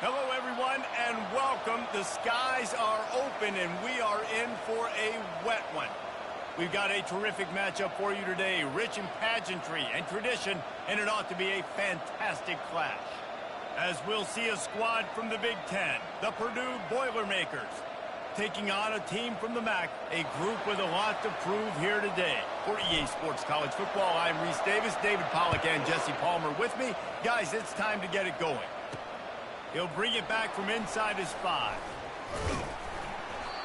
Hello, everyone, and welcome. The skies are open, and we are in for a wet one. We've got a terrific matchup for you today, rich in pageantry and tradition, and it ought to be a fantastic clash. As we'll see a squad from the Big Ten, the Purdue Boilermakers, taking on a team from the MAC, a group with a lot to prove here today. For EA Sports College Football, I'm Reese Davis, David Pollack, and Jesse Palmer with me. Guys, it's time to get it going. He'll bring it back from inside his 5.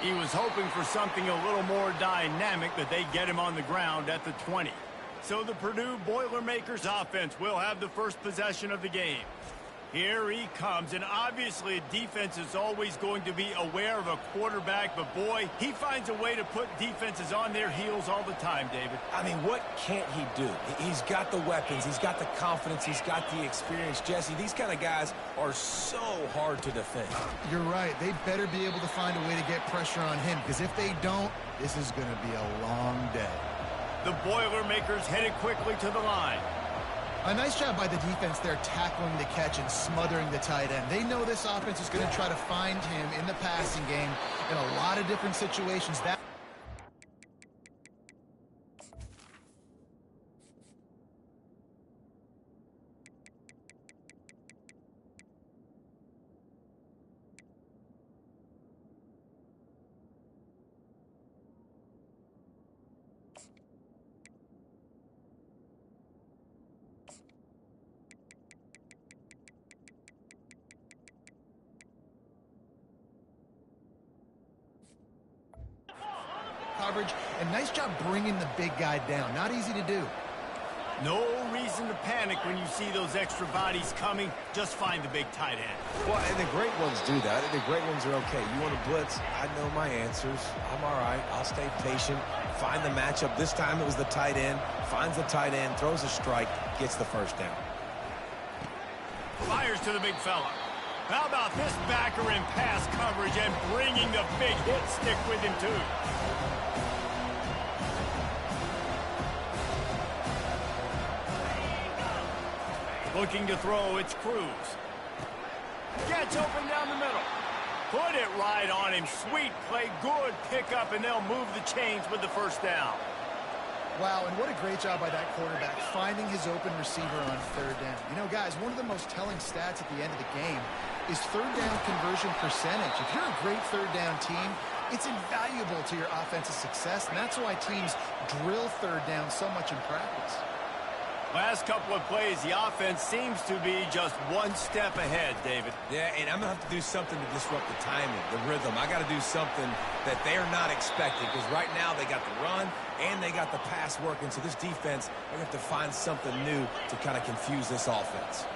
He was hoping for something a little more dynamic, but they get him on the ground at the 20. So the Purdue Boilermakers offense will have the first possession of the game. Here he comes, and obviously defense is always going to be aware of a quarterback, but boy, he finds a way to put defenses on their heels all the time, David. I mean, what can't he do? He's got the weapons, he's got the confidence, he's got the experience. Jesse, these kind of guys are so hard to defend. You're right. They better be able to find a way to get pressure on him, because if they don't, this is going to be a long day. The Boilermakers headed quickly to the line. A nice job by the defense there tackling the catch and smothering the tight end. They know this offense is going to try to find him in the passing game in a lot of different situations. Coverage, and nice job bringing the big guy down. Not easy to do. No reason to panic when you see those extra bodies coming. Just find the big tight end. Well, and the great ones do that. The great ones are okay. You want to blitz? I know my answers. I'm all right. I'll stay patient. Find the matchup. This time it was the tight end. Finds the tight end, throws a strike, gets the first down. Fires to the big fella. How about this backer in pass coverage and bringing the big hit stick with him, too? Looking to throw, it's Cruz. Gets open down the middle. Put it right on him. Sweet play, good pickup, and they'll move the chains with the first down. Wow, and what a great job by that quarterback, finding his open receiver on third down. You know, guys, one of the most telling stats at the end of the game is third down conversion percentage. If you're a great third down team, it's invaluable to your offensive success, and that's why teams drill third down so much in practice. Last couple of plays, the offense seems to be just one step ahead, David. Yeah, and I'm going to have to do something to disrupt the timing, the rhythm. I got to do something that they're not expecting, because right now they got the run and they got the pass working. So this defense, they're going to have to find something new to kind of confuse this offense.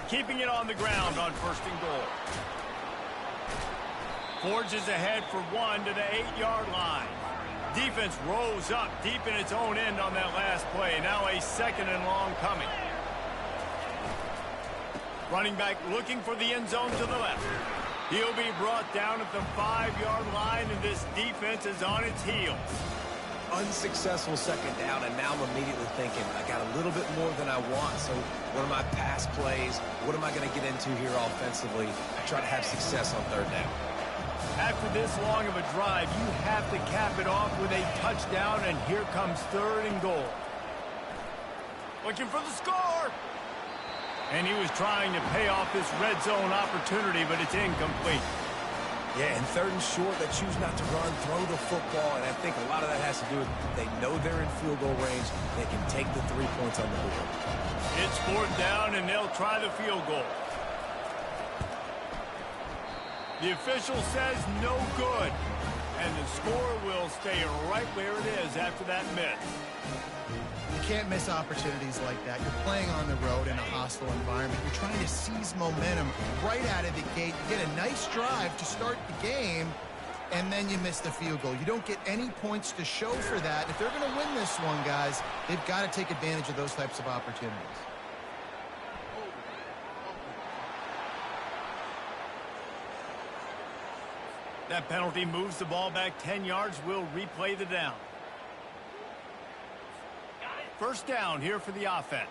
Keeping it on the ground on 1st and goal. Forges ahead for 1 to the 8-yard line. Defense rose up deep in its own end on that last play. Now a 2nd and long coming. Running back looking for the end zone to the left. He'll be brought down at the 5-yard line, and this defense is on its heels. Unsuccessful 2nd down, and now I'm immediately thinking, I got a little bit more than I want, so what are my pass plays? What am I going to get into here offensively? I try to have success on 3rd down. After this long of a drive, you have to cap it off with a touchdown, and here comes 3rd and goal. Looking for the score! And he was trying to pay off this red zone opportunity, but it's incomplete. Yeah, and 3rd and short, they choose not to run, throw the football, and I think a lot of that has to do with they know they're in field goal range. They can take the 3 points on the board. It's 4th down, and they'll try the field goal. The official says no good, and the score will stay right where it is after that miss. You can't miss opportunities like that. You're playing on the road in a hostile environment. You're trying to seize momentum right out of the gate. You get a nice drive to start the game, and then you miss the field goal. You don't get any points to show for that. If they're going to win this one, guys, they've got to take advantage of those types of opportunities. That penalty moves the ball back 10 yards. We'll replay the down. First down here for the offense.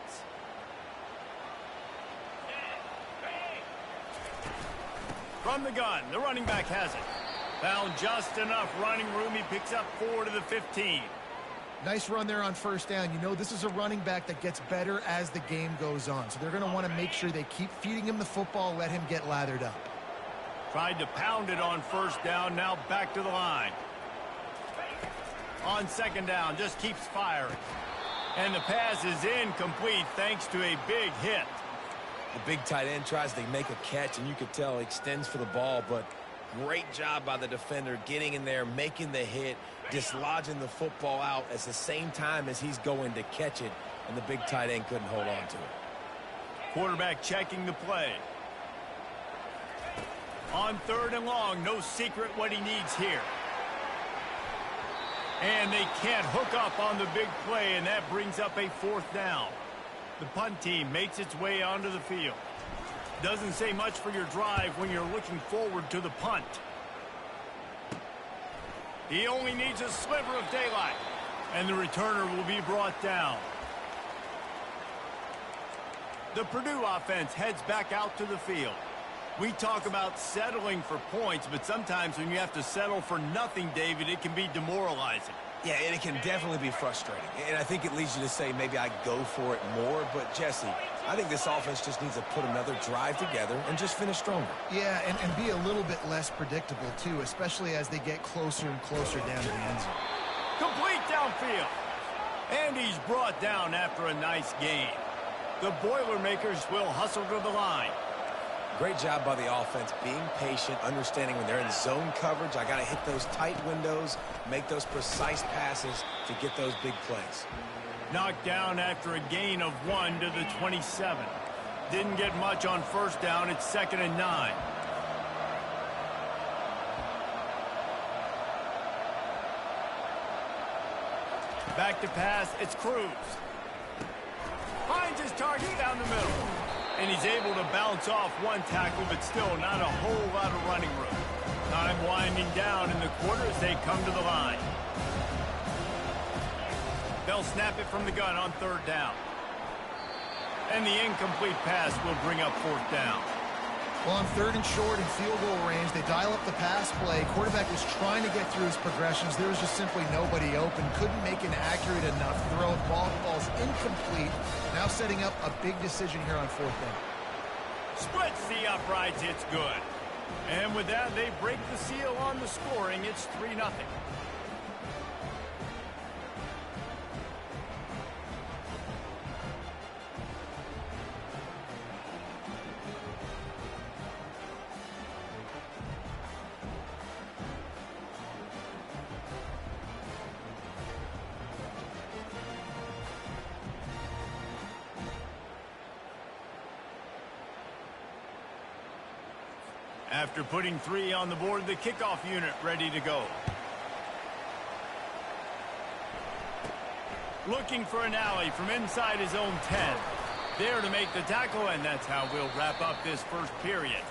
From the gun, the running back has it. Found just enough running room. He picks up 4 to the 15. Nice run there on first down. You know, this is a running back that gets better as the game goes on. So they're going to want to make sure they keep feeding him the football, let him get lathered up. Tried to pound it on first down, now back to the line. On second down, just keeps firing. And the pass is incomplete thanks to a big hit. The big tight end tries to make a catch, and you could tell he extends for the ball, but great job by the defender getting in there, making the hit, dislodging the football out at the same time as he's going to catch it, and the big tight end couldn't hold on to it. Quarterback checking the play. On third and long, no secret what he needs here. And they can't hook up on the big play, and that brings up a fourth down. The punt team makes its way onto the field. Doesn't say much for your drive when you're looking forward to the punt. He only needs a sliver of daylight, and the returner will be brought down. The Purdue offense heads back out to the field. We talk about settling for points, but sometimes when you have to settle for nothing, David, it can be demoralizing. Yeah, and it can definitely be frustrating. And I think it leads you to say maybe I go for it more. But, Jesse, I think this offense just needs to put another drive together and just finish stronger. Yeah, and be a little bit less predictable, too, especially as they get closer and closer down to the end zone. Complete downfield. And he's brought down after a nice gain. The Boilermakers will hustle to the line. Great job by the offense, being patient, understanding when they're in zone coverage, I got to hit those tight windows, make those precise passes to get those big plays. Knocked down after a gain of 1 to the 27. Didn't get much on first down. It's 2nd and 9. Back to pass. It's Cruz. Finds his target down the middle. And he's able to bounce off one tackle, but still not a whole lot of running room. Time winding down in the quarter as they come to the line. They'll snap it from the gun on third down. And the incomplete pass will bring up fourth down. Well, on third and short and field goal range, they dial up the pass play. Quarterback was trying to get through his progressions. There was just simply nobody open. Couldn't make an accurate enough throw. Ball's incomplete. Now setting up a big decision here on fourth down. Splits the uprights. It's good. And with that, they break the seal on the scoring. It's 3-0. After putting 3 on the board, the kickoff unit ready to go. Looking for an alley from inside his own 10. There to make the tackle, and that's how we'll wrap up this first period.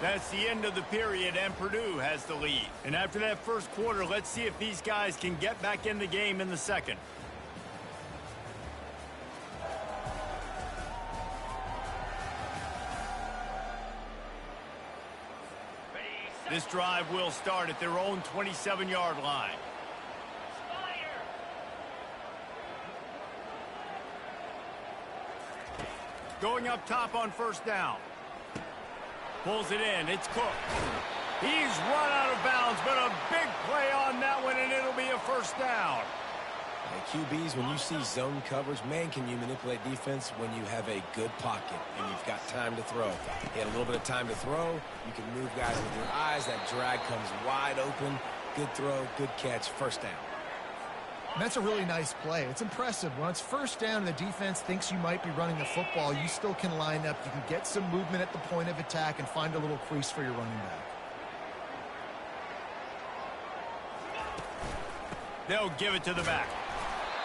That's the end of the period, and Purdue has the lead. And after that first quarter, let's see if these guys can get back in the game in the second. This drive will start at their own 27-yard line. Going up top on first down. Pulls it in. It's Cook. He's run out of bounds, but a big play on that one, and it'll be a first down. Hey, QBs, when you see zone coverage, man, can you manipulate defense when you have a good pocket and you've got time to throw. You had a little bit of time to throw. You can move guys with your eyes. That drag comes wide open. Good throw, good catch, first down. And that's a really nice play. It's impressive. When it's first down and the defense thinks you might be running the football, you still can line up. You can get some movement at the point of attack and find a little crease for your running back. They'll give it to the back.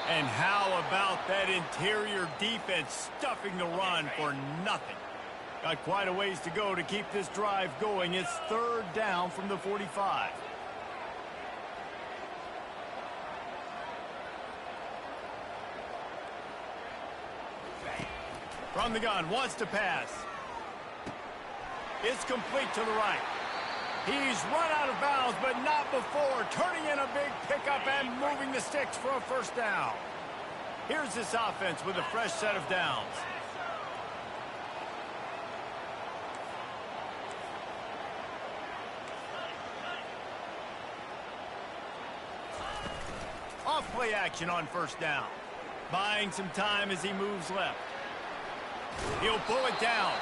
And how about that interior defense stuffing the run for nothing? Got quite a ways to go to keep this drive going. It's third down from the 45. From the gun, wants to pass. It's complete to the right. He's run out of bounds, but not before turning in a big pickup and moving the sticks for a first down. Here's this offense with a fresh set of downs. Off play action on first down. Buying some time as he moves left. He'll pull it down.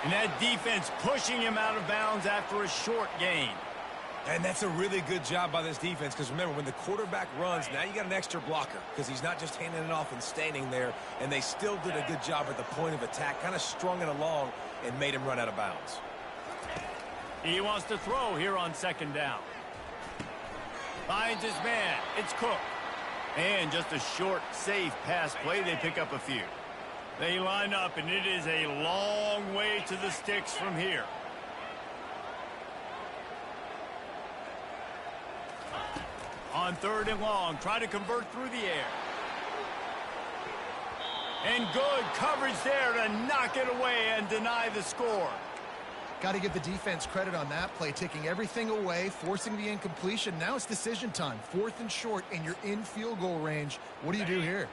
And that defense pushing him out of bounds after a short gain. And that's a really good job by this defense, because remember, when the quarterback runs, now you got an extra blocker, because he's not just handing it off and standing there, and they still did a good job at the point of attack, kind of strung it along and made him run out of bounds. He wants to throw here on second down. Finds his man. It's Cook. And just a short, safe pass play. They pick up a few. They line up, and it is a long way to the sticks from here. On third and long, try to convert through the air. And good coverage there to knock it away and deny the score. Got to give the defense credit on that play, taking everything away, forcing the incompletion. Now it's decision time. 4th and short, and you're in field goal range. What do you do here?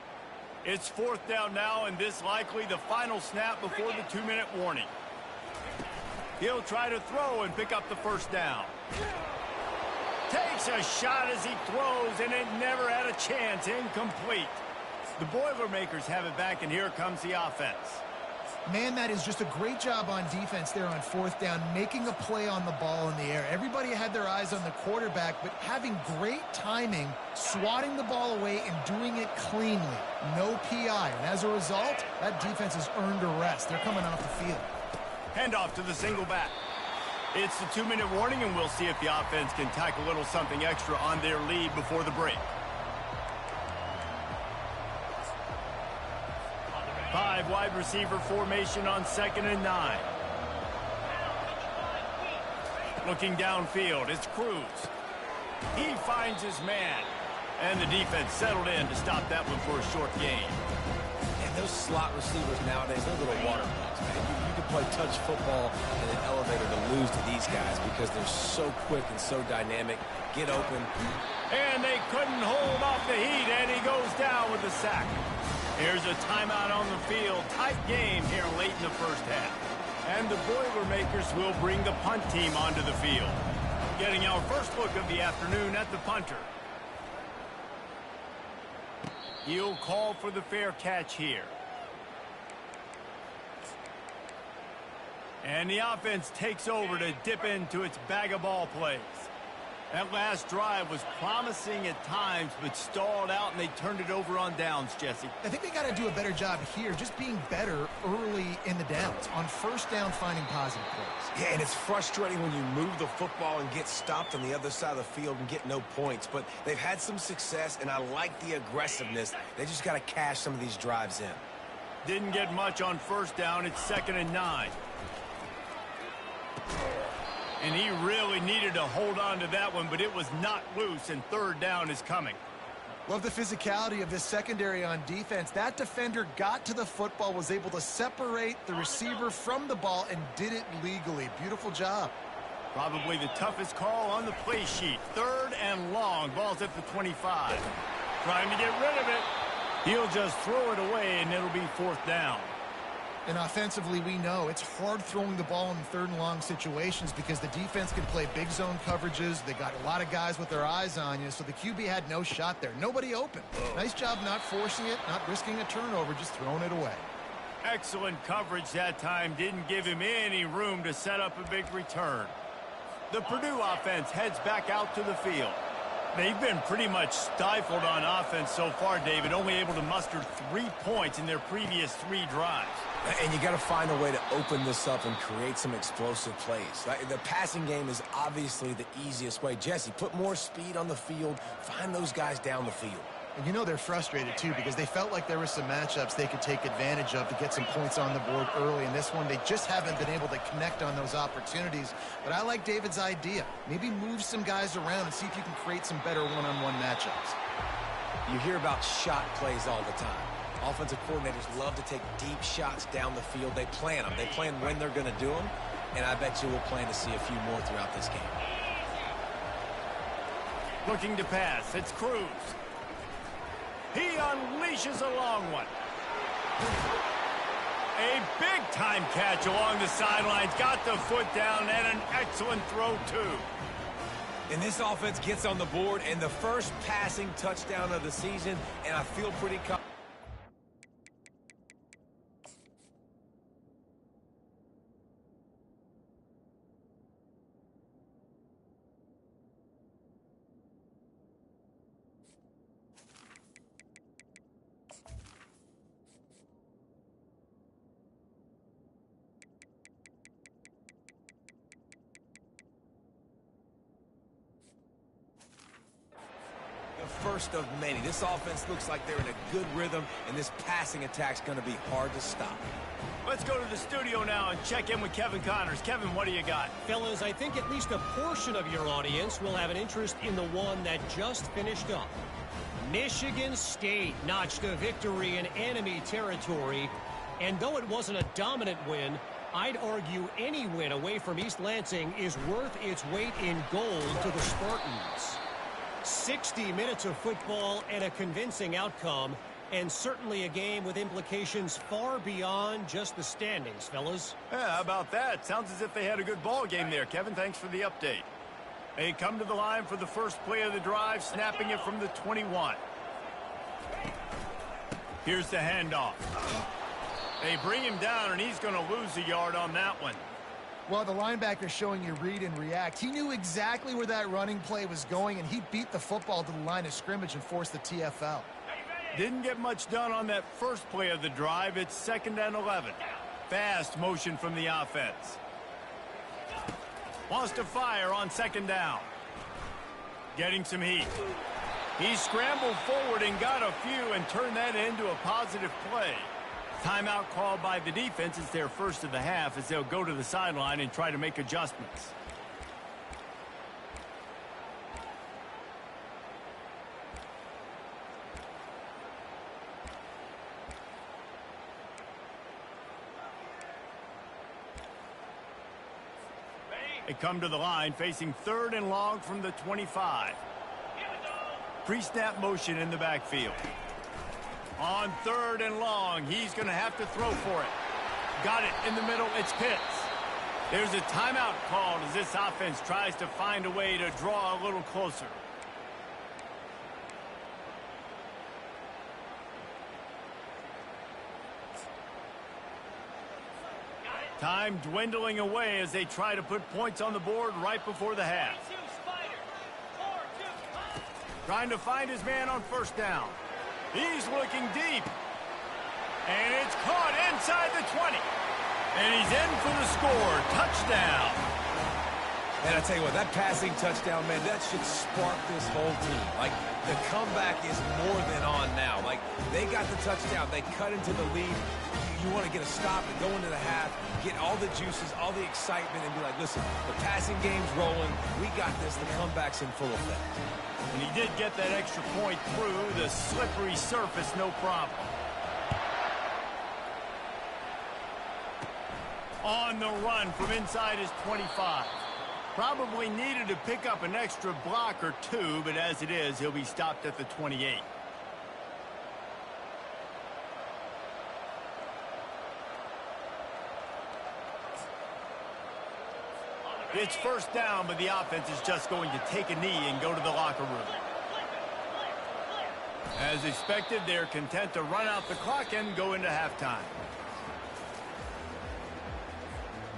It's 4th down now, and this likely the final snap before the 2-minute warning. He'll try to throw and pick up the first down. Takes a shot as he throws, and it never had a chance. Incomplete. The Boilermakers have it back, and here comes the offense. Man, that is just a great job on defense there on 4th down, making a play on the ball in the air. Everybody had their eyes on the quarterback, but having great timing, swatting the ball away, and doing it cleanly. No PI. And as a result, that defense has earned a rest. They're coming off the field. Handoff to the single back. It's the 2-minute warning, and we'll see if the offense can tack a little something extra on their lead before the break. 5 wide receiver formation on 2nd and 9. Looking downfield, it's Cruz. He finds his man. And the defense settled in to stop that one for a short gain. And those slot receivers nowadays, they're little water bugs, man. You can play touch football in an elevator to lose to these guys because they're so quick and so dynamic. Get open. And they couldn't hold off the heat, and he goes down with a sack. Here's a timeout on the field. Tight game here late in the first half. And the Boilermakers will bring the punt team onto the field. Getting our first look of the afternoon at the punter. He'll call for the fair catch here. And the offense takes over to dip into its bag of ball plays. That last drive was promising at times, but stalled out, and they turned it over on downs, Jesse. I think they got to do a better job here, just being better early in the downs. On first down, finding positive plays. Yeah, and it's frustrating when you move the football and get stopped on the other side of the field and get no points. But they've had some success, and I like the aggressiveness. They just got to cash some of these drives in. Didn't get much on first down. It's 2nd and 9. And he really needed to hold on to that one, but it was not loose, and 3rd down is coming. Love the physicality of this secondary on defense. That defender got to the football, was able to separate the receiver from the ball, and did it legally. Beautiful job. Probably the toughest call on the play sheet. 3rd and long. Ball's at the 25. Trying to get rid of it. He'll just throw it away, and it'll be 4th down. And offensively, we know it's hard throwing the ball in 3rd and long situations because the defense can play big zone coverages. They got a lot of guys with their eyes on you, so the QB had no shot there. Nobody open. Nice job not forcing it, not risking a turnover, just throwing it away. Excellent coverage that time. Didn't give him any room to set up a big return. The Purdue offense heads back out to the field. They've been pretty much stifled on offense so far, David, only able to muster 3 points in their previous 3 drives. And you got to find a way to open this up and create some explosive plays. The passing game is obviously the easiest way. Jesse, put more speed on the field. Find those guys down the field. And you know they're frustrated, too, because they felt like there were some matchups they could take advantage of to get some points on the board early. In this one, they just haven't been able to connect on those opportunities. But I like David's idea. Maybe move some guys around and see if you can create some better one-on-one matchups. You hear about shot plays all the time. Offensive coordinators love to take deep shots down the field. They plan them. They plan when they're going to do them, and I bet you we'll plan to see a few more throughout this game. Looking to pass. It's Cruz. He unleashes a long one. A big-time catch along the sidelines. Got the foot down, and an excellent throw, too. And this offense gets on the board, and the first passing touchdown of the season, and I feel pretty confident. First of many. This offense looks like they're in a good rhythm, and this passing attack's going to be hard to stop. Let's go to the studio now and check in with Kevin Connors. Kevin, what do you got? Fellas, I think at least a portion of your audience will have an interest in the one that just finished up. Michigan State notched a victory in enemy territory, and though it wasn't a dominant win, I'd argue any win away from East Lansing is worth its weight in gold to the Spartans. 60 minutes of football and a convincing outcome, and certainly a game with implications far beyond just the standings, fellas. Yeah, how about that? Sounds as if they had a good ball game there. Kevin, thanks for the update. They come to the line for the first play of the drive, snapping it from the 21. Here's the handoff. They bring him down, and he's going to lose a yard on that one. Well, the linebacker showing you read and react. He knew exactly where that running play was going, and he beat the football to the line of scrimmage and forced the TFL. Didn't get much done on that first play of the drive. It's 2nd and 11. Fast motion from the offense. Wants to fire on 2nd down. Getting some heat. He scrambled forward and got a few and turned that into a positive play. Timeout called by the defense. It's their first of the half as they'll go to the sideline and try to make adjustments. They come to the line facing 3rd and long from the 25. Pre-snap motion in the backfield. On 3rd and long, he's going to have to throw for it. Got it in the middle. It's Pitts. There's a timeout called as this offense tries to find a way to draw a little closer. Time dwindling away as they try to put points on the board right before the half. Trying to find his man on 1st down. He's looking deep. And it's caught inside the 20. And he's in for the score. Touchdown. And I tell you what, that passing touchdown, man, that should spark this whole team. Like, the comeback is more than on now. Like, they got the touchdown. They cut into the lead. You want to get a stop and go into the half, get all the juices, all the excitement, and be like, listen, the passing game's rolling. We got this. The comeback's in full effect. And he did get that extra point through the slippery surface, no problem. On the run from inside his 25. Probably needed to pick up an extra block or two, but as it is, he'll be stopped at the 28. It's 1st down, but the offense is just going to take a knee and go to the locker room. As expected, they're content to run out the clock and go into halftime.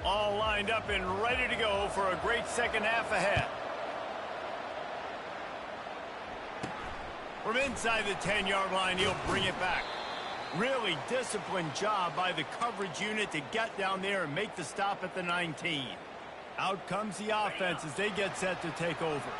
All lined up and ready to go for a great second half ahead. From inside the 10-yard line, he'll bring it back. Really disciplined job by the coverage unit to get down there and make the stop at the 19. Out comes the offense as they get set to take over.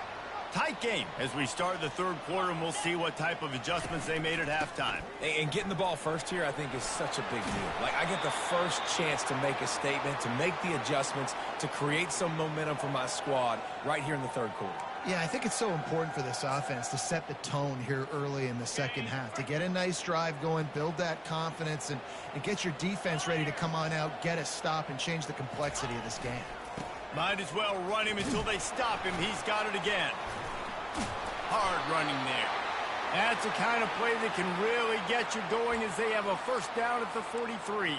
Tight game as we start the third quarter, and we'll see what type of adjustments they made at halftime. And getting the ball first here, I think, is such a big deal. Like, I get the first chance to make a statement, to make the adjustments, to create some momentum for my squad right here in the third quarter. Yeah, I think it's so important for this offense to set the tone here early in the second half, to get a nice drive going, build that confidence, and get your defense ready to come on out, get a stop, and change the complexity of this game. Might as well run him until they stop him. He's got it again. Hard running there. That's the kind of play that can really get you going as they have a first down at the 43.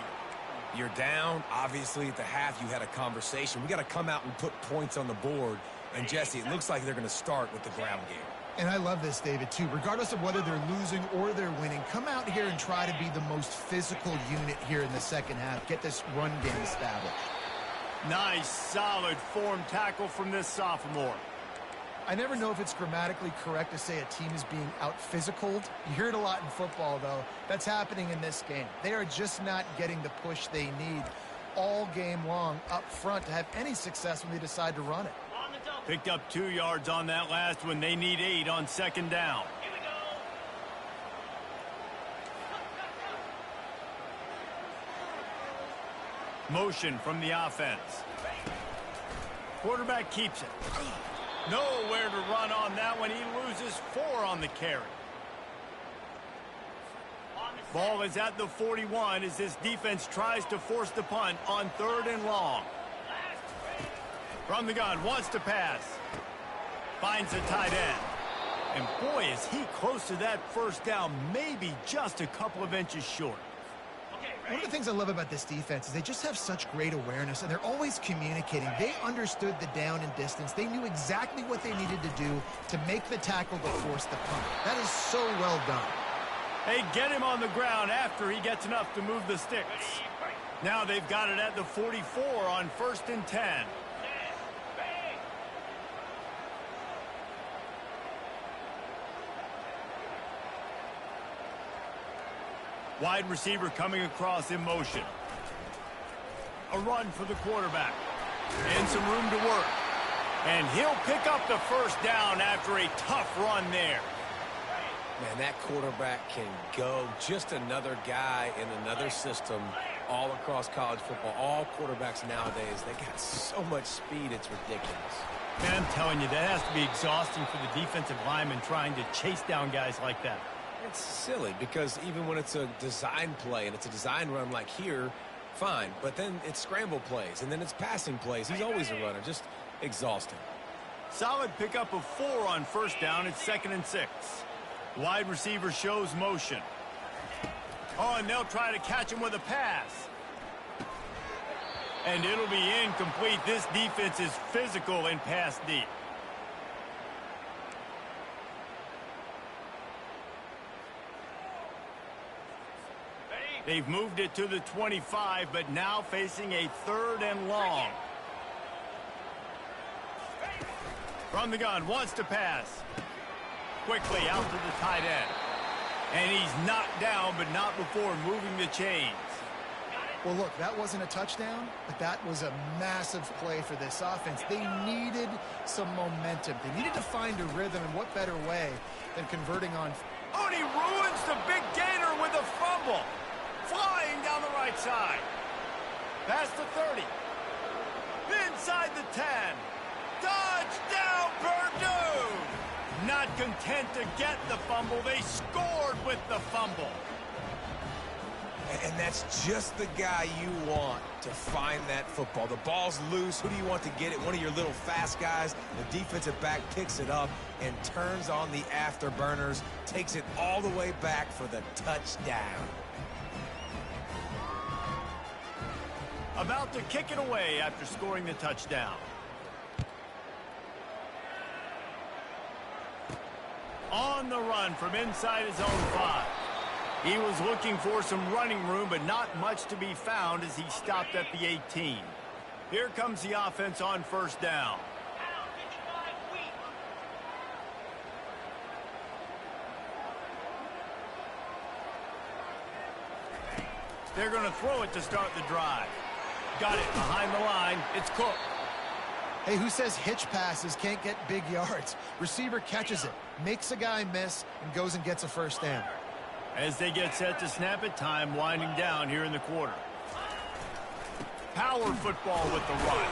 You're down. Obviously, at the half, you had a conversation. We got to come out and put points on the board. And, Jesse, it looks like they're going to start with the ground game. And I love this, David, too. Regardless of whether they're losing or they're winning, come out here and try to be the most physical unit here in the second half. Get this run game established. Nice, solid form tackle from this sophomore. I never know if it's grammatically correct to say a team is being out-physicaled. You hear it a lot in football, though. That's happening in this game. They are just not getting the push they need all game long up front to have any success when they decide to run it. Picked up 2 yards on that last one. They need 8 on second down. Motion from the offense. Quarterback keeps it. Nowhere to run on that one. He loses 4 on the carry. Ball is at the 41 as this defense tries to force the punt on 3rd and long. From the gun, wants to pass. Finds the tight end. And boy, is he close to that first down, maybe just a couple of inches short. One of the things I love about this defense is they just have such great awareness, and they're always communicating. They understood the down and distance. They knew exactly what they needed to do to make the tackle to force the punt. That is so well done. They get him on the ground after he gets enough to move the sticks. Now they've got it at the 44 on 1st and 10. Wide receiver coming across in motion. A run for the quarterback. And some room to work. And he'll pick up the first down after a tough run there. Man, that quarterback can go. Just another guy in another system all across college football. All quarterbacks nowadays, they got so much speed, it's ridiculous. Man, I'm telling you, that has to be exhausting for the defensive lineman trying to chase down guys like that. It's silly because even when it's a design play and it's a design run like here, fine. But then it's scramble plays and then it's passing plays. He's always a runner. Just exhausting. Solid pickup of 4 on first down. It's 2nd and 6. Wide receiver shows motion. Oh, and they'll try to catch him with a pass. And it'll be incomplete. This defense is physical in pass deep. They've moved it to the 25, but now facing a 3rd and long. From the gun, wants to pass. Quickly out to the tight end. And he's knocked down, but not before moving the chains. Well, look, that wasn't a touchdown, but that was a massive play for this offense. They needed some momentum. They needed to find a rhythm, and what better way than converting on... Oh, and he ruins the big gainer with a fumble. Flying down the right side. Past the 30. Inside the 10. Touchdown, Purdue! Not content to get the fumble, they scored with the fumble. And that's just the guy you want to find that football. The ball's loose. Who do you want to get it? One of your little fast guys. The defensive back picks it up and turns on the afterburners, takes it all the way back for the touchdown. About to kick it away after scoring the touchdown. On the run from inside his own 5. He was looking for some running room, but not much to be found as he stopped at the 18. Here comes the offense on first down. They're going to throw it to start the drive. Got it behind the line. It's Cook. Hey, who says hitch passes can't get big yards? Receiver catches it, makes a guy miss, and goes and gets a first down. As they get set to snap it, time winding down here in the quarter. Power football with the run.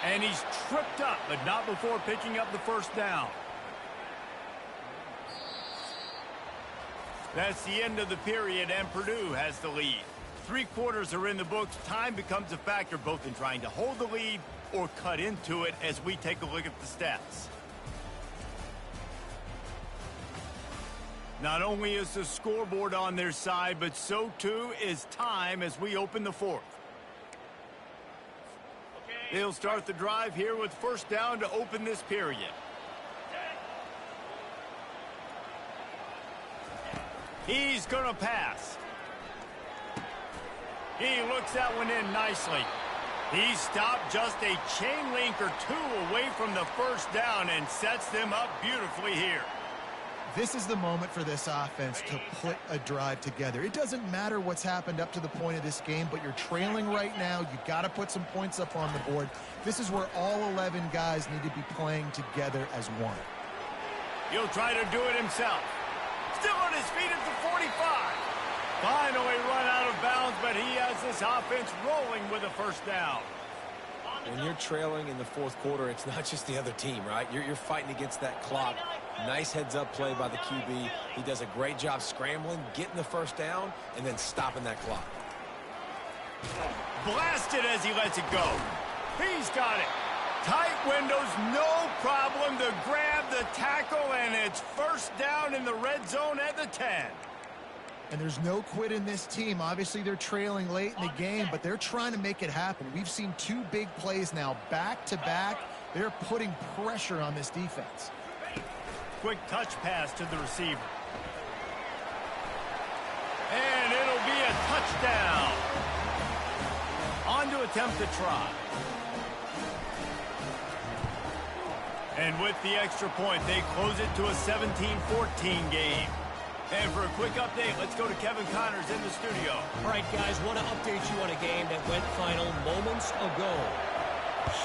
And he's tripped up, but not before picking up the first down. That's the end of the period, and Purdue has the lead. 3 quarters are in the books. Time becomes a factor both in trying to hold the lead or cut into it as we take a look at the stats. Not only is the scoreboard on their side, but so too is time as we open the fourth. They'll start the drive here with first down to open this period. He's going to pass. He looks that one in nicely. He stopped just a chain link or 2 away from the first down and sets them up beautifully here. This is the moment for this offense to put a drive together. It doesn't matter what's happened up to the point of this game, but you're trailing right now. You got to put some points up on the board. This is where all 11 guys need to be playing together as one. He'll try to do it himself. Still on his feet at the 45. Finally run out of bounds, but he has this offense rolling with a first down. When you're trailing in the fourth quarter, it's not just the other team, right? You're fighting against that clock. Nice heads-up play by the QB. He does a great job scrambling, getting the first down, and then stopping that clock. Blasted as he lets it go. He's got it. Tight windows, no problem to grab the tackle, and it's first down in the red zone at the 10. And there's no quit in this team. Obviously, they're trailing late in the game, but they're trying to make it happen. We've seen 2 big plays now, back-to-back. They're putting pressure on this defense. Quick touch pass to the receiver. And it'll be a touchdown. On to attempt the try. And with the extra point, they close it to a 17-14 game. And for a quick update, let's go to Kevin Connors in the studio. All right, guys, want to update you on a game that went final moments ago.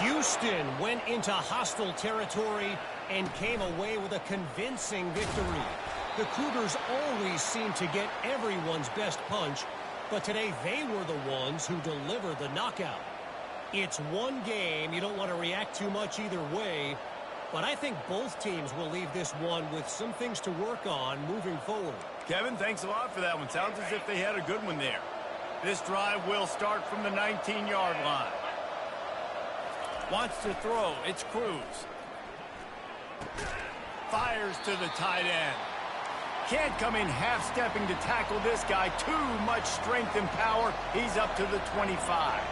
Houston went into hostile territory and came away with a convincing victory. The Cougars always seem to get everyone's best punch, but today they were the ones who delivered the knockout. It's one game. You don't want to react too much either way. But I think both teams will leave this one with some things to work on moving forward. Kevin, thanks a lot for that one. Sounds as if they had a good one there. This drive will start from the 19-yard line. Wants to throw. It's Cruz. Fires to the tight end. Can't come in half-stepping to tackle this guy. Too much strength and power. He's up to the 25.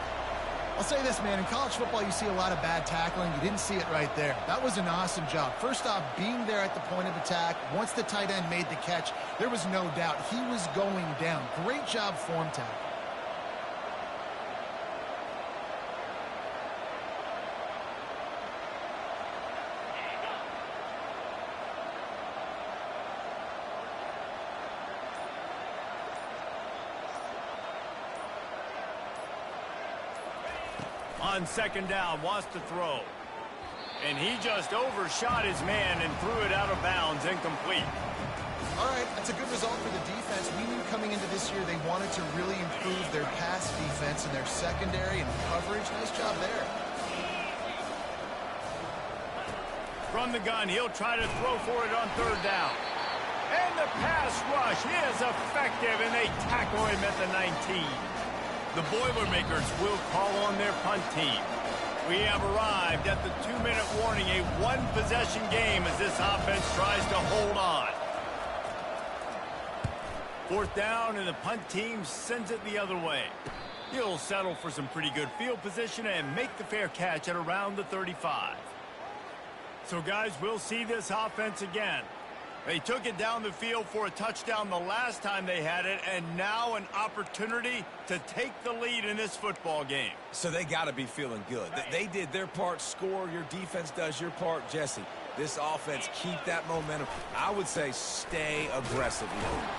I'll say this, man. In college football, you see a lot of bad tackling. You didn't see it right there. That was an awesome job. First off, being there at the point of attack. Once the tight end made the catch, there was no doubt he was going down. Great job form tackle. On second down, wants to throw. And he just overshot his man and threw it out of bounds, incomplete. All right, that's a good result for the defense. We knew coming into this year they wanted to really improve their pass defense and their secondary and coverage. Nice job there. From the gun, he'll try to throw for it on third down. And the pass rush is effective, and they tackle him at the 19. The Boilermakers will call on their punt team. We have arrived at the 2-minute warning, a one-possession game as this offense tries to hold on. Fourth down, and the punt team sends it the other way. He'll settle for some pretty good field position and make the fair catch at around the 35. So, guys, we'll see this offense again. They took it down the field for a touchdown the last time they had it, and now an opportunity to take the lead in this football game. So they got to be feeling good. They did their part, score. Your defense does your part. Jesse, this offense keep that momentum. I would say stay aggressive.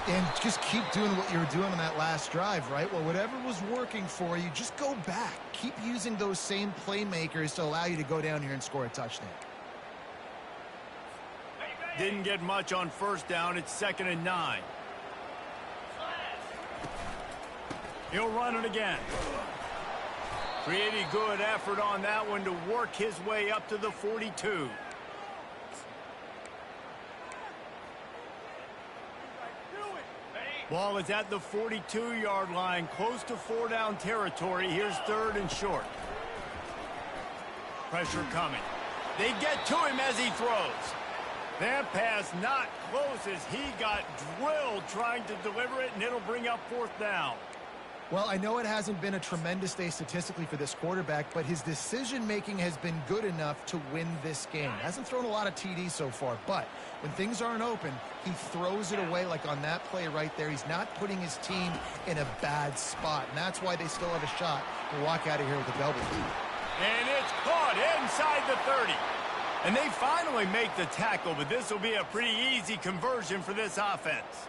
And just keep doing what you were doing on that last drive, right? Well, whatever was working for you, just go back. Keep using those same playmakers to allow you to go down here and score a touchdown. Didn't get much on first down. It's 2nd and 9. He'll run it again. Pretty good effort on that one to work his way up to the 42. Ball is at the 42-yard line, close to 4-down territory. Here's 3rd and short. Pressure coming. They get to him as he throws. That pass not close as he got drilled trying to deliver it, and it'll bring up 4th down. Well, I know it hasn't been a tremendous day statistically for this quarterback, but his decision-making has been good enough to win this game. Hasn't thrown a lot of TDs so far, but when things aren't open, he throws it away like on that play right there. He's not putting his team in a bad spot, and that's why they still have a shot to walk out of here with a W. And it's caught inside the 30. And they finally make the tackle, but this will be a pretty easy conversion for this offense.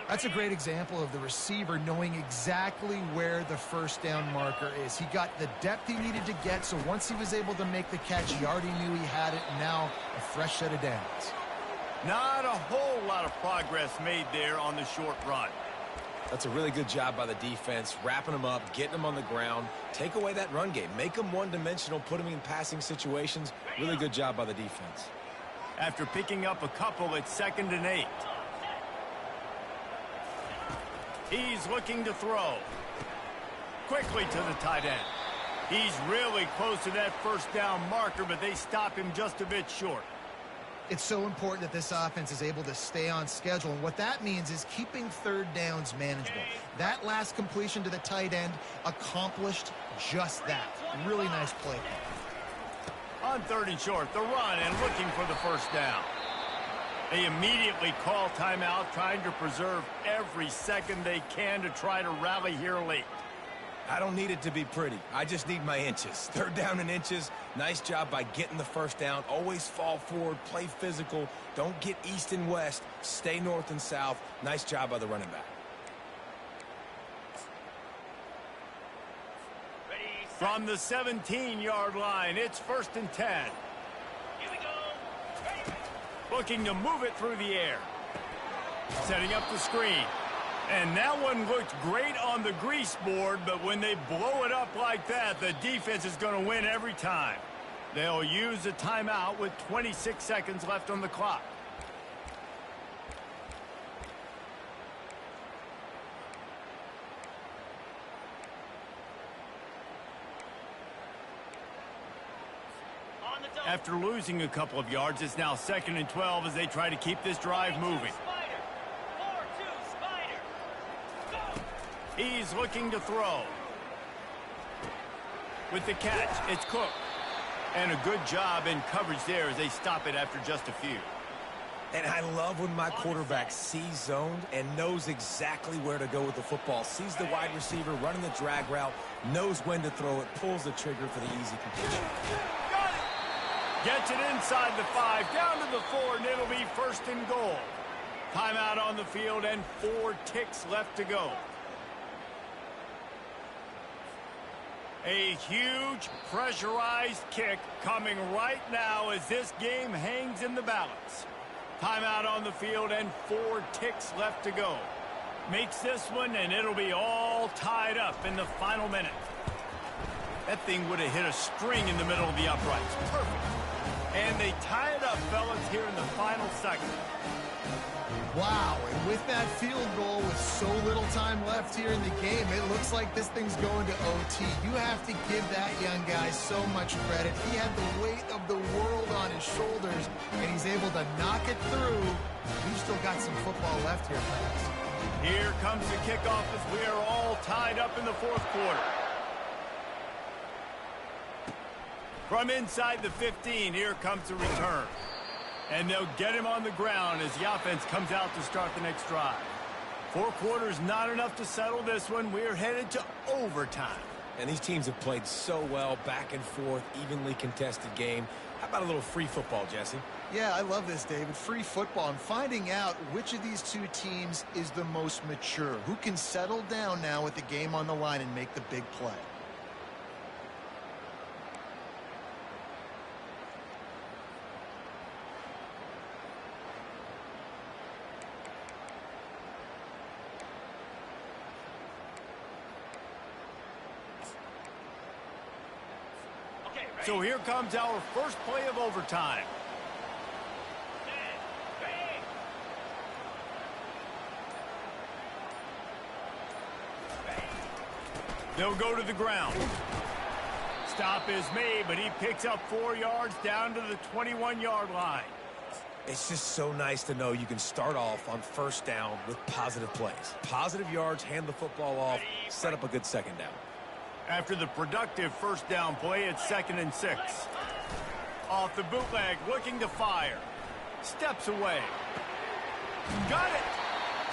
That's a great example of the receiver knowing exactly where the first down marker is. He got the depth he needed to get, so once he was able to make the catch, he already knew he had it, and now a fresh set of downs. Not a whole lot of progress made there on the short run. That's a really good job by the defense, wrapping them up, getting them on the ground. Take away that run game. Make them one-dimensional, put them in passing situations. Really good job by the defense. After picking up a couple, it's 2nd and 8. He's looking to throw. Quickly to the tight end. He's really close to that first down marker, but they stop him just a bit short. It's so important that this offense is able to stay on schedule, and what that means is keeping 3rd downs manageable. That last completion to the tight end accomplished just that. Really nice play. On 3rd and short, the run and looking for the first down. They immediately call timeout, trying to preserve every second they can to try to rally here late. I don't need it to be pretty. I just need my inches. 3rd down in inches. Nice job by getting the first down. Always fall forward, play physical. Don't get east and west. Stay north and south. Nice job by the running back. From the 17-yard line, it's 1st and 10. Here we go. Looking to move it through the air. Setting up the screen. And that one looked great on the grease board, but when they blow it up like that, the defense is going to win every time. They'll use a timeout with 26 seconds left on the clock. After losing a couple of yards, it's now 2nd and 12 as they try to keep this drive moving. He's looking to throw. With the catch, it's Cook. And a good job in coverage there as they stop it after just a few. And I love when my quarterback sees zoned and knows exactly where to go with the football. Sees the wide receiver running the drag route, knows when to throw it, pulls the trigger for the easy completion. Got it! Gets it inside the 5, down to the 4, and it'll be 1st and goal. Timeout on the field and 4 ticks left to go. A huge pressurized kick coming right now as this game hangs in the balance. Timeout on the field and 4 ticks left to go. Makes this one and it'll be all tied up in the final minute. That thing would have hit a string in the middle of the uprights. Perfect. And they tie it up, fellas, here in the final second. Wow, and with that field goal with so little time left here in the game, it looks like this thing's going to OT. You have to give that young guy so much credit. He had the weight of the world on his shoulders, and he's able to knock it through. We've still got some football left here, fellas. Here comes the kickoff as we are all tied up in the 4th quarter. From inside the 15, here comes the return. And they'll get him on the ground as the offense comes out to start the next drive. 4 quarters not enough to settle this one. We're headed to overtime. And these teams have played so well, back and forth, evenly contested game. How about a little free football, Jesse? Yeah, I love this, David. Free football and finding out which of these two teams is the most mature, who can settle down now with the game on the line and make the big play. So here comes our first play of overtime. They'll go to the ground. Stop is made, but he picks up 4 yards down to the 21-yard line. It's just so nice to know you can start off on first down with positive plays. Positive yards, hand the football off, set up a good second down. After the productive first down play, it's 2nd and 6. Off the bootleg, looking to fire. Steps away. Got it.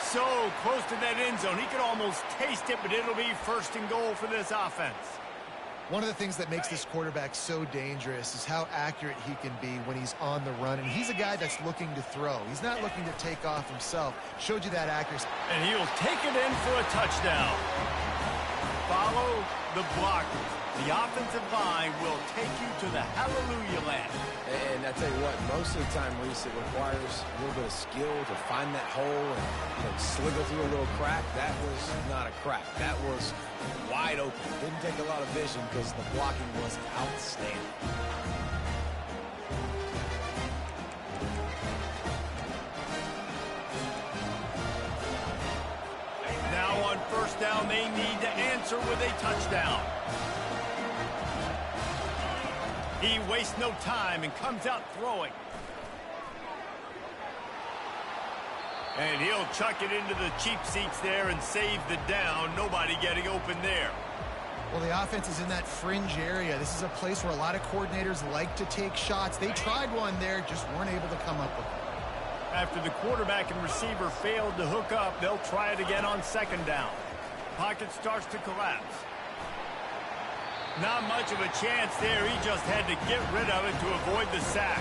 So close to that end zone. He could almost taste it, but it'll be 1st and goal for this offense. One of the things that makes this quarterback so dangerous is how accurate he can be when he's on the run. And he's a guy that's looking to throw. He's not looking to take off himself. Showed you that accuracy. And he'll take it in for a touchdown. Follow the blockers. The offensive line will take you to the hallelujah land. And I tell you what, most of the time, Reese, it requires a little bit of skill to find that hole and slither through a little crack. That was not a crack. That was wide open. Didn't take a lot of vision because the blocking was outstanding. Now on first down, they need to answer with a touchdown. He wastes no time and comes out throwing. And he'll chuck it into the cheap seats there and save the down. Nobody getting open there. Well, the offense is in that fringe area. This is a place where a lot of coordinators like to take shots. They tried one there, just weren't able to come up with it. After the quarterback and receiver failed to hook up, they'll try it again on 2nd down. Pocket starts to collapse. Not much of a chance there. He just had to get rid of it to avoid the sack.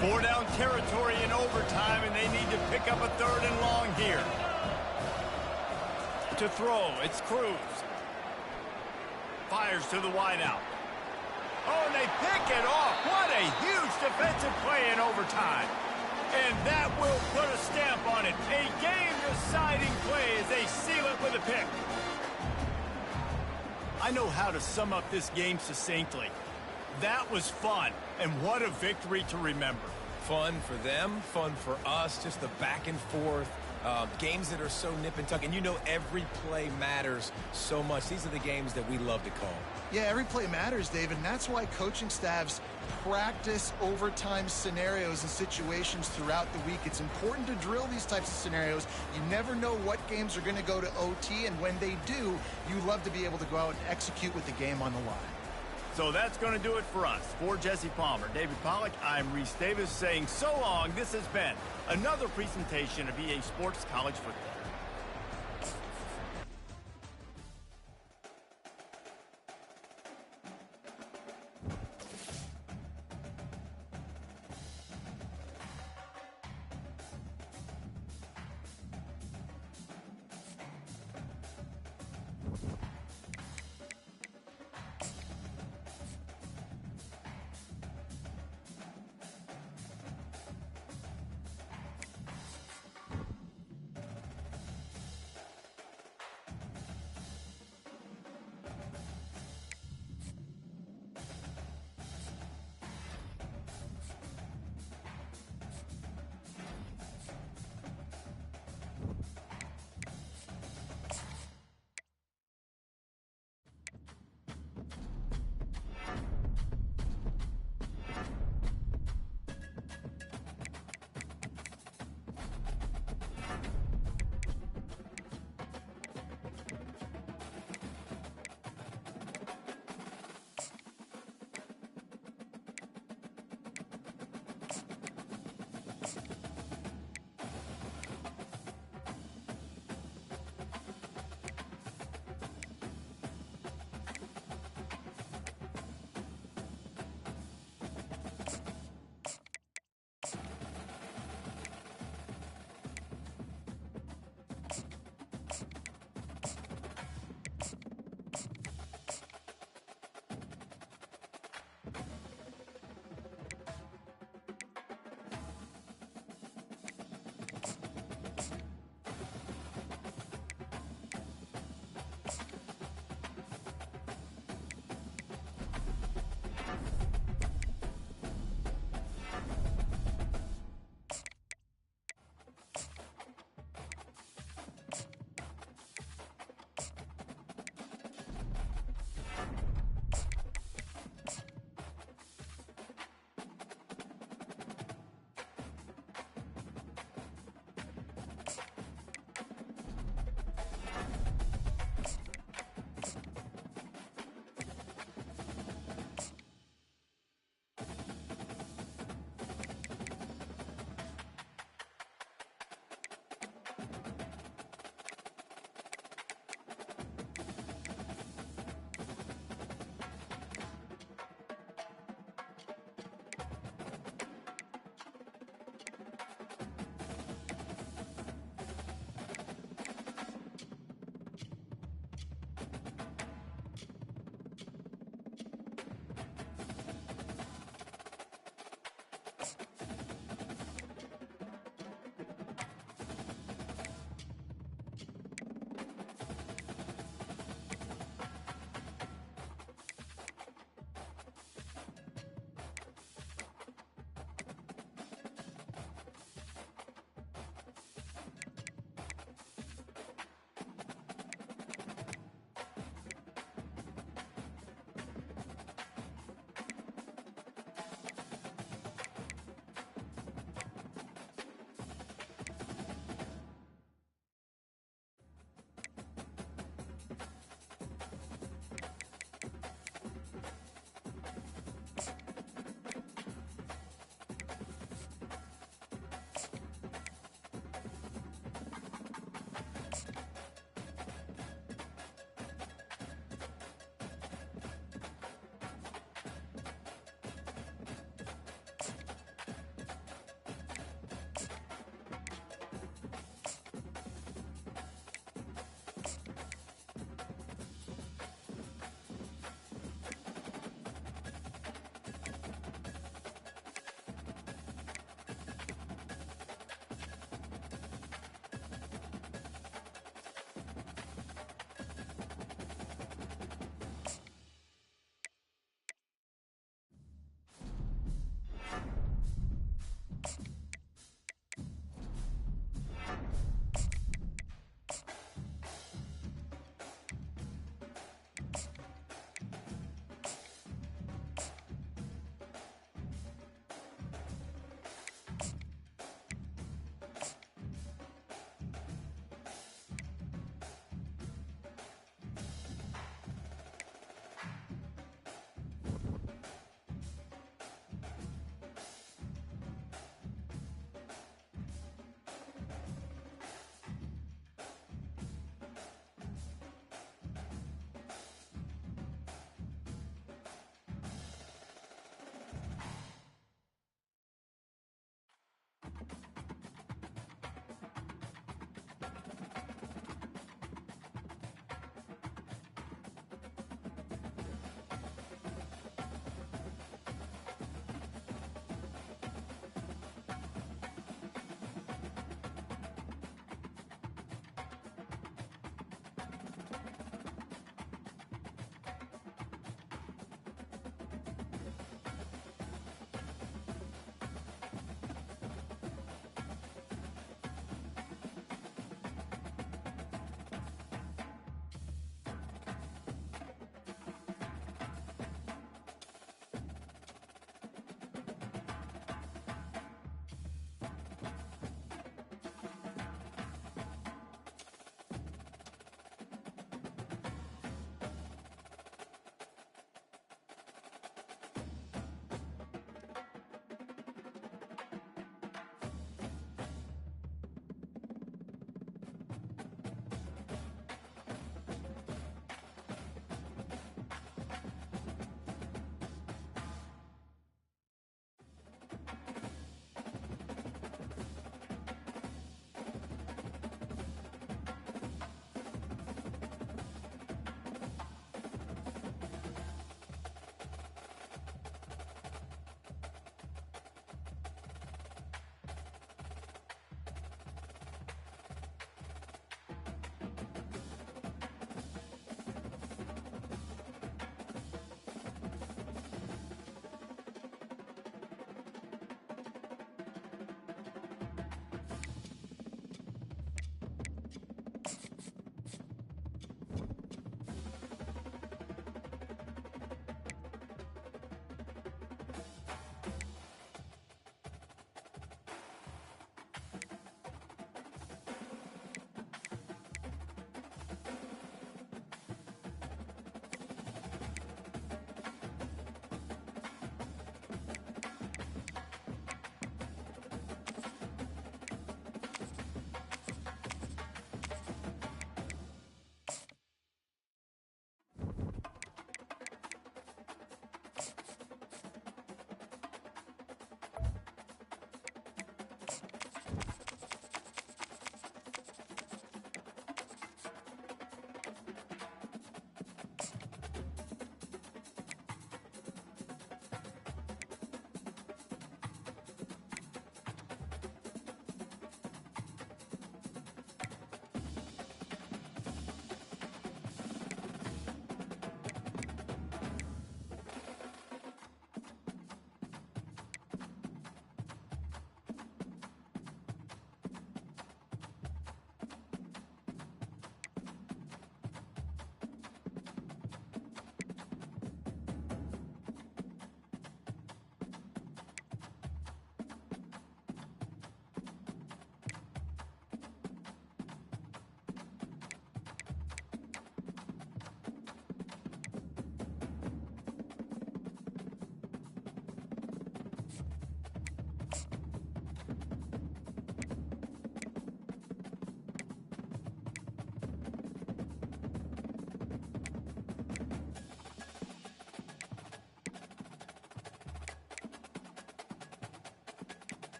Four down territory in overtime, and they need to pick up a 3rd and long here. To throw, it's Cruz. Fires to the wideout. Oh, and they pick it off. What a huge defensive play in overtime. And that will put a stamp on it. A game-deciding play as they seal it with a pick. I know how to sum up this game succinctly. That was fun, and what a victory to remember. Fun for them, fun for us, just the back and forth. Games that are so nip and tuck, and you know every play matters so much. These are the games that we love to call. Yeah, every play matters, David, and that's why coaching staffs practice overtime scenarios and situations throughout the week. It's important to drill these types of scenarios. You never know what games are going to go to OT, and when they do, you love to be able to go out and execute with the game on the line. So that's going to do it for us. For Jesse Palmer, David Pollack, I'm Reese Davis saying so long. This has been another presentation of EA Sports College Football.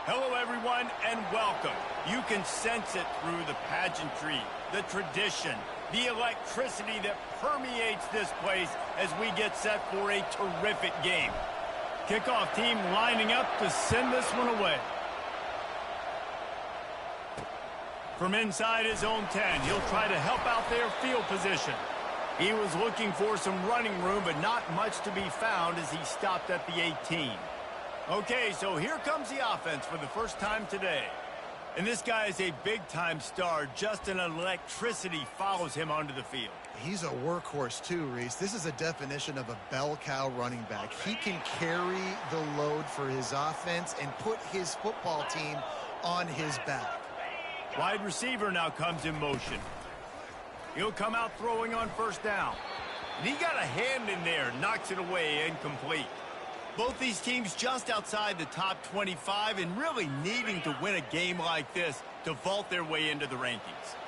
Hello, everyone, and welcome. You can sense it through the pageantry, the tradition, the electricity that permeates this place as we get set for a terrific game. Kickoff team lining up to send this one away. From inside his own 10, he'll try to help out their field position. He was looking for some running room, but not much to be found as he stopped at the 18. Okay, so here comes the offense for the first time today. And this guy is a big-time star. Just an electricity follows him onto the field. He's a workhorse too, Reese. This is a definition of a bell cow running back. He can carry the load for his offense and put his football team on his back. Wide receiver now comes in motion. He'll come out throwing on first down. And he got a hand in there, knocks it away, incomplete. Both these teams just outside the top 25 and really needing to win a game like this to vault their way into the rankings.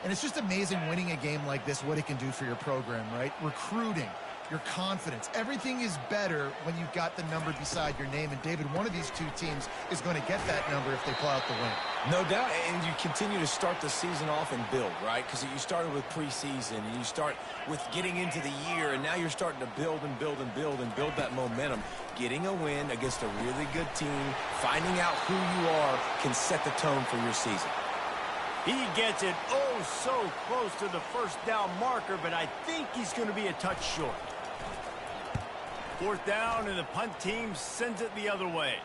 And it's just amazing winning a game like this, what it can do for your program, right? Recruiting, your confidence, everything is better when you've got the number beside your name. And David, one of these two teams is going to get that number if they pull out the win. No doubt, and you continue to start the season off and build, right? Because you started with preseason, and you start with getting into the year, and now you're starting to build and build and build and build that momentum. Getting a win against a really good team, finding out who you are, can set the tone for your season. He gets it oh so close to the first down marker, but I think he's going to be a touch short. Fourth down, and the punt team sends it the other way.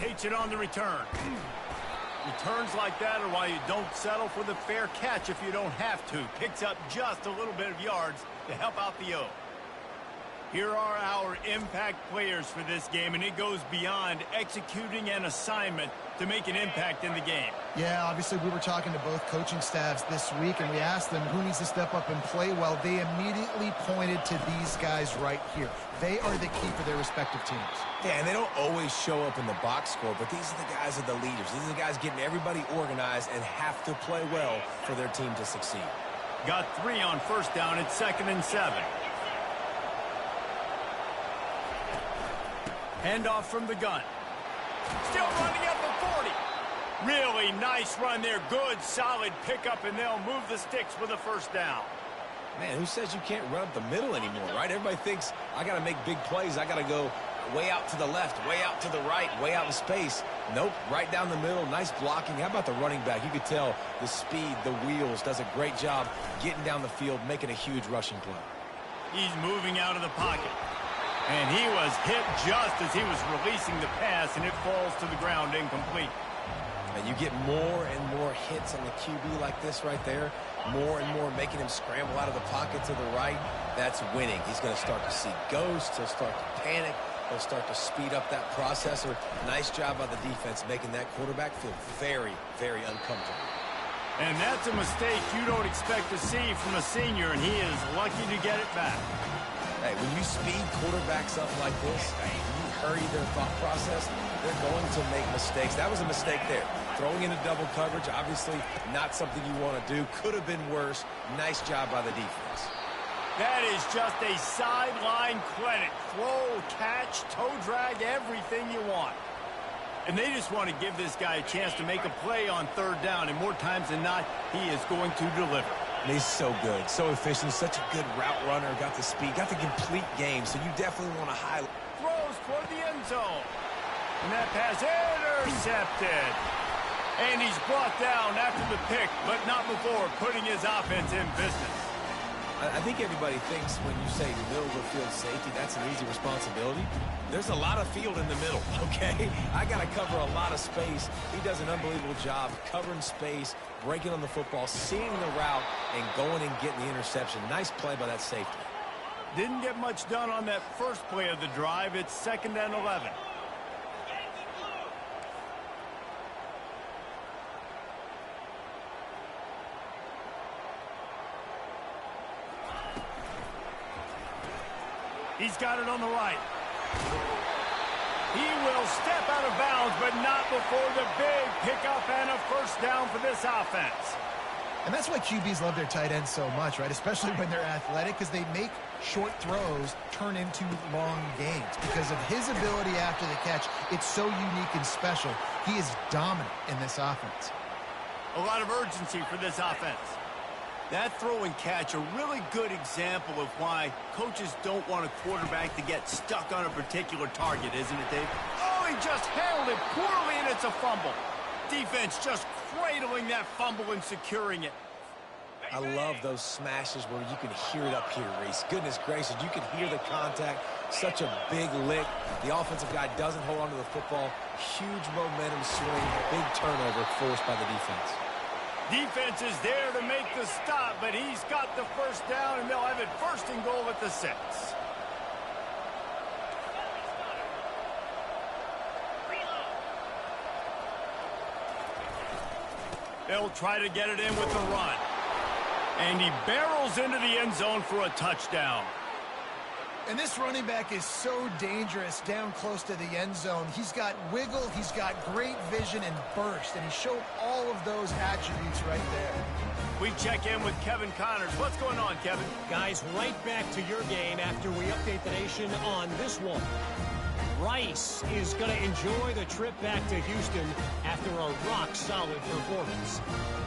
Takes it on the return. Returns like that are why you don't settle for the fair catch if you don't have to. Picks up just a little bit of yards to help out the O. Here are our impact players for this game, and it goes beyond executing an assignment to make an impact in the game. Yeah, obviously we were talking to both coaching staffs this week, and we asked them who needs to step up and play well. They immediately pointed to these guys right here. They are the key for their respective teams. Yeah, and they don't always show up in the box score, but these are the guys that are the leaders. These are the guys getting everybody organized and have to play well for their team to succeed. Got 3 on first down. It's 2nd and 7. Handoff from the gun. Still running at the 40. Really nice run there. Good, solid pickup, and they'll move the sticks with a first down. Man, who says you can't run up the middle anymore, right? Everybody thinks, I got to make big plays. I got to go way out to the left, way out to the right, way out in space. Nope, right down the middle. Nice blocking. How about the running back? You could tell the speed, the wheels, does a great job getting down the field, making a huge rushing play. He's moving out of the pocket. And he was hit just as he was releasing the pass, and it falls to the ground incomplete. And you get more and more hits on the QB like this right there. More and more making him scramble out of the pocket to the right. That's winning. He's going to start to see ghosts. He'll start to panic. He'll start to speed up that processor. Nice job by the defense making that quarterback feel very, very uncomfortable. And that's a mistake you don't expect to see from a senior, and he is lucky to get it back. Hey, when you speed quarterbacks up like this, you hurry their thought process, they're going to make mistakes. That was a mistake there. Throwing into double coverage, obviously not something you want to do. Could have been worse. Nice job by the defense. That is just a sideline clinic. Throw, catch, toe drag, everything you want. And they just want to give this guy a chance to make a play on third down, and more times than not, he is going to deliver. And he's so good, so efficient, such a good route runner, got the speed, got the complete game, so you definitely want to highlight. Throws toward the end zone. And that pass intercepted. And he's brought down after the pick, but not before putting his offense in business. I think everybody thinks when you say middle of the field safety, that's an easy responsibility. There's a lot of field in the middle, okay? I got to cover a lot of space. He does an unbelievable job covering space, breaking on the football, seeing the route, and going and getting the interception. Nice play by that safety. Didn't get much done on that first play of the drive. It's 2nd and 11. He's got it on the right. He will step out of bounds, but not before the big pickup and a first down for this offense. And that's why QBs love their tight ends so much, right? Especially when they're athletic, because they make short throws turn into long gains. Because of his ability after the catch, it's so unique and special. He is dominant in this offense. A lot of urgency for this offense. That throw and catch, a really good example of why coaches don't want a quarterback to get stuck on a particular target, isn't it, Dave? Oh, he just handled it poorly, and it's a fumble. Defense just cradling that fumble and securing it. I love those smashes where you can hear it up here, Reese. Goodness gracious, you can hear the contact. Such a big lick. The offensive guy doesn't hold on to the football. Huge momentum swing. Big turnover forced by the defense. Defense is there to make the stop, but he's got the first down, and they'll have it first and goal at the 6. They'll try to get it in with the run. And he barrels into the end zone for a touchdown. And this running back is so dangerous down close to the end zone. He's got wiggle, he's got great vision and burst, and he showed all of those attributes right there. We check in with Kevin Connors. What's going on, Kevin? Guys, right back to your game after we update the nation on this one. Rice is going to enjoy the trip back to Houston after a rock-solid performance.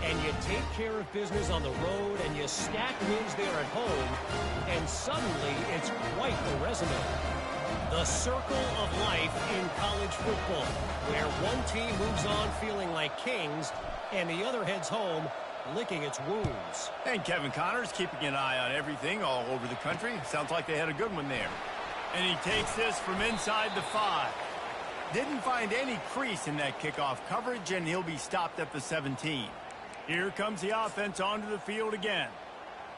And you take care of business on the road, and you stack wins there at home, and suddenly it's quite the resume. The circle of life in college football, where one team moves on feeling like kings, and the other heads home licking its wounds. And Kevin Connors keeping an eye on everything all over the country. Sounds like they had a good one there. And he takes this from inside the 5. Didn't find any crease in that kickoff coverage, and he'll be stopped at the 17. Here comes the offense onto the field again.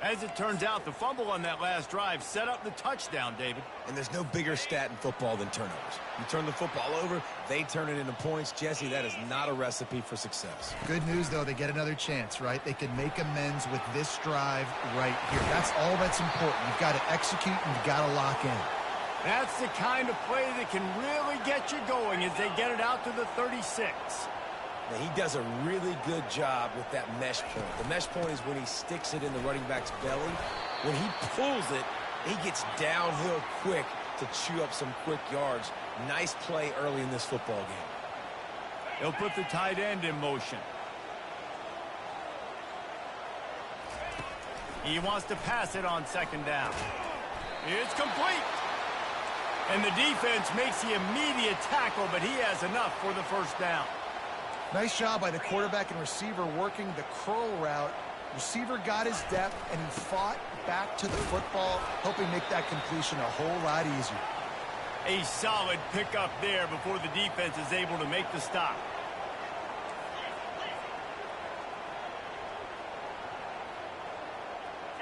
As it turns out, the fumble on that last drive set up the touchdown, David. And there's no bigger stat in football than turnovers. You turn the football over, they turn it into points. Jesse, that is not a recipe for success. Good news, though, they get another chance, right? They can make amends with this drive right here. That's all that's important. You've got to execute and you've got to lock in. That's the kind of play that can really get you going as they get it out to the 36. Now, he does a really good job with that mesh point. The mesh point is when he sticks it in the running back's belly. When he pulls it, he gets downhill quick to chew up some quick yards. Nice play early in this football game. He'll put the tight end in motion. He wants to pass it on second down. It's complete. And the defense makes the immediate tackle, but he has enough for the first down. Nice job by the quarterback and receiver working the curl route. Receiver got his depth, and he fought back to the football, helping make that completion a whole lot easier. A solid pickup there before the defense is able to make the stop.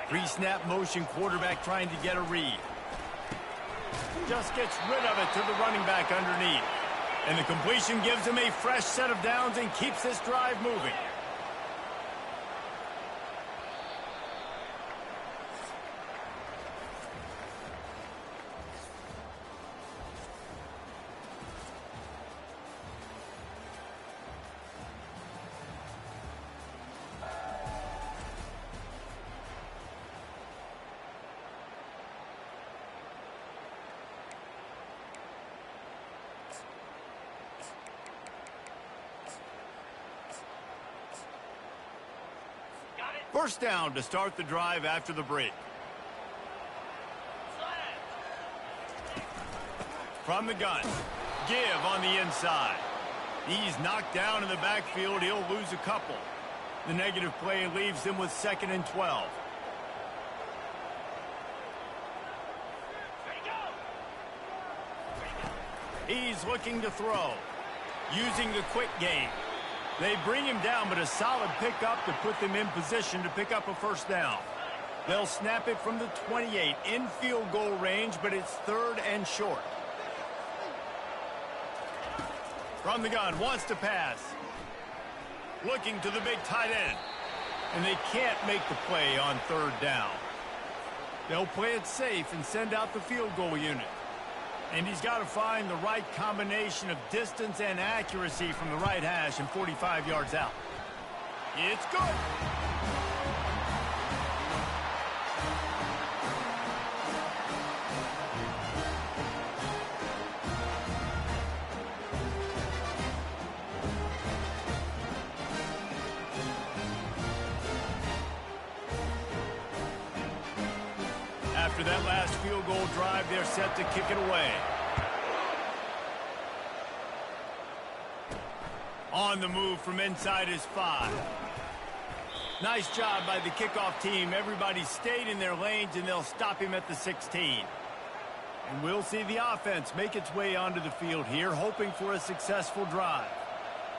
Pre-snap motion, quarterback trying to get a read. Just gets rid of it to the running back underneath. And the completion gives him a fresh set of downs and keeps this drive moving. First down to start the drive after the break. From the gun. Give on the inside. He's knocked down in the backfield. He'll lose a couple. The negative play leaves him with 2nd and 12. He's looking to throw. Using the quick game. They bring him down, but a solid pickup to put them in position to pick up a first down. They'll snap it from the 28 in field goal range, but it's 3rd and short. From the gun, wants to pass. Looking to the big tight end. And they can't make the play on 3rd down. They'll play it safe and send out the field goal unit. And he's got to find the right combination of distance and accuracy from the right hash and 45 yards out. It's good. After that last field goal drive, they're set to kick it away. On the move from inside his 5. Nice job by the kickoff team. Everybody stayed in their lanes, and they'll stop him at the 16. And we'll see the offense make its way onto the field here, hoping for a successful drive.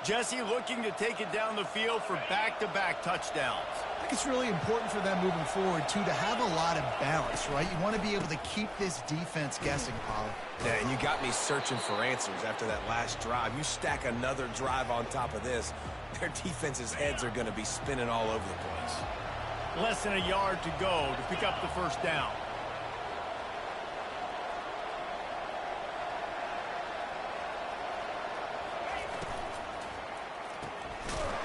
Jesse looking to take it down the field for back-to-back touchdowns. I think it's really important for them moving forward, too, to have a lot of balance, right? You want to be able to keep this defense guessing, Paulo. Yeah, and you got me searching for answers after that last drive. You stack another drive on top of this, their defense's heads are going to be spinning all over the place. Less than a yard to go to pick up the first down.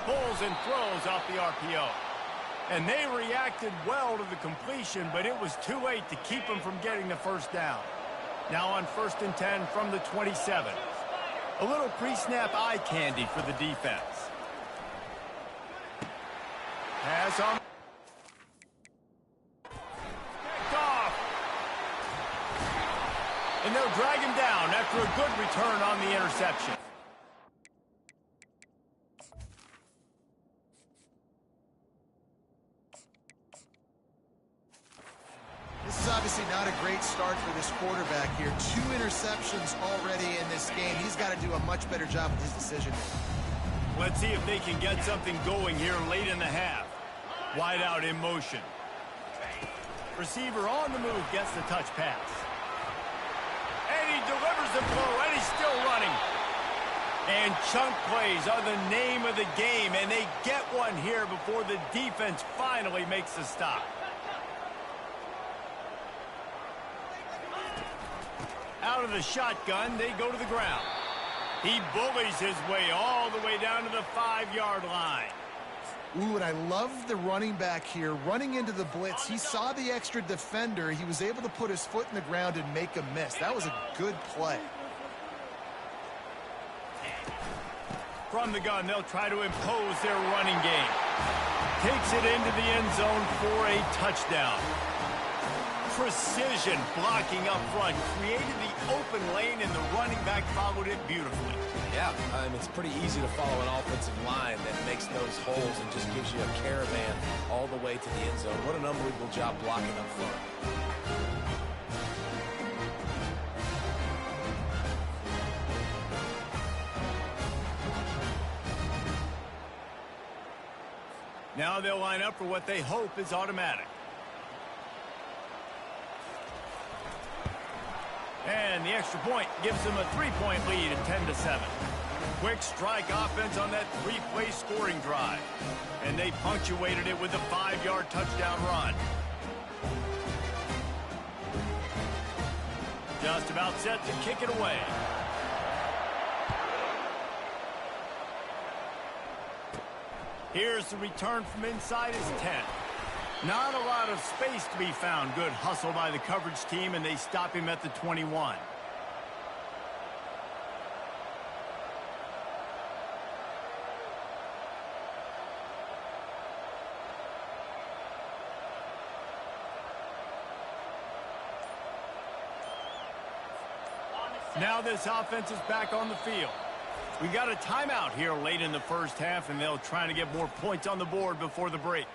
Pulls and throws off the RPO. And they reacted well to the completion, but it was too late to keep them from getting the first down. Now on 1st and 10 from the 27. A little pre-snap eye candy for the defense. Pass on. Picked off. And they'll drag him down after a good return on the interception. This is obviously not a great start for this quarterback here. 2 interceptions already in this game. He's got to do a much better job with his decision. Let's see if they can get something going here late in the half. Wide out in motion. Receiver on the move gets the touch pass. And he delivers the blow, and he's still running. And chunk plays are the name of the game, and they get one here before the defense finally makes the stop. Out of the shotgun, they go to the ground. He bullies his way all the way down to the 5-yard line. Ooh, and I love the running back here. Running into the blitz, he saw the extra defender. He was able to put his foot in the ground and make a miss. That was a good play. From the gun, they'll try to impose their running game. Takes it into the end zone for a touchdown. Precision blocking up front created the open lane, and the running back followed it beautifully. Yeah, it's pretty easy to follow an offensive line that makes those holes and just gives you a caravan all the way to the end zone. What an unbelievable job blocking up front. Now they'll line up for what they hope is automatic. And the extra point gives them a 3-point lead at 10-7. Quick strike offense on that 3-play scoring drive. And they punctuated it with a 5-yard touchdown run. Just about set to kick it away. Here's the return from inside his 10. Not a lot of space to be found. Good hustle by the coverage team, and they stop him at the 21. Now this offense is back on the field. We got a timeout here late in the first half, and they'll try to get more points on the board before the break.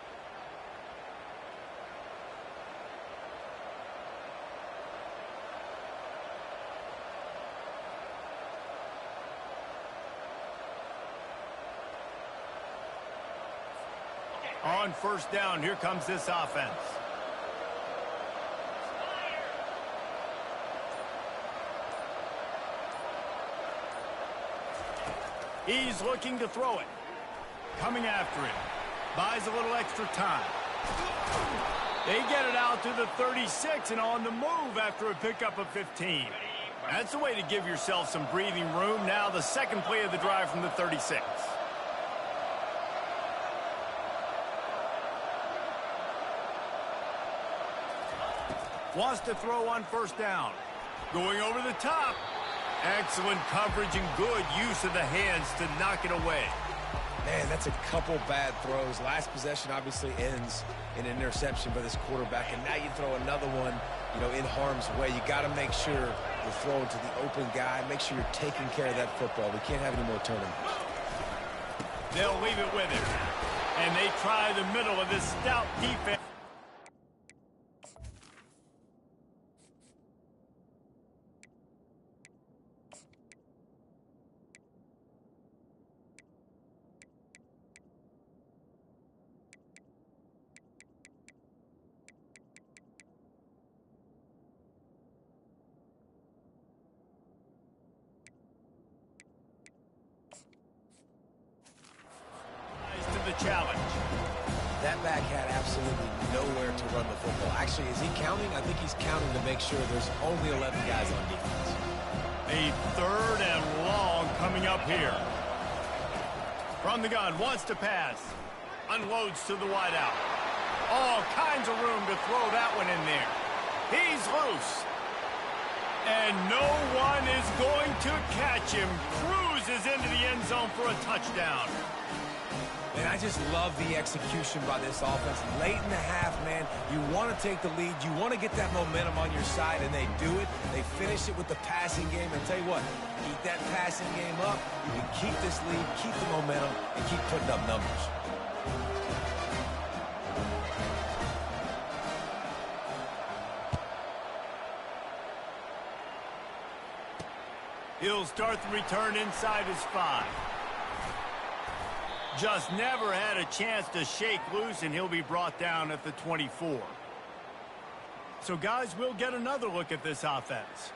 On 1st down, here comes this offense. He's looking to throw it. Coming after him. Buys a little extra time. They get it out to the 36 and on the move after a pickup of 15. That's the way to give yourself some breathing room. Now the second play of the drive from the 36. Wants to throw on 1st down. Going over the top. Excellent coverage and good use of the hands to knock it away. Man, that's a couple bad throws. Last possession obviously ends in an interception by this quarterback, and now you throw another one, in harm's way. You got to make sure you're throwing to the open guy. Make sure you're taking care of that football. We can't have any more turnovers. They'll leave it with him, and they try the middle of this stout defense. Challenge. That back had absolutely nowhere to run the football. Actually, is he counting? I think he's counting to make sure there's only 11 guys on defense. A 3rd and long coming up here. From the gun, wants to pass. Unloads to the wideout. All kinds of room to throw that one in there. He's loose. And no one is going to catch him. Cruises into the end zone for a touchdown. And I just love the execution by this offense. Late in the half, man, you want to take the lead. You want to get that momentum on your side, and they do it. They finish it with the passing game. And tell you what, keep that passing game up. You can keep this lead, keep the momentum, and keep putting up numbers. He'll start the return inside his 5. Just never had a chance to shake loose, and he'll be brought down at the 24. So, guys, we'll get another look at this offense.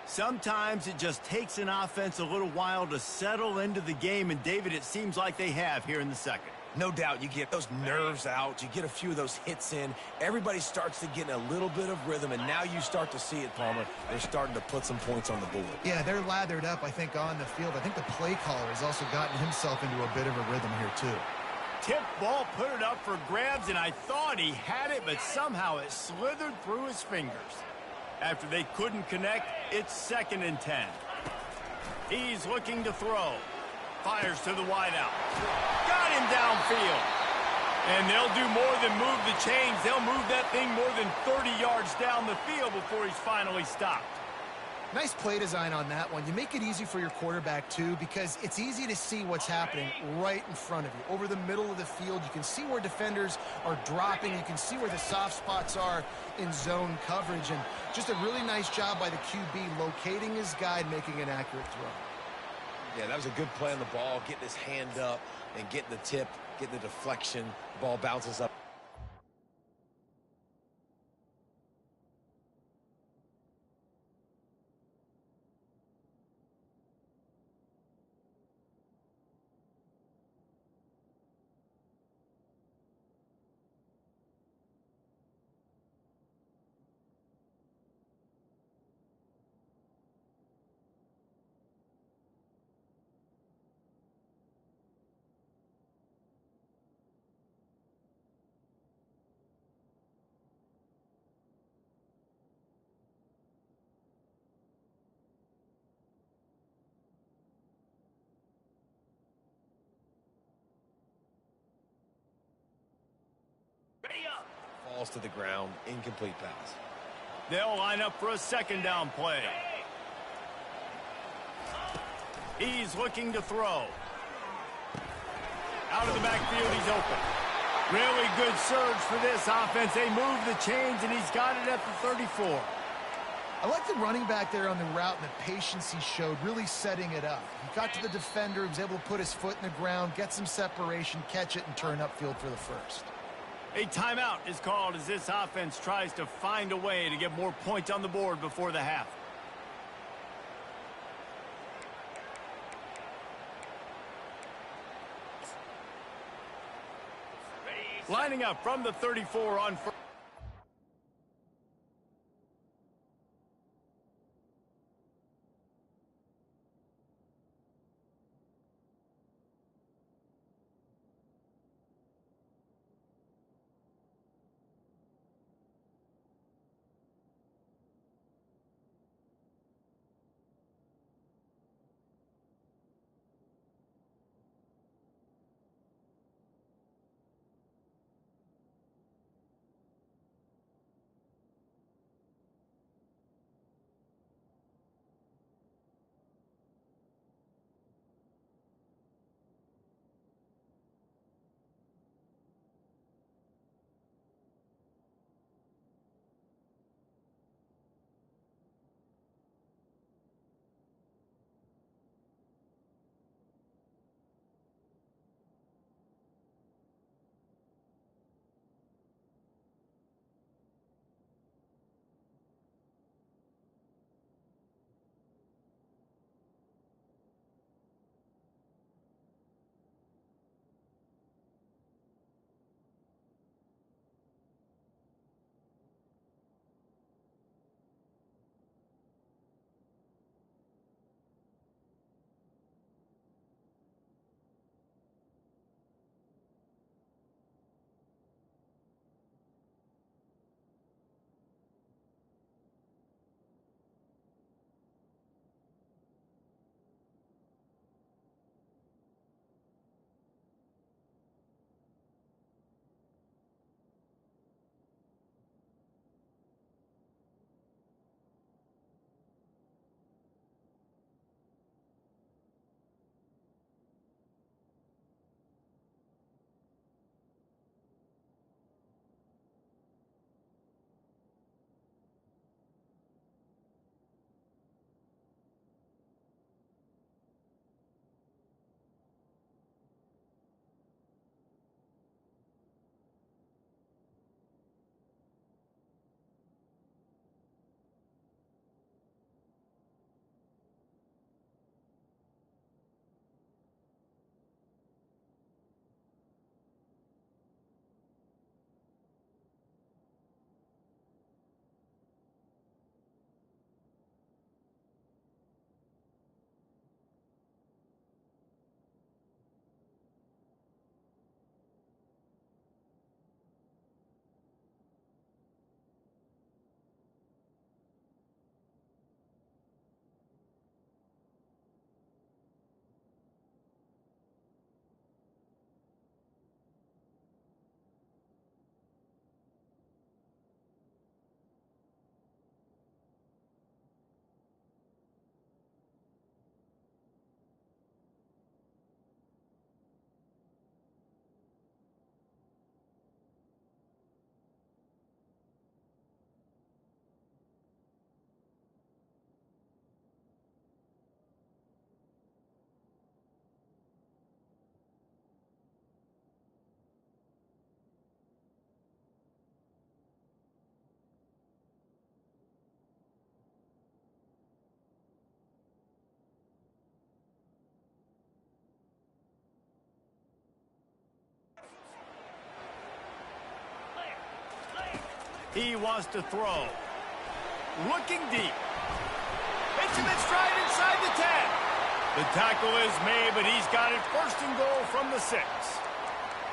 Sometimes it just takes an offense a little while to settle into the game, and, David, it seems like they have here in the second. No doubt, you get those nerves out, you get a few of those hits in, everybody starts to get in a little bit of rhythm, and now you start to see it, Palmer. They're starting to put some points on the board. Yeah, they're lathered up, I think, on the field. I think the play caller has also gotten himself into a bit of a rhythm here, too. Tip ball, put it up for grabs, and I thought he had it, but somehow it slithered through his fingers. After they couldn't connect, it's 2nd and 10. He's looking to throw. Fires to the wideout. Got him downfield. And they'll do more than move the chains. They'll move that thing more than 30 yards down the field before he's finally stopped. Nice play design on that one. You make it easy for your quarterback, too, because it's easy to see what's happening right in front of you. Over the middle of the field, you can see where defenders are dropping. You can see where the soft spots are in zone coverage. And just a really nice job by the QB locating his guy and making an accurate throw. Yeah, that was a good play on the ball, getting his hand up and getting the tip, getting the deflection. The ball bounces up. Falls to the ground, incomplete pass. They'll line up for a 2nd down play. He's looking to throw. Out of the backfield, he's open. Really good surge for this offense. They move the chains, and he's got it at the 34. I like the running back there on the route and the patience he showed, really setting it up. He got to the defender, he was able to put his foot in the ground, get some separation, catch it, and turn upfield for the first. A timeout is called as this offense tries to find a way to get more points on the board before the half. Lining up from the 34 on first. He wants to throw. Looking deep. Benjamin stride inside the 10. The tackle is made, but he's got it first and goal from the 6.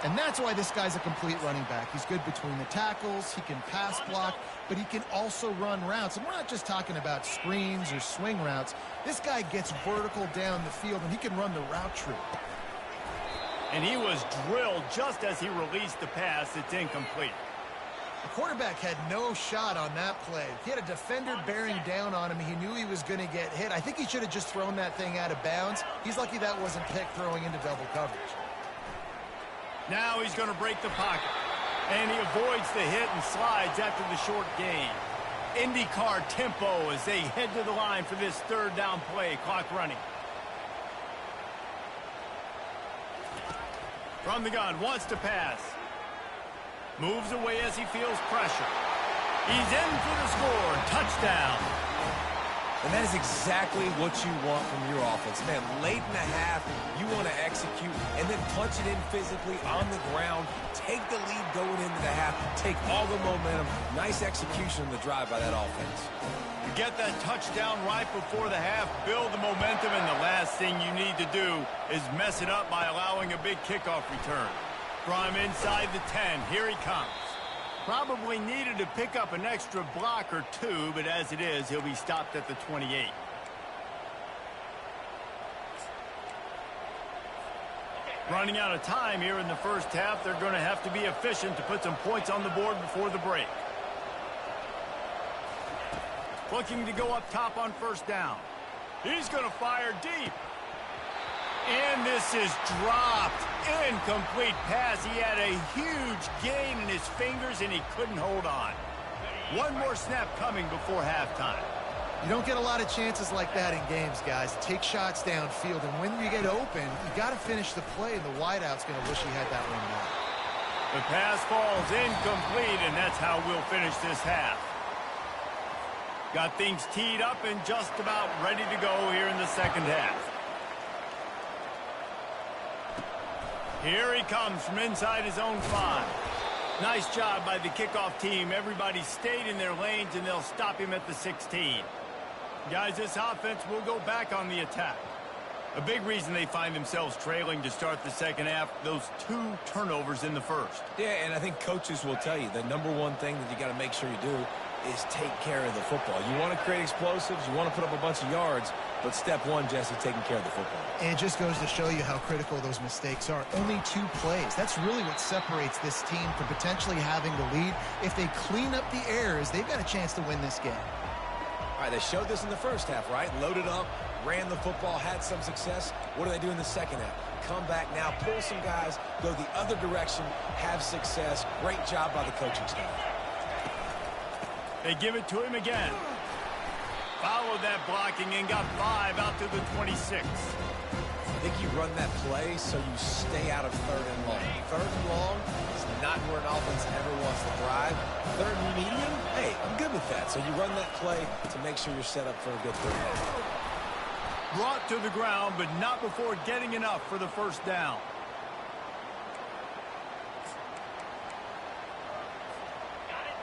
And that's why this guy's a complete running back. He's good between the tackles, he can pass block, but he can also run routes. And we're not just talking about screens or swing routes. This guy gets vertical down the field, and he can run the route tree. And he was drilled just as he released the pass. It's incomplete. The quarterback had no shot on that play. He had a defender bearing down on him. He knew he was going to get hit. I think he should have just thrown that thing out of bounds. He's lucky that wasn't picked throwing into double coverage. Now he's going to break the pocket. And he avoids the hit and slides after the short gain. IndyCar tempo as they head to the line for this third down play. Clock running. From the gun, wants to pass. Moves away as he feels pressure. He's in for the score. Touchdown. And that is exactly what you want from your offense. Man, late in the half, you want to execute and then punch it in physically on the ground. Take the lead going into the half. Take all the momentum. Nice execution on the drive by that offense. You get that touchdown right before the half, build the momentum, and the last thing you need to do is mess it up by allowing a big kickoff return. From inside the 10, here he comes. Probably needed to pick up an extra block or two, but as it is, he'll be stopped at the 28. Running out of time here in the first half, they're going to have to be efficient to put some points on the board before the break. Looking to go up top on first down. He's going to fire deep. And this is dropped. Incomplete pass. He had a huge gain in his fingers, and he couldn't hold on. One more snap coming before halftime. You don't get a lot of chances like that in games, guys. Take shots downfield, and when you get open, you got to finish the play, and the wideout's going to wish he had that one back. The pass falls incomplete, and that's how we'll finish this half. Got things teed up and just about ready to go here in the second half. Here he comes from inside his own 5. Nice job by the kickoff team. Everybody stayed in their lanes, and they'll stop him at the 16. Guys, this offense will go back on the attack. A big reason they find themselves trailing to start the second half, those 2 turnovers in the first. Yeah, and I think coaches will tell you the number one thing that you got to make sure you do is take care of the football. You want to create explosives, you want to put up a bunch of yards, but step one, Jesse, taking care of the football. And it just goes to show you how critical those mistakes are. Only 2 plays. That's really what separates this team from potentially having the lead. If they clean up the errors, they've got a chance to win this game. All right, they showed this in the first half, right? Loaded up, ran the football, had some success. What do they do in the second half? Come back now, pull some guys, go the other direction, have success. Great job by the coaching staff. They give it to him again. Followed that blocking and got 5 out to the 26. I think you run that play so you stay out of third and long. Third and long is not where an offense ever wants to thrive. Third and medium, hey, I'm good with that. So you run that play to make sure you're set up for a good third down. Brought to the ground, but not before getting enough for the first down.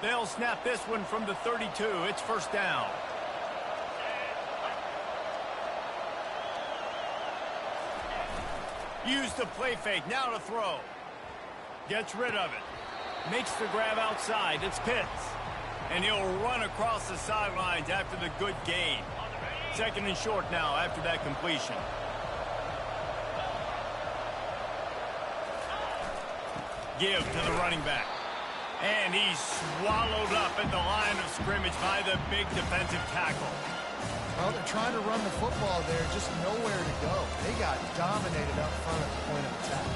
They'll snap this one from the 32. It's first down. Use the play fake. Now to throw. Gets rid of it. Makes the grab outside. It's Pitts. And he'll run across the sidelines after the good gain. Second and short now after that completion. Give to the running back. And he's swallowed up at the line of scrimmage by the big defensive tackle. Well, they're trying to run the football there, just nowhere to go. They got dominated up front at the point of attack.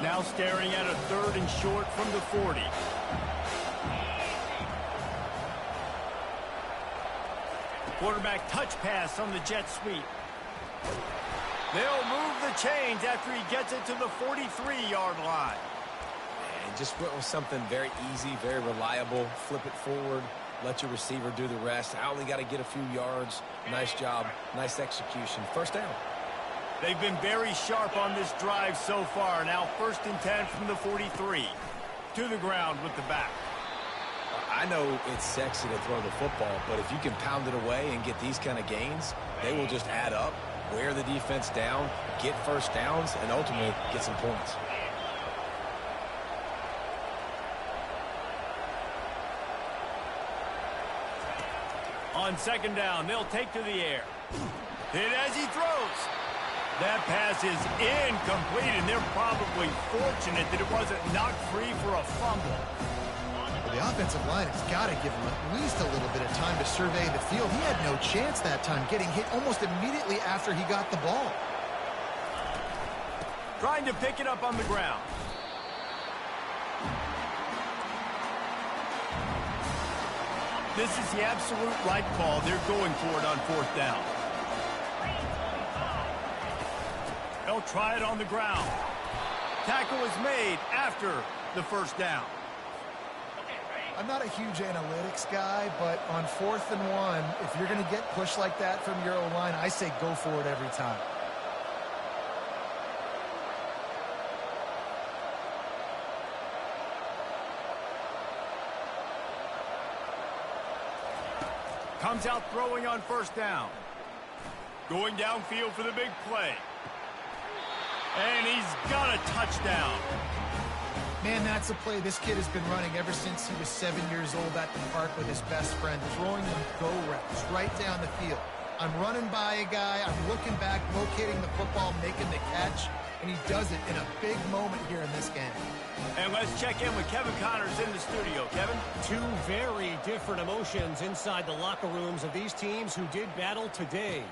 Now staring at a third and short from the 40. Quarterback touch pass on the jet sweep. They'll move the chains after he gets it to the 43-yard line. And just went with something very easy, very reliable. Flip it forward. Let your receiver do the rest. I only got to get a few yards. Nice job. Nice execution. First down. They've been very sharp on this drive so far. Now first and 10 from the 43. To the ground with the back. I know it's sexy to throw the football, but if you can pound it away and get these kind of gains, they will just add up, wear the defense down, get first downs, and ultimately get some points. On second down, they'll take to the air. Hit as he throws. That pass is incomplete, and they're probably fortunate that it wasn't knocked free for a fumble. Well, the offensive line has got to give him at least a little bit of time to survey the field. He had no chance that time, getting hit almost immediately after he got the ball. Trying to pick it up on the ground. This is the absolute right call. They're going for it on fourth down. They'll try it on the ground. Tackle is made after the first down. I'm not a huge analytics guy, but on 4th and 1, if you're going to get pushed like that from your O-line, I say go for it every time. Comes out throwing on first down. Going downfield for the big play. And he's got a touchdown. Man, that's a play this kid has been running ever since he was 7 years old at the park with his best friend, throwing them go routes right down the field. I'm running by a guy, I'm looking back, locating the football, making the catch, and he does it in a big moment here in this game. And let's check in with Kevin Connors in the studio. Kevin? Two very different emotions inside the locker rooms of these teams who did battle today.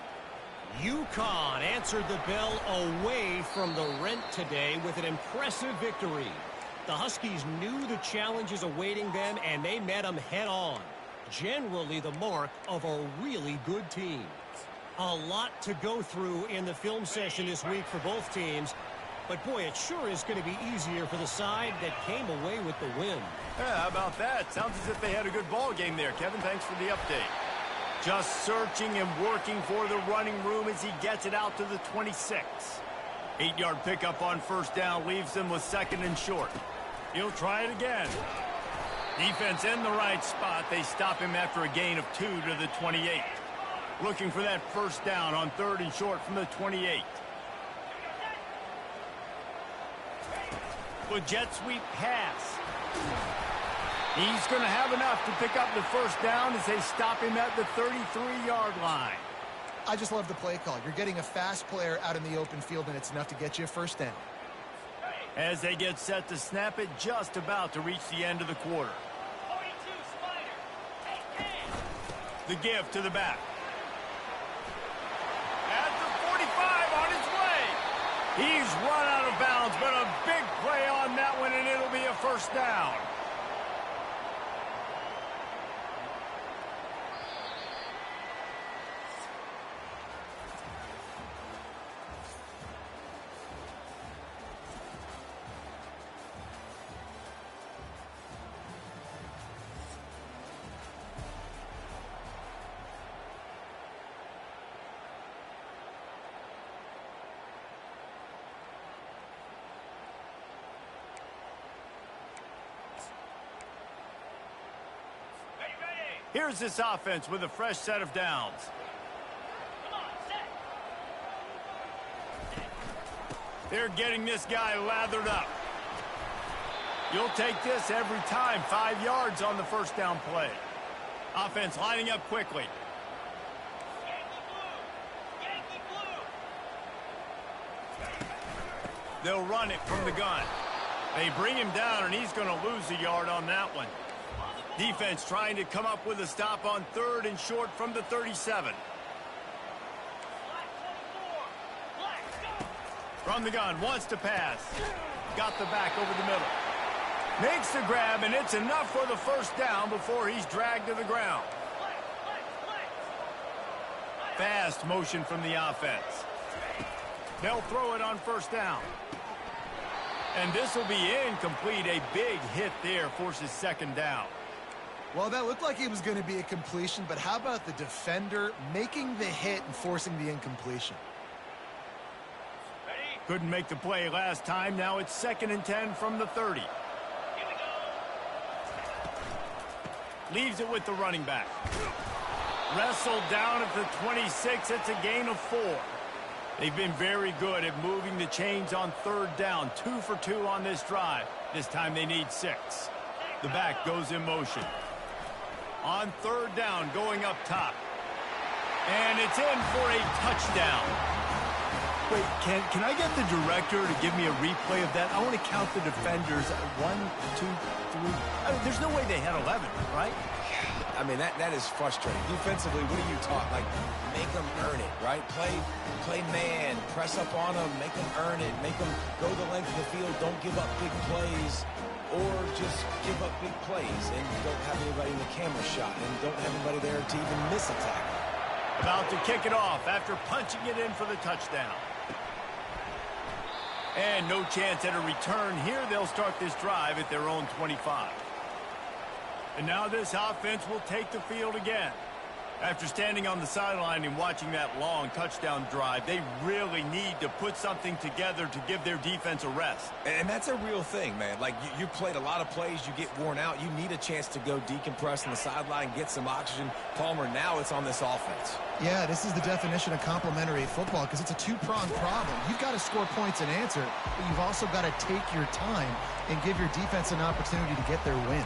UConn answered the bell away from the Rent today with an impressive victory. The Huskies knew the challenges awaiting them, and they met them head-on. Generally the mark of a really good team. A lot to go through in the film session this week for both teams. But, boy, it sure is going to be easier for the side that came away with the win. Yeah, how about that? Sounds as if they had a good ball game there. Kevin, thanks for the update. Just searching and working for the running room as he gets it out to the 26. 8-yard pickup on first down leaves them with second and short. He'll try it again. Defense in the right spot. They stop him after a gain of 2 to the 28. Looking for that first down on third and short from the 28. With jet sweep pass. He's going to have enough to pick up the first down as they stop him at the 33-yard line. I just love the play call. You're getting a fast player out in the open field, and it's enough to get you a first down. As they get set to snap it, just about to reach the end of the quarter. The give to the back. At the 45 on his way. He's run out of bounds, but a big play on that one, and it'll be a first down. Here's this offense with a fresh set of downs. They're getting this guy lathered up. You'll take this every time. 5 yards on the first down play. Offense lining up quickly. They'll run it from the gun. They bring him down, and he's going to lose a yard on that one. Defense trying to come up with a stop on third and short from the 37. From the gun, wants to pass. Got the back over the middle. Makes the grab, and it's enough for the first down before he's dragged to the ground. Fast motion from the offense. They'll throw it on first down. And this will be incomplete. A big hit there forces second down. Well, that looked like it was going to be a completion, but how about the defender making the hit and forcing the incompletion? Couldn't make the play last time. Now it's 2nd and 10 from the 30. Leaves it with the running back. Wrestled down at the 26. It's a gain of 4. They've been very good at moving the chains on third down. 2 for 2 on this drive. This time they need 6. The back goes in motion. On third down, going up top. And it's in for a touchdown. Wait, can I get the director to give me a replay of that? I want to count the defenders. 1, 2, 3. There's no way they had 11, right? I mean, that is frustrating. Defensively, what are you taught? Like, make them earn it, right? Play man, press up on them, make them earn it, make them go the length of the field, don't give up big plays, or just give up big plays and don't have anybody in the camera shot and don't have anybody there to even miss a tackle. About to kick it off after punching it in for the touchdown. And no chance at a return here. They'll start this drive at their own 25. And now this offense will take the field again. After standing on the sideline and watching that long touchdown drive, they really need to put something together to give their defense a rest. And that's a real thing, man. Like, you played a lot of plays, you get worn out, you need a chance to go decompress on the sideline, get some oxygen. Palmer, now it's on this offense. Yeah, this is the definition of complementary football because it's a two-pronged problem. You've got to score points and answer, but you've also got to take your time and give your defense an opportunity to get their win.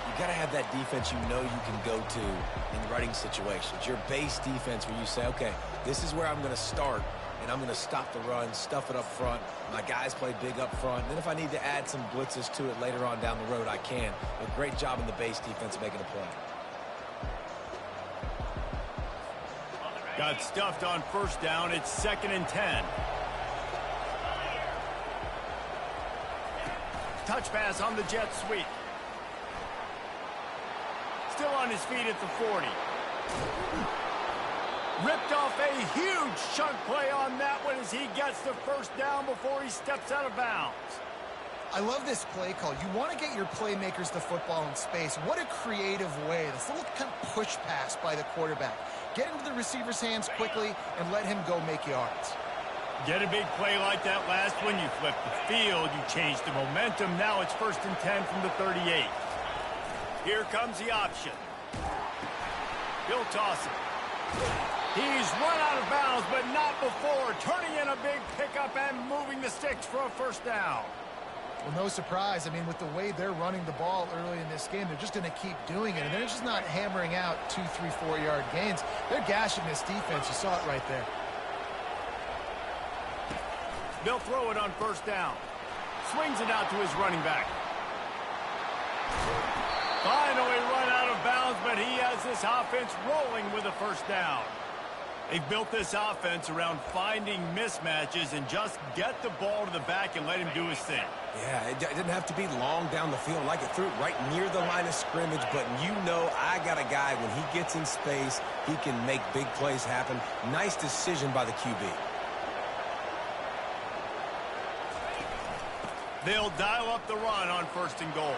You got to have that defense you know you can go to in running situations. Your base defense where you say, okay, this is where I'm going to start, and I'm going to stop the run, stuff it up front. My guys play big up front. Then if I need to add some blitzes to it later on down the road, I can. But great job in the base defense making a play. Got stuffed on first down. It's 2nd and 10. Touch pass on the jet sweep. Still on his feet at the 40. Ripped off a huge chunk play on that one as he gets the first down before he steps out of bounds. I love this play call. You want to get your playmakers the football in space. What a creative way. This little kind of push pass by the quarterback. Get into the receiver's hands quickly and let him go make yards. Get a big play like that last one. You flip the field. You change the momentum. Now it's 1st and 10 from the 38. Here comes the option. He'll toss it. He's run out of bounds, but not before. Turning in a big pickup and moving the sticks for a first down. Well, no surprise. I mean, with the way they're running the ball early in this game, they're just going to keep doing it. And they're just not hammering out 2, 3, 4-yard gains. They're gashing this defense. You saw it right there. They'll throw it on first down. Swings it out to his running back. Finally run out of bounds, but he has this offense rolling with a first down. They've built this offense around finding mismatches and just get the ball to the back and let him do his thing. Yeah, it didn't have to be long down the field. Like it threw it right near the line of scrimmage, but you know I got a guy, when he gets in space, he can make big plays happen. Nice decision by the QB. They'll dial up the run on 1st and goal.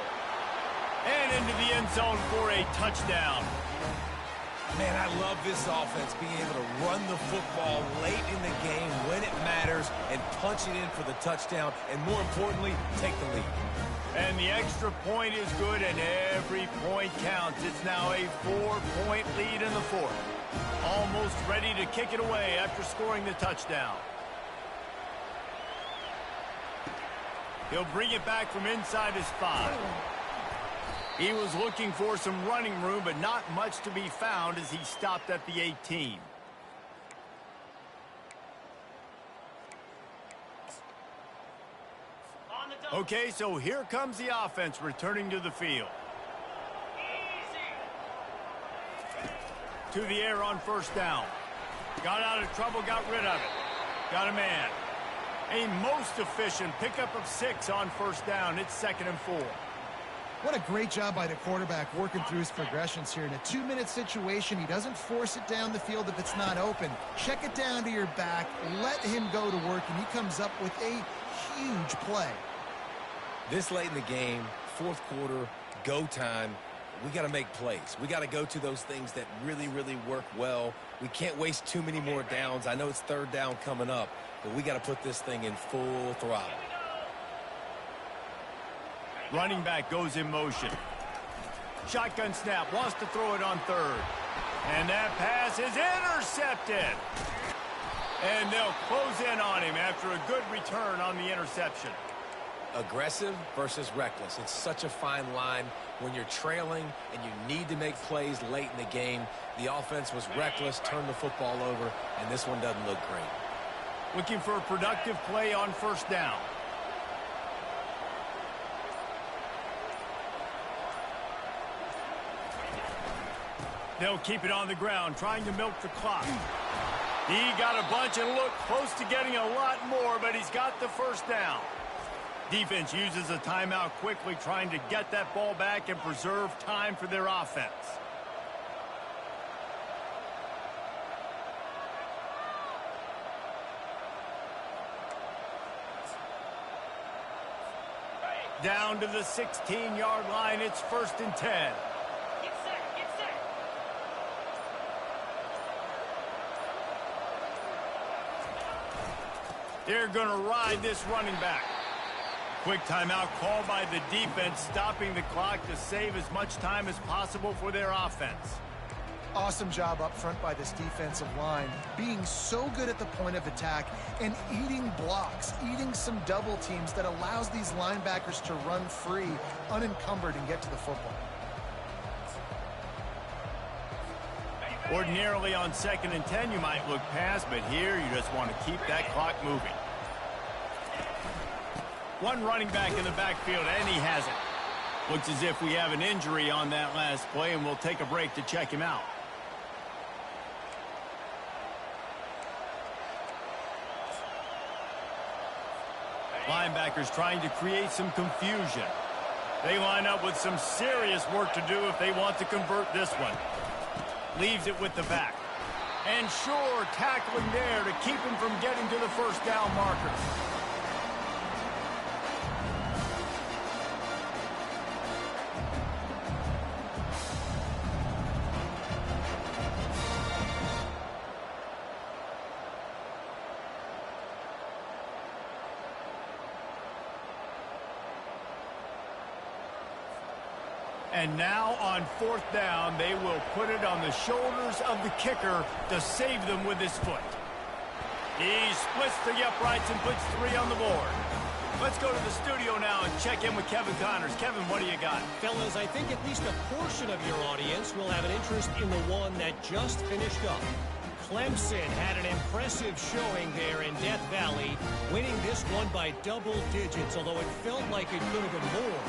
And into the end zone for a touchdown. Man, I love this offense being able to run the football late in the game when it matters and punch it in for the touchdown and, more importantly, take the lead. And the extra point is good and every point counts. It's now a 4-point lead in the 4th. Almost ready to kick it away after scoring the touchdown. He'll bring it back from inside his 5. He was looking for some running room, but not much to be found as he stopped at the 18. Okay, so here comes the offense returning to the field. To the air on first down. Got out of trouble, got rid of it. Got a man. A most efficient pickup of 6 on first down. It's 2nd and 4. What a great job by the quarterback working through his progressions here. In a 2-minute situation, he doesn't force it down the field if it's not open. Check it down to your back, let him go to work, and he comes up with a huge play. This late in the game, 4th quarter, go time, we got to make plays. We got to go to those things that really, really work well. We can't waste too many more downs. I know it's 3rd down coming up, but we got to put this thing in full throttle. Running back goes in motion. Shotgun snap, wants to throw it on third. And that pass is intercepted. And they'll close in on him after a good return on the interception. Aggressive versus reckless. It's such a fine line when you're trailing and you need to make plays late in the game. The offense was reckless, turned the football over, and this one doesn't look great. Looking for a productive play on first down. They'll keep it on the ground, trying to milk the clock. He got a bunch and looked close to getting a lot more, but he's got the first down. Defense uses a timeout quickly, trying to get that ball back and preserve time for their offense. Down to the 16-yard line, it's 1st and 10. They're going to ride this running back. Quick timeout called by the defense, stopping the clock to save as much time as possible for their offense. Awesome job up front by this defensive line, being so good at the point of attack and eating blocks, eating some double teams that allows these linebackers to run free, unencumbered, and get to the football. Ordinarily on 2nd and 10 you might look past, but here you just want to keep that clock moving. One running back in the backfield, and he has it. Looks as if we have an injury on that last play, and we'll take a break to check him out. Linebackers trying to create some confusion. They line up with some serious work to do if they want to convert this one. Leaves it with the back. And sure, tackling there to keep him from getting to the first down marker. And now on 4th down, they will put it on the shoulders of the kicker to save them with his foot. He splits the uprights and puts 3 on the board. Let's go to the studio now and check in with Kevin Connors. Kevin, what do you got? Fellas, I think at least a portion of your audience will have an interest in the one that just finished up. Clemson had an impressive showing there in Death Valley, winning this one by double digits, although it felt like it could have been more.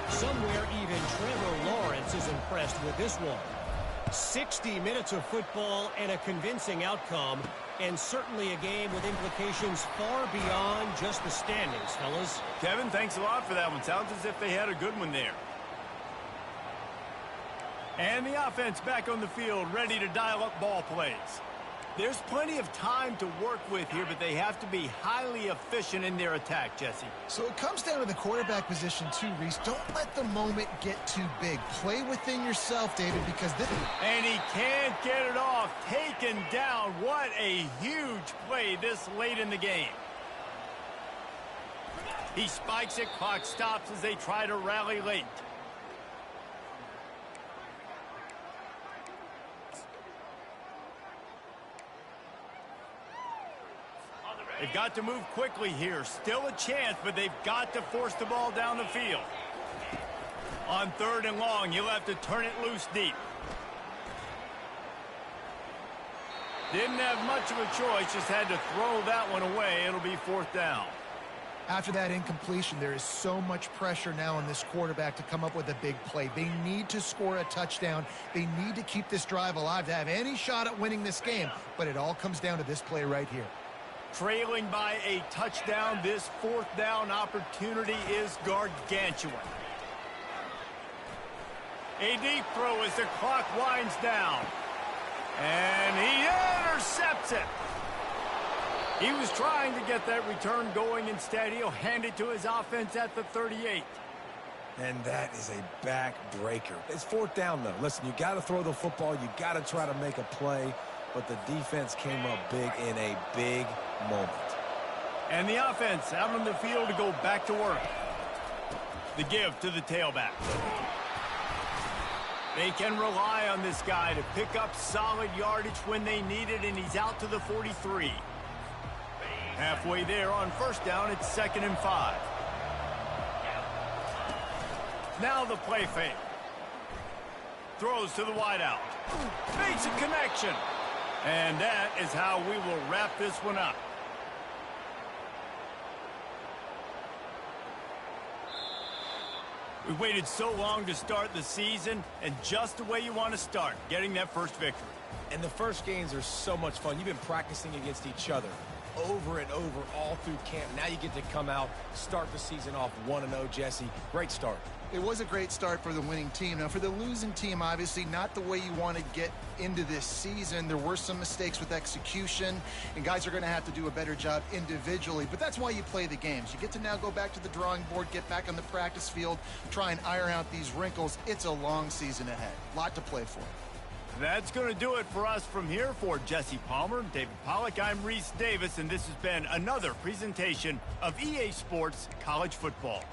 Somewhere even Trevor Lawrence is impressed with this one. 60 minutes of football and a convincing outcome, and certainly a game with implications far beyond just the standings, fellas. Kevin, thanks a lot for that one. Sounds as if they had a good one there. And the offense back on the field, ready to dial up ball plays. There's plenty of time to work with here, but they have to be highly efficient in their attack, Jesse. So it comes down to the quarterback position too, Reese. Don't let the moment get too big. Play within yourself, David, because this... And he can't get it off. Taken down. What a huge play this late in the game. He spikes it. Clock stops as they try to rally late. They've got to move quickly here. Still a chance, but they've got to force the ball down the field. On 3rd and long, he'll have to turn it loose deep. Didn't have much of a choice, just had to throw that one away. It'll be 4th down. After that incompletion, there is so much pressure now on this quarterback to come up with a big play. They need to score a touchdown. They need to keep this drive alive to have any shot at winning this game. But it all comes down to this play right here. Trailing by a touchdown, this 4th down opportunity is gargantuan. A deep throw as the clock winds down. And he intercepts it. He was trying to get that return going. Instead, he'll hand it to his offense at the 38. And that is a backbreaker. It's 4th down, though. Listen, you got to throw the football. You got to try to make a play. But the defense came up big in a big moment. And the offense out on the field to go back to work. The give to the tailback. They can rely on this guy to pick up solid yardage when they need it, and he's out to the 43. Halfway there on first down, it's 2nd and 5. Now the play fake. Throws to the wideout. Makes a connection. And that is how we will wrap this one up. We waited so long to start the season, and just the way you want to start, getting that first victory. And the first games are so much fun. You've been practicing against each other over and over all through camp. Now you get to come out, start the season off 1-0, Jesse. Great start. It was a great start for the winning team. Now, for the losing team, obviously not the way you want to get into this season. There were some mistakes with execution, and guys are going to have to do a better job individually. But that's why you play the games. You get to now go back to the drawing board, get back on the practice field, try and iron out these wrinkles. It's a long season ahead. A lot to play for. That's going to do it for us from here. For Jesse Palmer, David Pollack, I'm Reese Davis, and this has been another presentation of EA Sports College Football.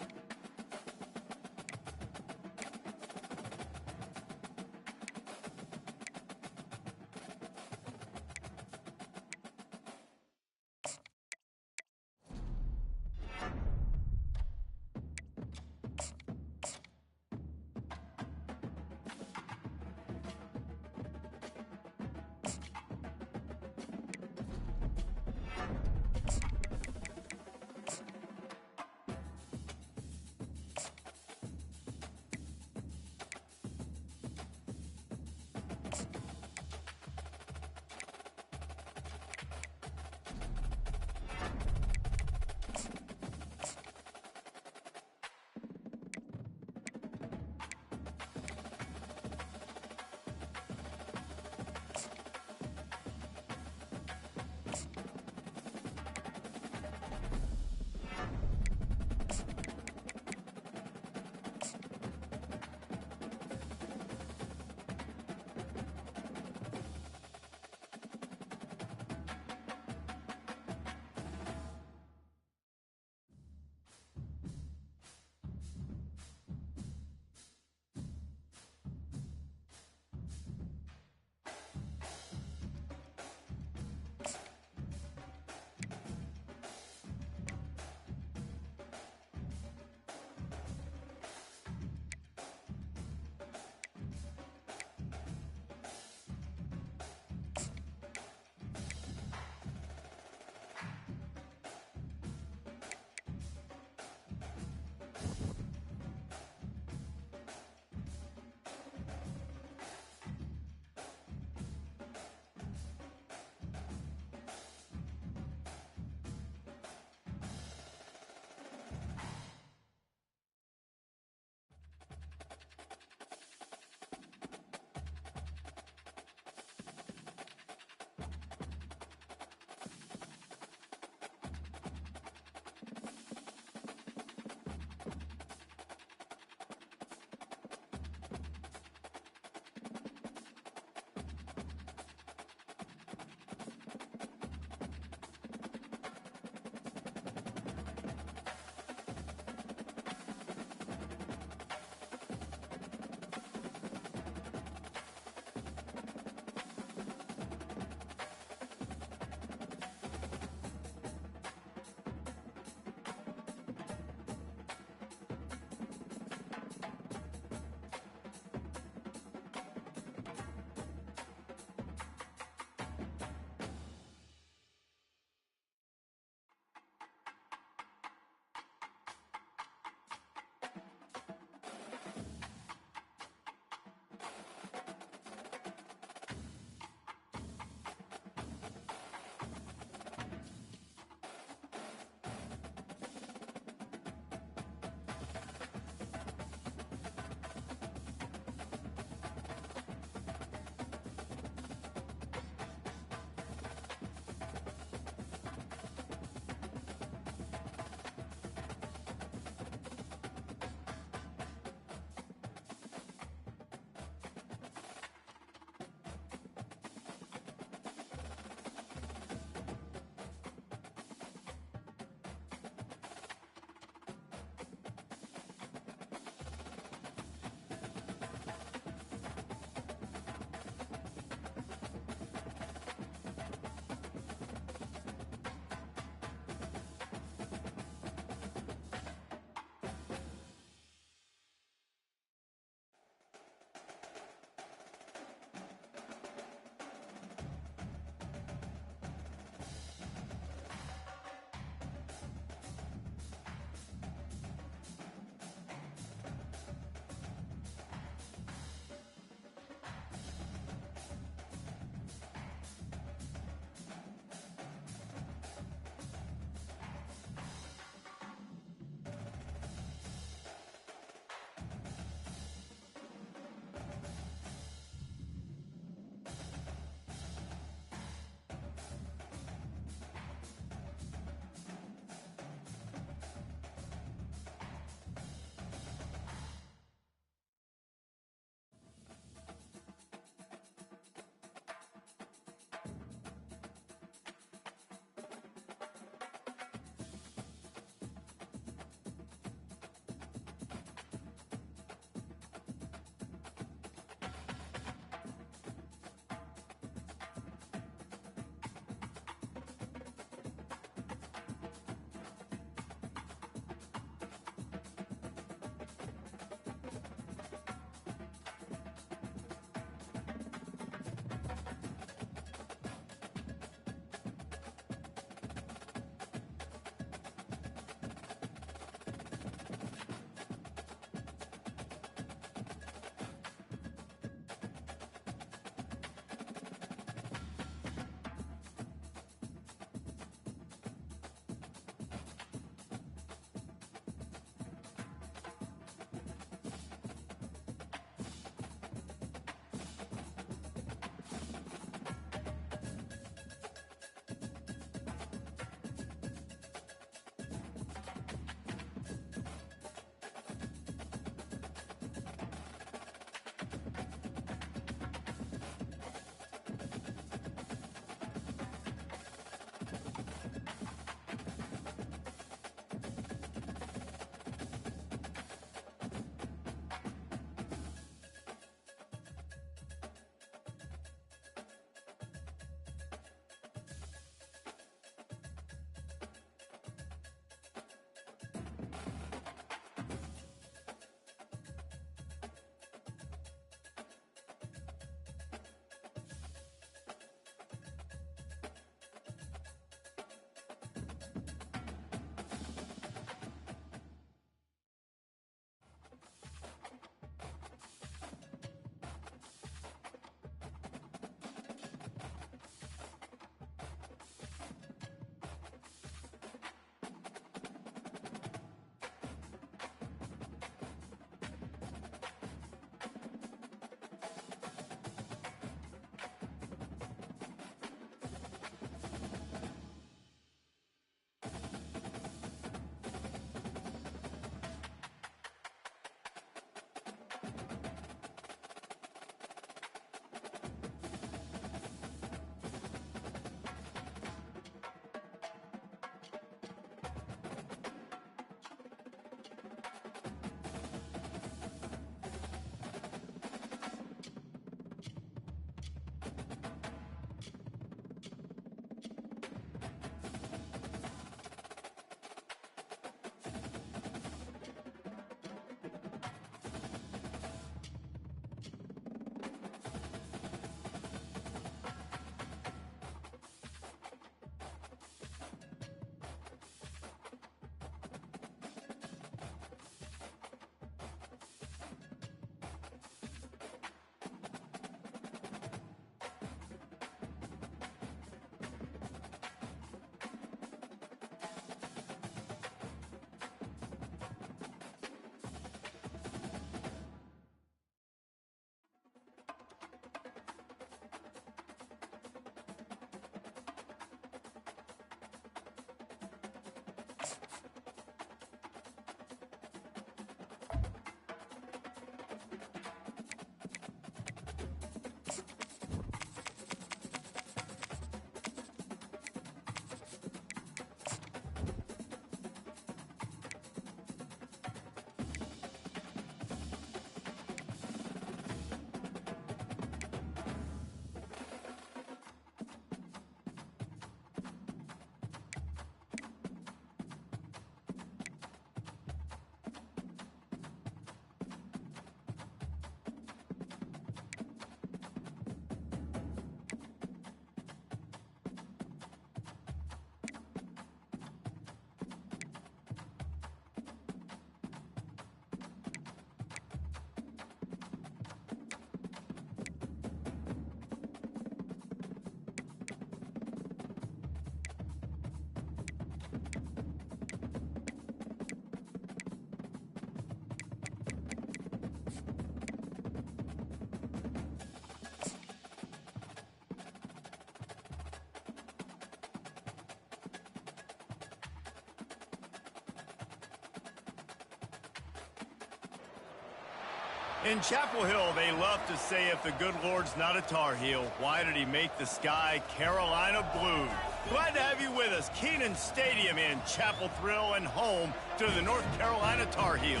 In Chapel Hill, they love to say if the good Lord's not a Tar Heel, why did he make the sky Carolina blue? Glad to have you with us. Kenan Stadium in Chapel Thrill and home to the North Carolina Tar Heels.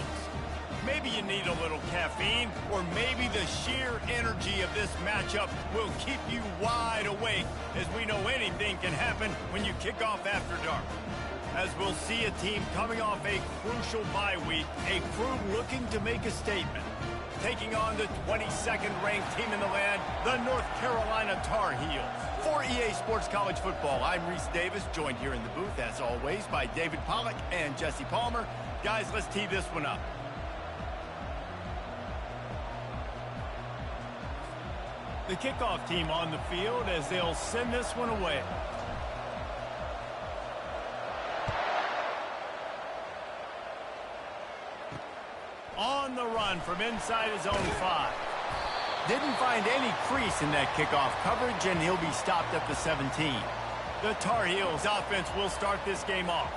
Maybe you need a little caffeine, or maybe the sheer energy of this matchup will keep you wide awake, as we know anything can happen when you kick off after dark. As we'll see a team coming off a crucial bye week, a crew looking to make a statement. Taking on the 22nd ranked team in the land, the North Carolina Tar Heels. For EA Sports College Football, I'm Reese Davis, joined here in the booth, as always, by David Pollack and Jesse Palmer. Guys, let's tee this one up. The kickoff team on the field as they'll send this one away. On the run from inside his own 5. Didn't find any crease in that kickoff coverage, and he'll be stopped at the 17. The Tar Heels offense will start this game off.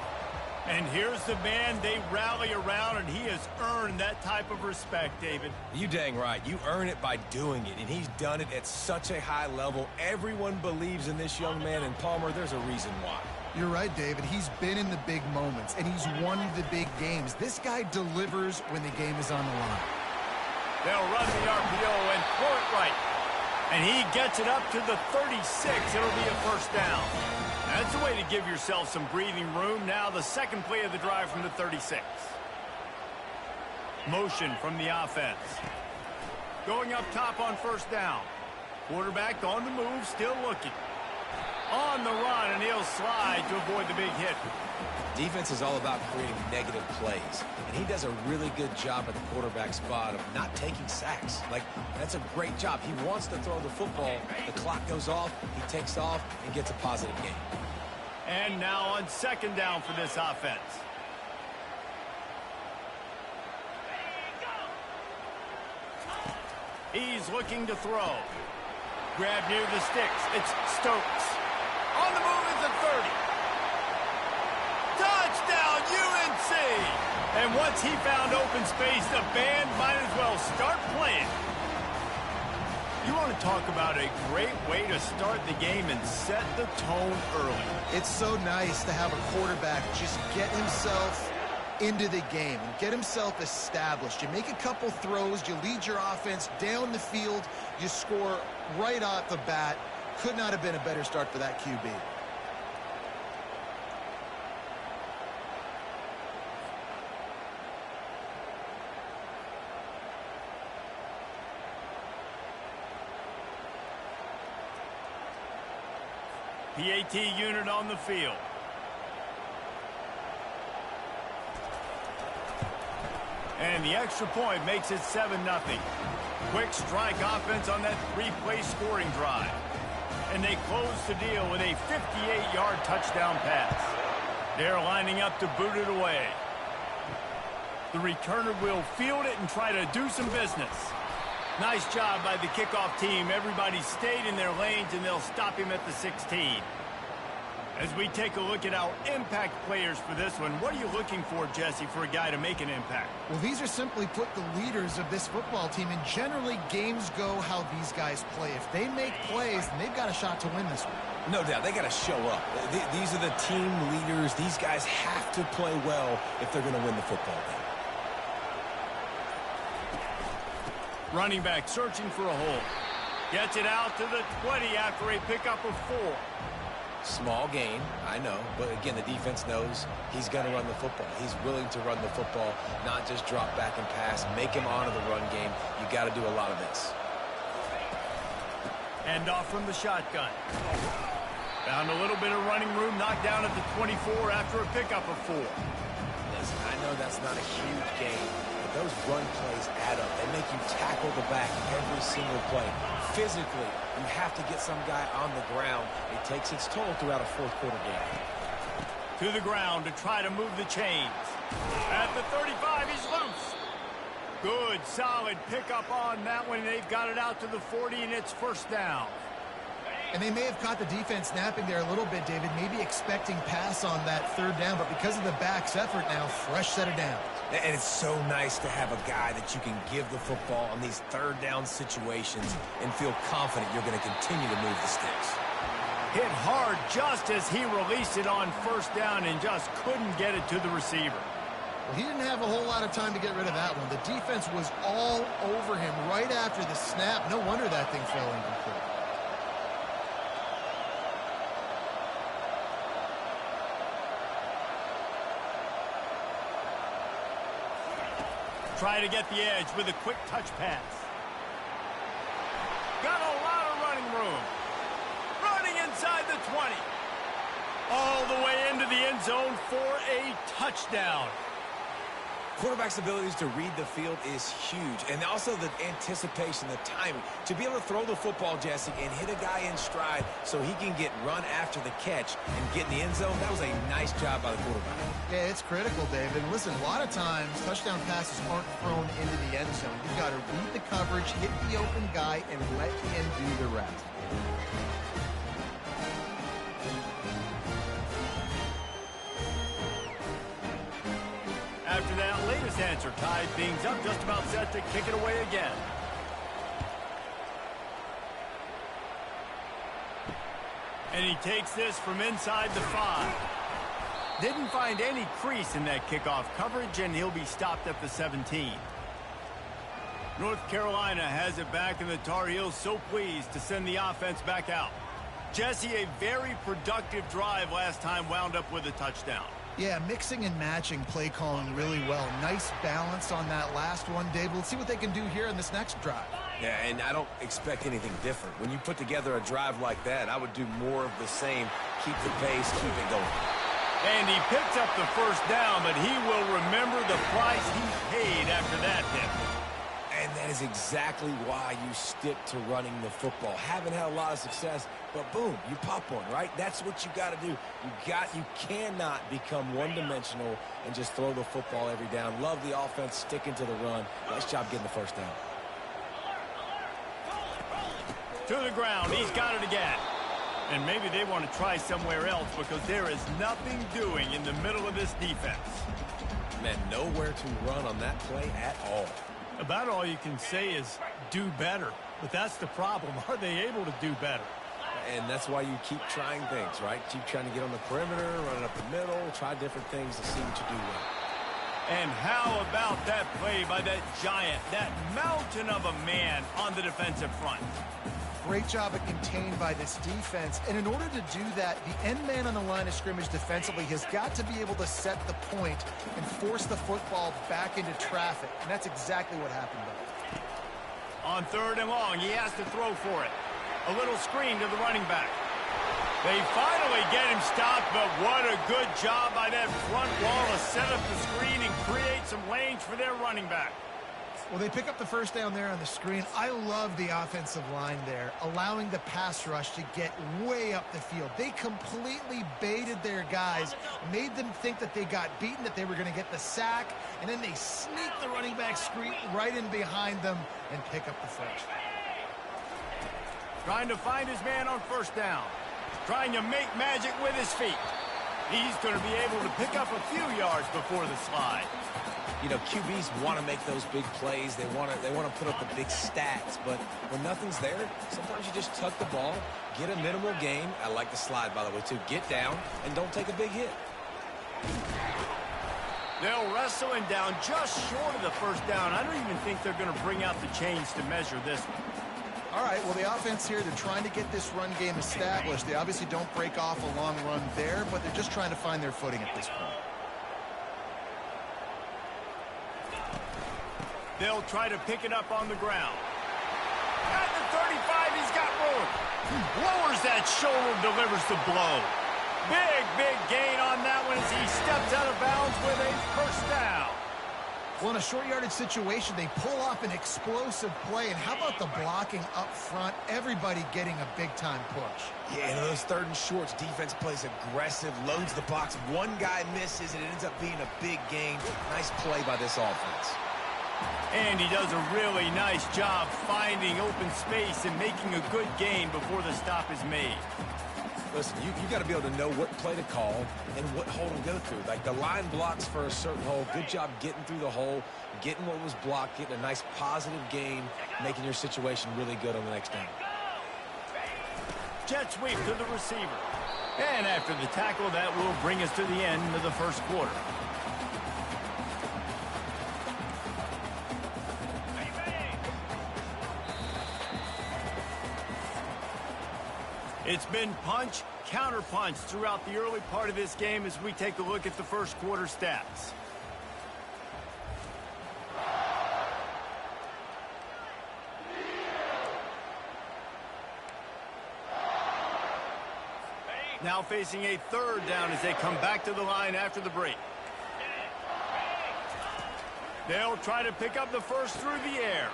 And here's the man they rally around, and he has earned that type of respect, David. You dang right. You earn it by doing it, and he's done it at such a high level. Everyone believes in this young man, and Palmer, there's a reason why. You're right, David. He's been in the big moments, and he's won the big games. This guy delivers when the game is on the line. They'll run the RPO and throw it right. And he gets it up to the 36. It'll be a first down. That's a way to give yourself some breathing room. Now the second play of the drive from the 36. Motion from the offense. Going up top on first down. Quarterback on the move, still looking. On the run, and he'll slide to avoid the big hit. Defense is all about creating negative plays, and he does a really good job at the quarterback spot of not taking sacks. Like, that's a great job. He wants to throw the football. The clock goes off, he takes off, and gets a positive gain. And now on second down for this offense. He's looking to throw. Grab near the sticks. It's Stokes. On the move is the 30. Touchdown, UNC! And once he found open space, the band might as well start playing. You want to talk about a great way to start the game and set the tone early. It's so nice to have a quarterback just get himself into the game and get himself established. You make a couple throws, you lead your offense down the field, you score right off the bat. Could not have been a better start for that QB. PAT unit on the field. And the extra point makes it 7-0. Quick strike offense on that 3-play scoring drive. And they close the deal with a 58-yard touchdown pass. They're lining up to boot it away. The returner will field it and try to do some business. Nice job by the kickoff team. Everybody stayed in their lanes, and they'll stop him at the 16. As we take a look at our impact players for this one, what are you looking for, Jesse, for a guy to make an impact? Well, these are simply put the leaders of this football team, and generally games go how these guys play. If they make plays, then they've got a shot to win this one. No doubt, they got to show up. These are the team leaders. These guys have to play well if they're going to win the football game. Running back searching for a hole. Gets it out to the 20 after a pickup of 4. Small gain, I know, but again, the defense knows he's going to run the football. He's willing to run the football, not just drop back and pass, make him honor the run game. You got to do a lot of this. And off from the shotgun. Found a little bit of running room, knocked down at the 24 after a pickup of 4. Listen, I know that's not a huge gain, but those run plays add up. They make you tackle the back every single play. Physically, you have to get some guy on the ground. It takes its toll throughout a fourth-quarter game. To the ground to try to move the chains. At the 35, he's loose. Good, solid pickup on that one. They've got it out to the 40, and it's first down. And they may have caught the defense napping there a little bit, David, maybe expecting pass on that third down, but because of the back's effort now, fresh set of downs. And it's so nice to have a guy that you can give the football on these third down situations and feel confident you're going to continue to move the sticks. Hit hard just as he released it on first down and just couldn't get it to the receiver. Well, he didn't have a whole lot of time to get rid of that one. The defense was all over him right after the snap. No wonder that thing fell incomplete. Try to get the edge with a quick touch pass. Got a lot of running room. Running inside the 20. All the way into the end zone for a touchdown. Quarterback's abilities to read the field is huge, and also the anticipation, the timing. To be able to throw the football, Jesse, and hit a guy in stride so he can get run after the catch and get in the end zone, that was a nice job by the quarterback. Yeah, it's critical, David. Listen, a lot of times touchdown passes aren't thrown into the end zone. You've got to read the coverage, hit the open guy, and let him do the rest. After that latest answer tied things up, just about set to kick it away again. And he takes this from inside the 5. Didn't find any crease in that kickoff coverage, and he'll be stopped at the 17. North Carolina has it back, and the Tar Heels so pleased to send the offense back out. Jesse, a very productive drive last time, wound up with a touchdown. Yeah, mixing and matching play calling really well. Nice balance on that last one, Dave. Let's see what they can do here in this next drive. Yeah, and I don't expect anything different. When you put together a drive like that, I would do more of the same. Keep the pace, keep it going. And he picks up the first down, but he will remember the price he paid after that hit. And that is exactly why you stick to running the football. Haven't had a lot of success, but boom, you pop one, right? That's what you got to do. You cannot become one-dimensional and just throw the football every down. Love the offense sticking to the run. Nice job getting the first down. To the ground, he's got it again. And maybe they want to try somewhere else because there is nothing doing in the middle of this defense. Man, nowhere to run on that play at all. About all you can say is do better. But that's the problem. Are they able to do better? And that's why you keep trying things, right? Keep trying to get on the perimeter, run it up the middle, try different things to see what you do well. And how about that play by that giant, that mountain of a man on the defensive front? Great job at contained by this defense. And in order to do that, the end man on the line of scrimmage defensively has got to be able to set the point and force the football back into traffic. And that's exactly what happened there. On 3rd and long, he has to throw for it. A little screen to the running back. They finally get him stopped, but what a good job by that front wall to set up the screen and create some lanes for their running back. Well, they pick up the first down there on the screen. I love the offensive line there, allowing the pass rush to get way up the field. They completely baited their guys, made them think that they got beaten, that they were going to get the sack, and then they sneak the running back screen right in behind them and pick up the first. Trying to find his man on first down. Trying to make magic with his feet. He's going to be able to pick up a few yards before the slide. You know, QBs want to make those big plays. They want to put up the big stats. But when nothing's there, sometimes you just tuck the ball, get a minimal gain. I like the slide, by the way, too. Get down and don't take a big hit. They'll wrestle him down just short of the first down. I don't even think they're going to bring out the chains to measure this one. All right, well, the offense here, they're trying to get this run game established. They obviously don't break off a long run there, but they're just trying to find their footing at this point. They'll try to pick it up on the ground. At the 35, he's got room. Lowers that shoulder, delivers the blow. Big gain on that one as he steps out of bounds with a first down. Well, in a short yardage situation, they pull off an explosive play. And how about the blocking up front? Everybody getting a big-time push. Yeah, and those 3rd and shorts, defense plays aggressive, loads the box. One guy misses, and it ends up being a big gain. Nice play by this offense. And he does a really nice job finding open space and making a good gain before the stop is made. Listen, you got to be able to know what play to call and what hole to go through. Like the line blocks for a certain hole. Good job getting through the hole, getting what was blocked, getting a nice positive gain, making your situation really good on the next down. Jet sweep to the receiver. And after the tackle, that will bring us to the end of the first quarter. It's been punch, counter punch throughout the early part of this game as we take a look at the first quarter stats. Now facing a third down as they come back to the line after the break. They'll try to pick up the first through the air.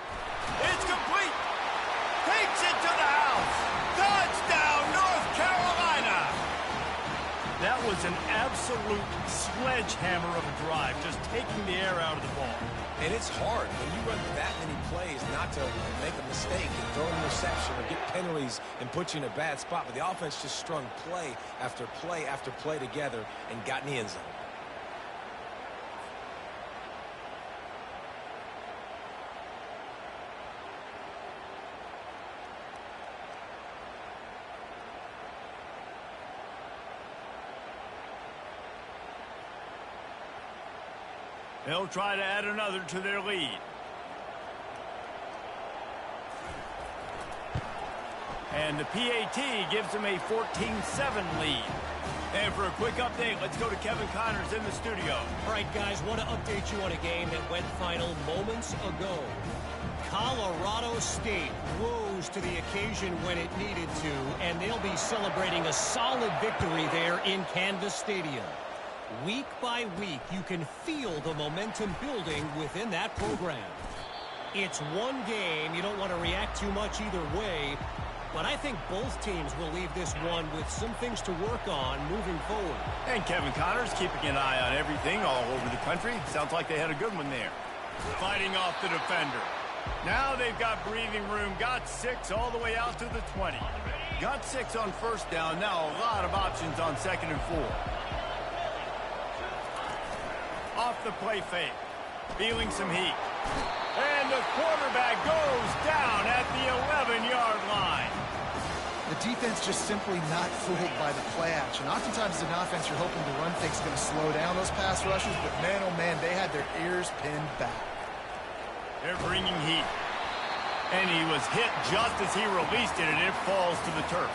It's complete. Takes it to the house. Touchdown, North Carolina. That was an absolute sledgehammer of a drive, just taking the air out of the ball. And it's hard when you run that many plays not to make a mistake and throw an interception or get penalties and put you in a bad spot. But the offense just strung play after play after play together and got in the end zone. They'll try to add another to their lead. And the PAT gives them a 14-7 lead. And for a quick update, let's go to Kevin Connors in the studio. All right, guys, want to update you on a game that went final moments ago. Colorado State rose to the occasion when it needed to, and they'll be celebrating a solid victory there in Canvas Stadium. Week by week, you can feel the momentum building within that program. It's one game. You don't want to react too much either way, but I think both teams will leave this one with some things to work on moving forward. And Kevin Connors keeping an eye on everything all over the country. Sounds like they had a good one there. Fighting off the defender. Now they've got breathing room. Got 6 all the way out to the 20. Got 6 on first down. Now a lot of options on 2nd and 4. Off the play fake. Feeling some heat. And the quarterback goes down at the 11-yard line. The defense just simply not fooled by the play action. Oftentimes as an offense, you're hoping the run fake's going to slow down those pass rushers, but man, oh man, they had their ears pinned back. They're bringing heat. And he was hit just as he released it, and it falls to the turf.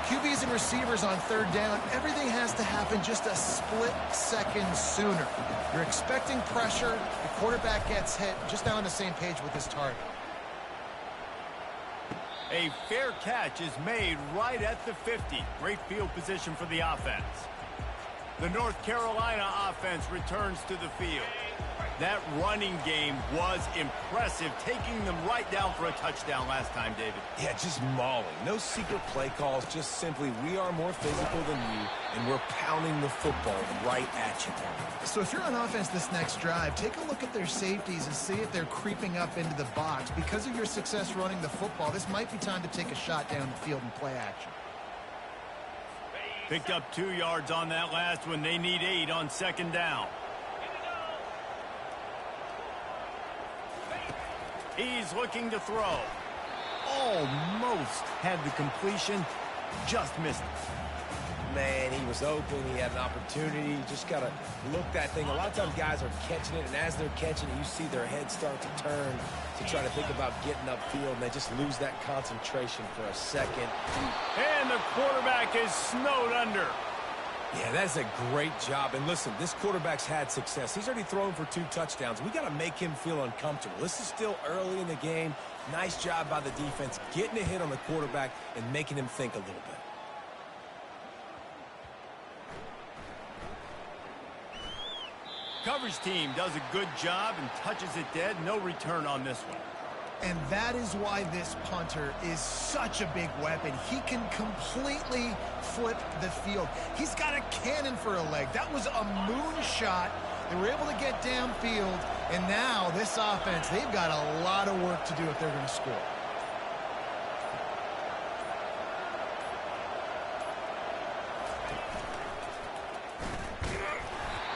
QBs and receivers on third down, everything has to happen just a split second sooner. You're expecting pressure, the quarterback gets hit, just not on the same page with his target. A fair catch is made right at the 50. Great field position for the offense. The North Carolina offense returns to the field. That running game was impressive, taking them right down for a touchdown last time, David. Yeah, just mauling. No secret play calls, just simply we are more physical than you, and we're pounding the football right at you. So if you're on offense this next drive, take a look at their safeties and see if they're creeping up into the box. Because of your success running the football, this might be time to take a shot down the field and play action. Picked up 2 yards on that last one. They need 8 on 2nd down. He's looking to throw. Almost had the completion, just missed it. Man, he was open. He had an opportunity. You just got to look that thing. A lot of times guys are catching it, and as they're catching it, you see their head start to turn to try to think about getting upfield, and they just lose that concentration for a second. And the quarterback is snowed under. Yeah, that's a great job. And listen, this quarterback's had success. He's already thrown for 2 touchdowns. We got to make him feel uncomfortable. This is still early in the game. Nice job by the defense, getting a hit on the quarterback and making him think a little bit. Coverage team does a good job and touches it dead. No return on this one. And that is why this punter is such a big weapon. He can completely flip the field. He's got a cannon for a leg. That was a moonshot They were able to get downfield, and now this offense, they've got a lot of work to do if they're going to score.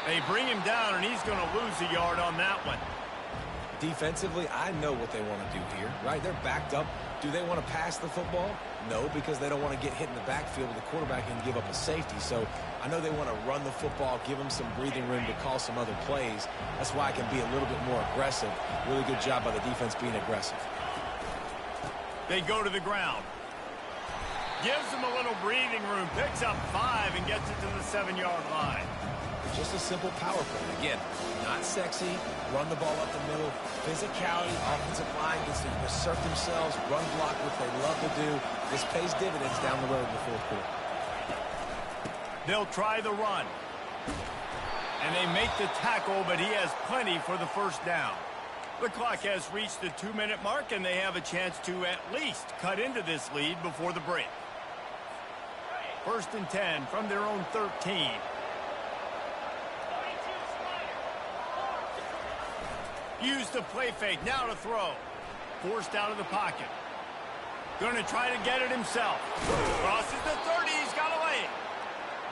They bring him down, and he's going to lose a yard on that one. Defensively, I know what they want to do here, right? They're backed up. Do they want to pass the football? No, because they don't want to get hit in the backfield with the quarterback and give up a safety. So I know they want to run the football, give them some breathing room to call some other plays. That's why I can be a little bit more aggressive. Really good job by the defense being aggressive. They go to the ground. Gives them a little breathing room. Picks up 5 and gets it to the 7-yard line. Just a simple power play. Again, not sexy, run the ball up the middle, physicality, offensive line gets to assert themselves, run block, which they love to do. This pays dividends down the road in the fourth quarter. They'll try the run. And they make the tackle, but he has plenty for the first down. The clock has reached the 2-minute mark, and they have a chance to at least cut into this lead before the break. 1st and 10 from their own 13. Use the play fake, now to throw. Forced out of the pocket. Going to try to get it himself. Crosses the 30, he's got away.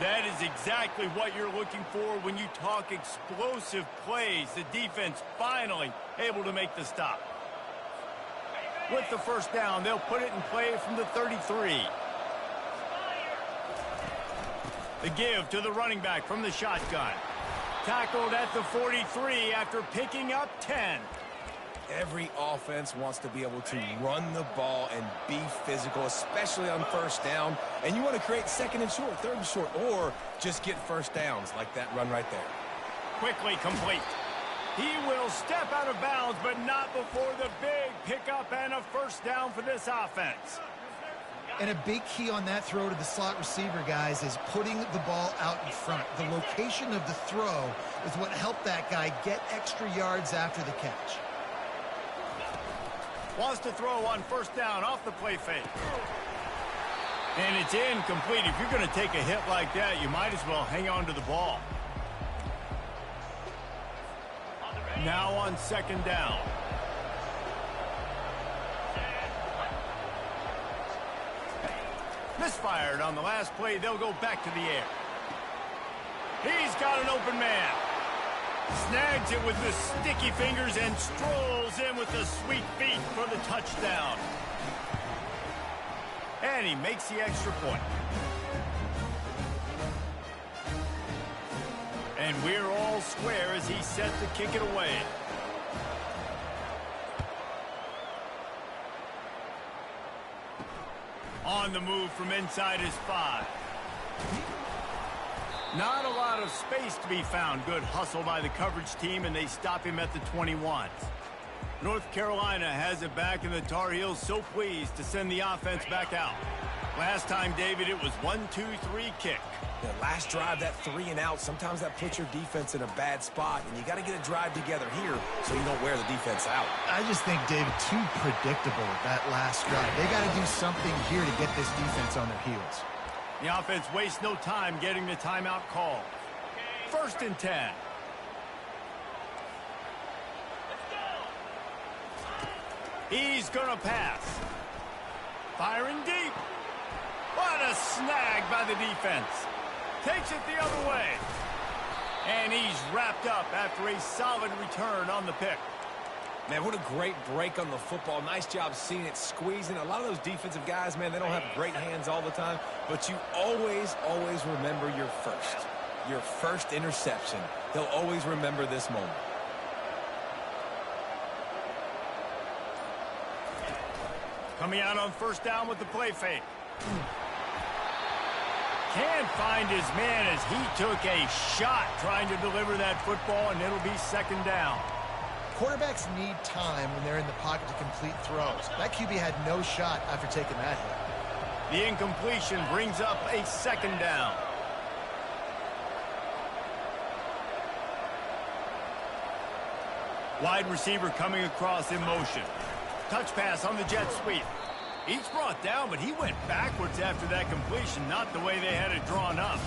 That is exactly what you're looking for when you talk explosive plays. The defense finally able to make the stop. With the first down, they'll put it in play from the 33. The give to the running back from the shotgun. Tackled at the 43 after picking up 10. Every offense wants to be able to run the ball and be physical, especially on first down. And you want to create 2nd and short, 3rd and short, or just get first downs like that run right there. Quickly complete. He will step out of bounds, but not before the big pickup and a first down for this offense. And a big key on that throw to the slot receiver, guys, is putting the ball out in front. The location of the throw is what helped that guy get extra yards after the catch. Wants to throw on first down off the play fake. And it's incomplete. If you're going to take a hit like that, you might as well hang on to the ball. Now on 2nd down. Misfired on the last play. They'll go back to the air. He's got an open man. Snags it with the sticky fingers and strolls in with the sweet feet for the touchdown. And he makes the extra point. And we're all square as he's set to kick it away. On the move from inside his 5. Not a lot of space to be found. Good hustle by the coverage team, and they stop him at the 21. North Carolina has it back, and the Tar Heels so pleased to send the offense back out. Last time, David, it was 1-2-3 kick. The last drive, that 3 and out, sometimes that puts your defense in a bad spot, and you got to get a drive together here so you don't wear the defense out. I just think, David, too predictable that last drive. They got to do something here to get this defense on their heels. The offense wastes no time getting the timeout call. 1st and 10. He's going to pass. Firing deep. What a snag by the defense. Takes it the other way. And he's wrapped up after a solid return on the pick. Man, what a great break on the football. Nice job seeing it squeezing. A lot of those defensive guys, man, they don't have great hands all the time, but you always, always remember your first interception. They'll always remember this moment. Coming out on first down with the play fake. Can't find his man as he took a shot trying to deliver that football, and it'll be 2nd down. Quarterbacks need time when they're in the pocket to complete throws. That QB had no shot after taking that hit. The incompletion brings up a 2nd down. Wide receiver coming across in motion. Touch pass on the jet sweep. He's brought down, but he went backwards after that completion, not the way they had it drawn up.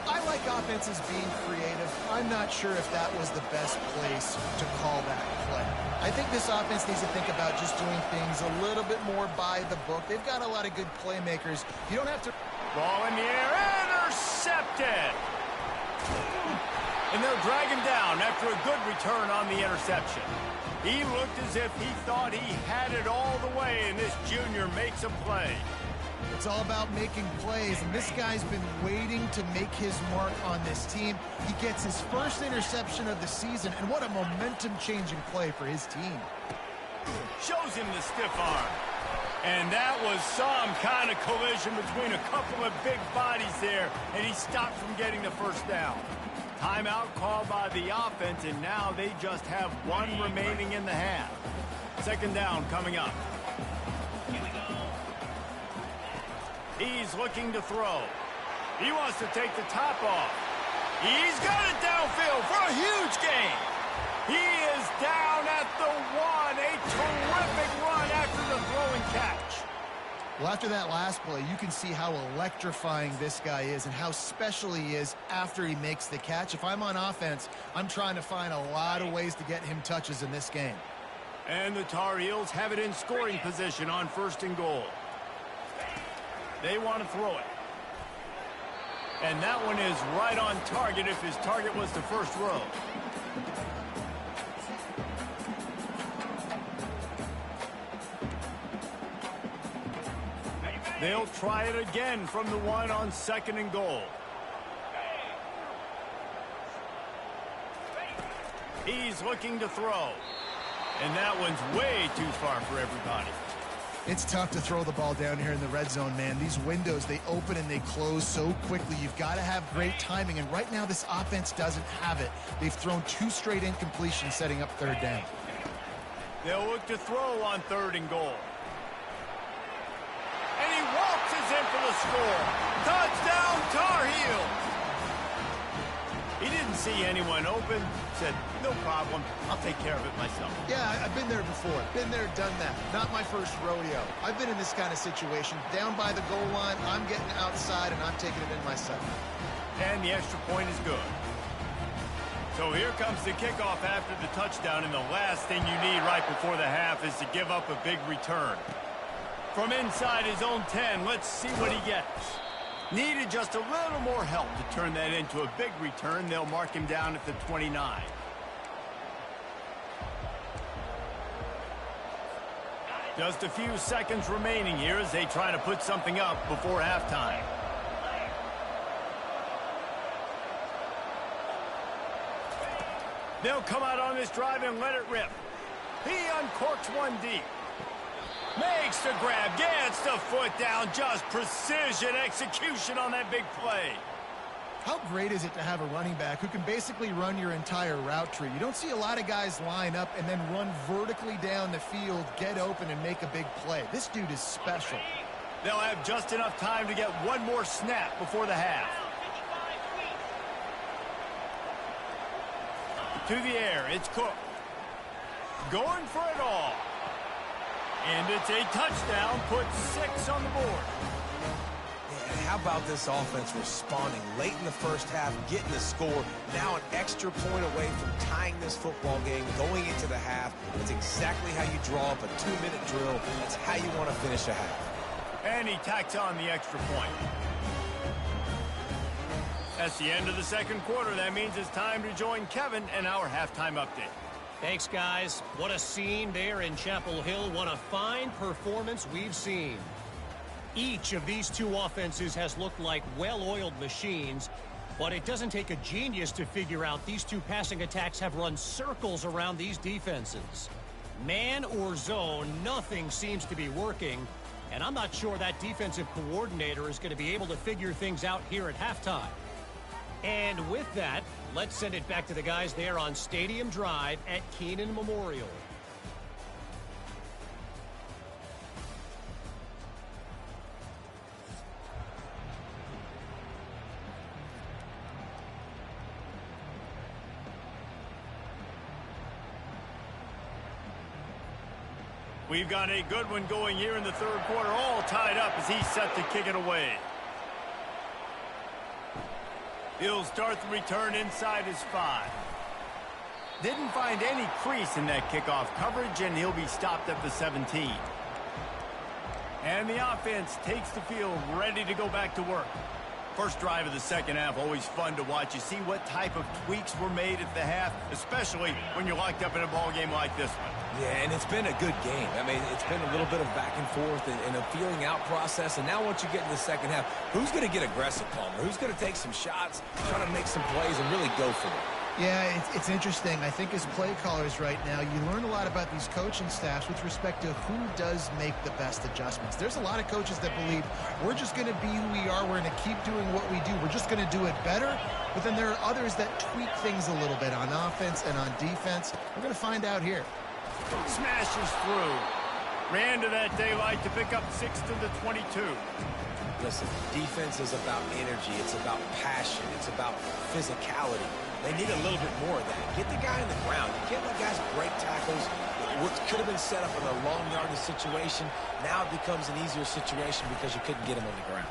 I like offenses being creative. I'm not sure if that was the best place to call that play. I think this offense needs to think about just doing things a little bit more by the book. They've got a lot of good playmakers. You don't have to... Ball in the air, intercepted! And they'll drag him down after a good return on the interception. He looked as if he thought he had it all the way, and this junior makes a play. It's all about making plays, and this guy's been waiting to make his mark on this team. He gets his first interception of the season, and what a momentum-changing play for his team. Shows him the stiff arm. And that was some kind of collision between a couple of big bodies there, and he stopped from getting the first down. Timeout called by the offense, and now they just have one remaining in the half. Second down coming up. He's looking to throw. He wants to take the top off. He's got it downfield for a huge gain. He is down at the one. A terrific run after the throw and catch. Well, after that last play, you can see how electrifying this guy is and how special he is after he makes the catch. If I'm on offense, I'm trying to find a lot of ways to get him touches in this game. And the Tar Heels have it in scoring position on 1st and goal. They want to throw it. And that one is right on target if his target was the first row. They'll try it again from the one on 2nd and goal. He's looking to throw. And that one's way too far for everybody. It's tough to throw the ball down here in the red zone, man. These windows, they open and they close so quickly. You've got to have great timing, and right now this offense doesn't have it. They've thrown 2 straight incompletions setting up 3rd down. They'll look to throw on 3rd and goal. And he waltzes in for the score. Touchdown, Tar Heels! He didn't see anyone open, said, no problem, I'll take care of it myself. Yeah, I've been there before. Been there, done that. Not my first rodeo. I've been in this kind of situation. Down by the goal line, I'm getting outside, and I'm taking it in myself. And the extra point is good. So here comes the kickoff after the touchdown, and the last thing you need right before the half is to give up a big return. From inside his own 10, let's see what he gets. Needed just a little more help to turn that into a big return. They'll mark him down at the 29. Just a few seconds remaining here as they try to put something up before halftime. They'll come out on this drive and let it rip. He uncorks one deep. Makes the grab, gets the foot down, just precision execution on that big play. How great is it to have a running back who can basically run your entire route tree? You don't see a lot of guys line up and then run vertically down the field, get open, and make a big play. This dude is special. They'll have just enough time to get one more snap before the half. To the air, it's Cook. Going for it all. And it's a touchdown, puts 6 on the board. And how about this offense responding late in the first half, getting the score, now an extra point away from tying this football game, going into the half. That's exactly how you draw up a 2-minute drill. That's how you want to finish a half. And he tacks on the extra point. That's the end of the 2nd quarter. That means it's time to join Kevin and our halftime update. Thanks, guys. What a scene there in Chapel Hill. What a fine performance we've seen. Each of these 2 offenses has looked like well-oiled machines, but it doesn't take a genius to figure out these 2 passing attacks have run circles around these defenses. Man or zone, nothing seems to be working, and I'm not sure that defensive coordinator is going to be able to figure things out here at halftime. And with that, let's send it back to the guys there on Stadium Drive at Kenan Memorial. We've got a good one going here in the 3rd quarter, all tied up as he's set to kick it away. He'll start the return inside his 5. Didn't find any crease in that kickoff coverage, and he'll be stopped at the 17. And the offense takes the field, ready to go back to work. First drive of the second half, always fun to watch. You see what type of tweaks were made at the half, especially when you're locked up in a ball game like this one. Yeah, and it's been a good game. I mean, it's been a little bit of back and forth and a feeling out process. And now once you get in the second half, who's going to get aggressive, Palmer? Who's going to take some shots, try to make some plays, and really go for it? Yeah, it's interesting. I think as play callers right now, you learn a lot about these coaching staffs with respect to who does make the best adjustments. There's a lot of coaches that believe we're just going to be who we are. We're going to keep doing what we do. We're just going to do it better. But then there are others that tweak things a little bit on offense and on defense. We're going to find out here. Smashes through. Ran to that daylight to pick up 6 to the 22. Listen, defense is about energy. It's about passion. It's about physicality. They need a little bit more of that. Get the guy in the ground. You can't let guys break tackles. What could have been set up in a long yardage situation, now it becomes an easier situation because you couldn't get him on the ground.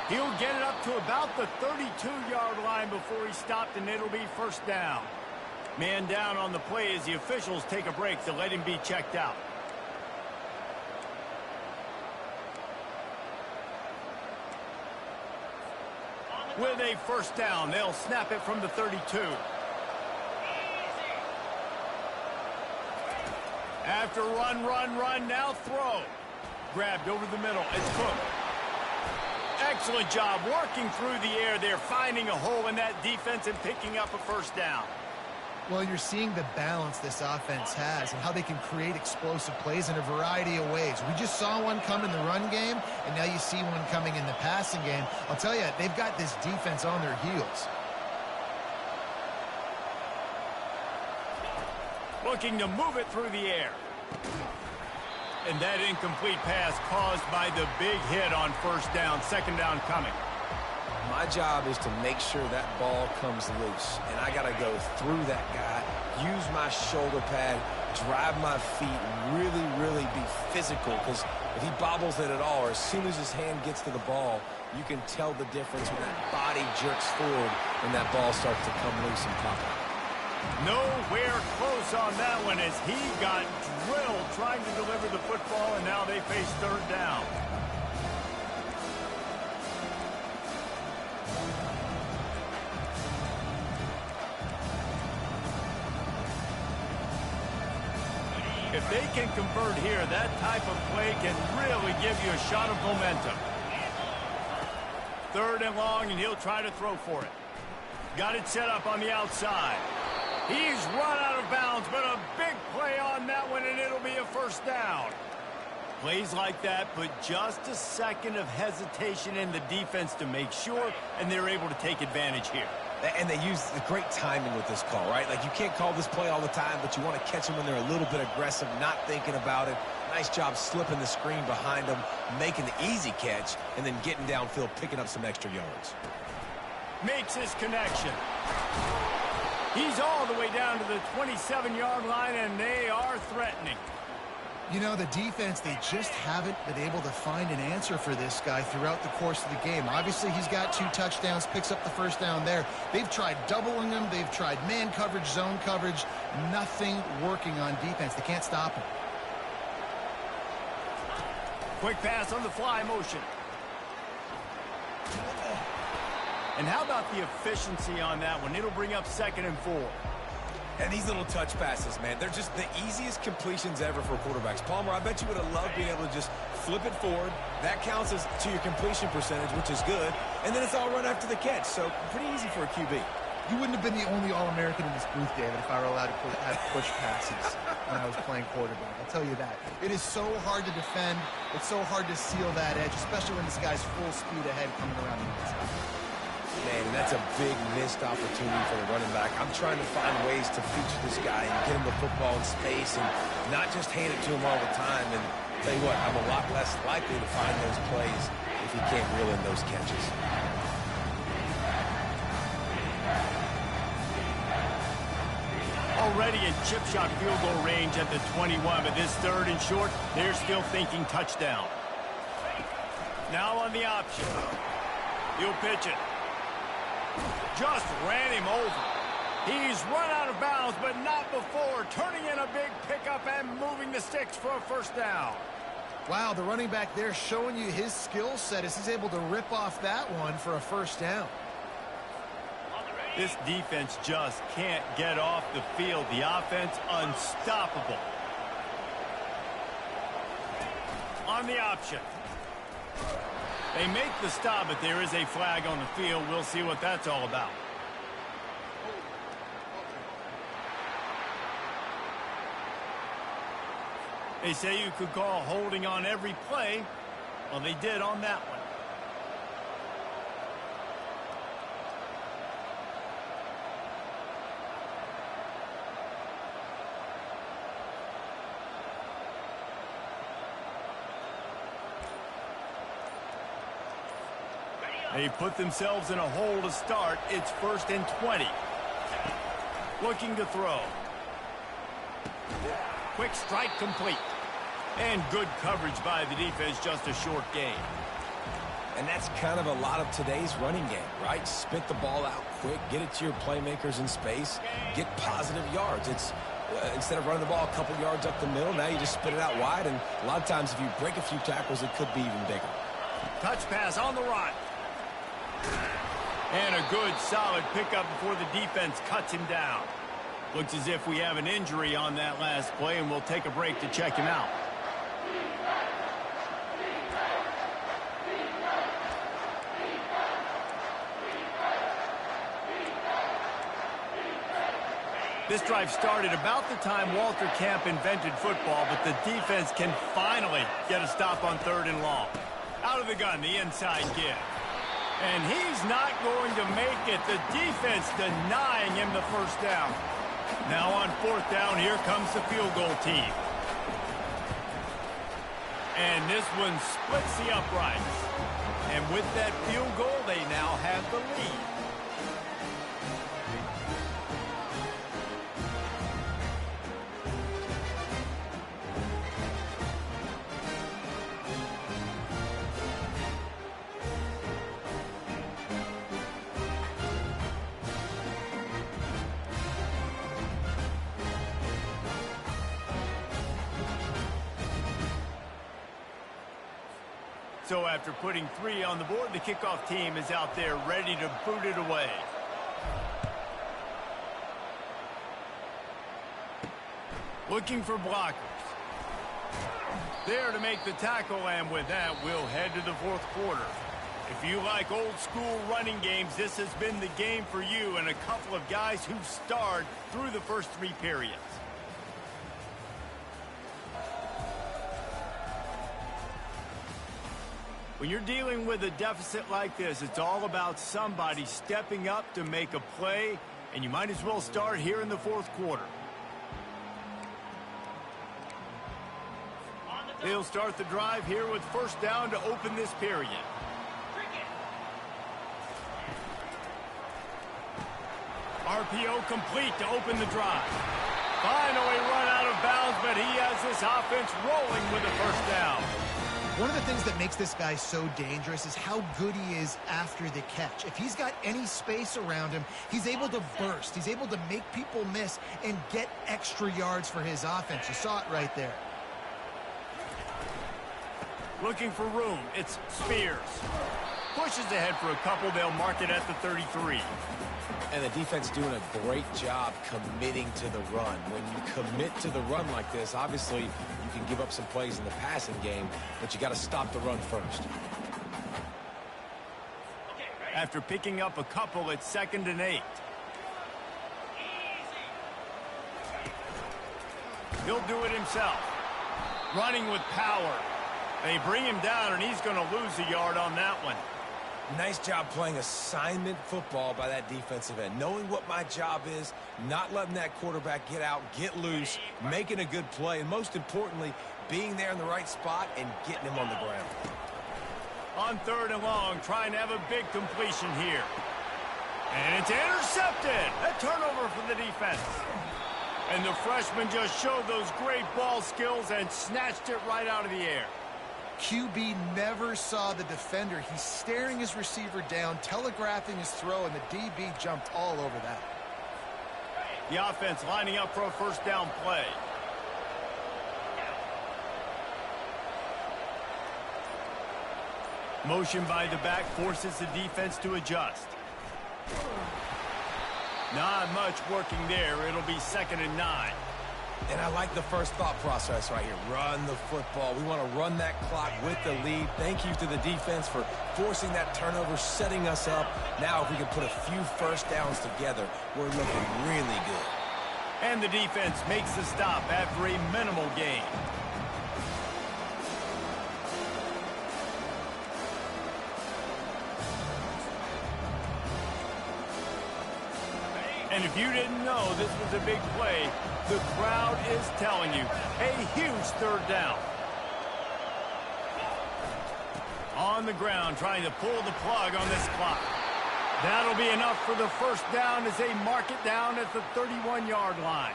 He'll get it up to about the 32-yard line before he stopped, and it'll be first down. Man down on the play as the officials take a break to let him be checked out. With a first down, they'll snap it from the 32. After run, now throw. Grabbed over the middle. It's Cook. Excellent job working through the air there, finding a hole in that defense and picking up a first down. Well, you're seeing the balance this offense has and how they can create explosive plays in a variety of ways. We just saw one come in the run game, and now you see one coming in the passing game. I'll tell you, they've got this defense on their heels. Looking to move it through the air. And that incomplete pass caused by the big hit on first down. Second down coming. My job is to make sure that ball comes loose, and I got to go through that guy, use my shoulder pad, drive my feet, really be physical, because if he bobbles it at all, or as soon as his hand gets to the ball, you can tell the difference when that body jerks forward and that ball starts to come loose and pop out. Nowhere close on that one as he got drilled trying to deliver the football, and now they face third down. If they can convert here, that type of play can really give you a shot of momentum. Third and long, and he'll try to throw for it. Got it set up on the outside. He's run out of bounds, but a big play on that one, and it'll be a first down. Plays like that put just a second of hesitation in the defense to make sure, and they're able to take advantage here. And they use the great timing with this call, right? Like, you can't call this play all the time, but you want to catch them when they're a little bit aggressive, not thinking about it. Nice job slipping the screen behind them, making the easy catch, and then getting downfield, picking up some extra yards. Makes his connection. He's all the way down to the 27-yard line, and they are threatening. You know, the defense, they just haven't been able to find an answer for this guy throughout the course of the game. Obviously, he's got 2 touchdowns, picks up the first down there. They've tried doubling him. They've tried man coverage, zone coverage. Nothing working on defense. They can't stop him. Quick pass on the fly motion. And how about the efficiency on that one? It'll bring up 2nd and 4. And these little touch passes, man, they're just the easiest completions ever for quarterbacks. Palmer, I bet you would have loved being able to just flip it forward. That counts as to your completion percentage, which is good. And then it's all run after the catch. So pretty easy for a QB. You wouldn't have been the only All-American in this booth, David, if I were allowed to have push passes when I was playing quarterback. I'll tell you that. It is so hard to defend. It's so hard to seal that edge, especially when this guy's full speed ahead coming around the inside. Man, that's a big missed opportunity for the running back. I'm trying to find ways to feature this guy and get him the football in space and not just hand it to him all the time. And tell you what, I'm a lot less likely to find those plays if he can't reel in those catches. Already in chip shot field goal range at the 21, but this third and short, they're still thinking touchdown. Now on the option. He'll pitch it. just ran him over. He's run out of bounds, but not before turning in a big pickup and moving the sticks for a first down. Wow, the running back there showing you his skill set as he's able to rip off that one for a first down. This defense just can't get off the field. The offense unstoppable. On the option. They make the stop, but there is a flag on the field. We'll see what that's all about. They say you could call holding on every play. Well, they did on that one. They put themselves in a hole to start. It's 1st and 20. Looking to throw. Quick strike complete. And good coverage by the defense, just a short gain. And that's kind of a lot of today's running game, right? Spit the ball out quick, get it to your playmakers in space, get positive yards. It's instead of running the ball a couple yards up the middle, now you just spit it out wide, and a lot of times if you break a few tackles, it could be even bigger. Touch pass on the run. And a good, solid pickup before the defense cuts him down. Looks as if we have an injury on that last play, and we'll take a break to check him out. This drive started about the time Walter Camp invented football, but the defense can finally get a stop on 3rd and long. Out of the gun, the inside give. And he's not going to make it. The defense denying him the first down. Now on 4th down, here comes the field goal team. And this one splits the uprights. And with that field goal, they now have the lead. So after putting 3 on the board, the kickoff team is out there ready to boot it away. Looking for blockers. There to make the tackle, and with that, we'll head to the 4th quarter. If you like old school running games, this has been the game for you and a couple of guys who starred through the first 3 periods. When you're dealing with a deficit like this, it's all about somebody stepping up to make a play, and you might as well start here in the 4th quarter. They'll start the drive here with 1st down to open this period. RPO complete to open the drive. Finally run out of bounds, but he has this offense rolling with a 1st down. One of the things that makes this guy so dangerous is how good he is after the catch. If he's got any space around him, he's able to burst. He's able to make people miss and get extra yards for his offense. You saw it right there. Looking for room. It's Spears. Pushes ahead for a couple. They'll mark it at the 33. And the defense doing a great job committing to the run. When you commit to the run like this, obviously you can give up some plays in the passing game, but you got to stop the run first. After picking up a couple, it's 2nd and 8. He'll do it himself. Running with power. They bring him down, and he's going to lose a yard on that one. Nice job playing assignment football by that defensive end. Knowing what my job is, not letting that quarterback get out, get loose, making a good play, and most importantly, being there in the right spot and getting him on the ground. On 3rd and long, trying to have a big completion here. And it's intercepted. A turnover for the defense. And the freshman just showed those great ball skills and snatched it right out of the air. QB never saw the defender. He's staring his receiver down, telegraphing his throw, and the DB jumped all over that. The offense lining up for a first down play. Motion by the back forces the defense to adjust. Not much working there. It'll be 2nd and 9. And I like the first thought process right here. Run the football. We want to run that clock with the lead. Thank you to the defense for forcing that turnover, setting us up. Now if we can put a few first downs together, we're looking really good. And the defense makes the stop after a minimal gain. And if you didn't know this was a big play, the crowd is telling you, a huge 3rd down. On the ground, trying to pull the plug on this clock. That'll be enough for the first down as they mark it down at the 31-yard line.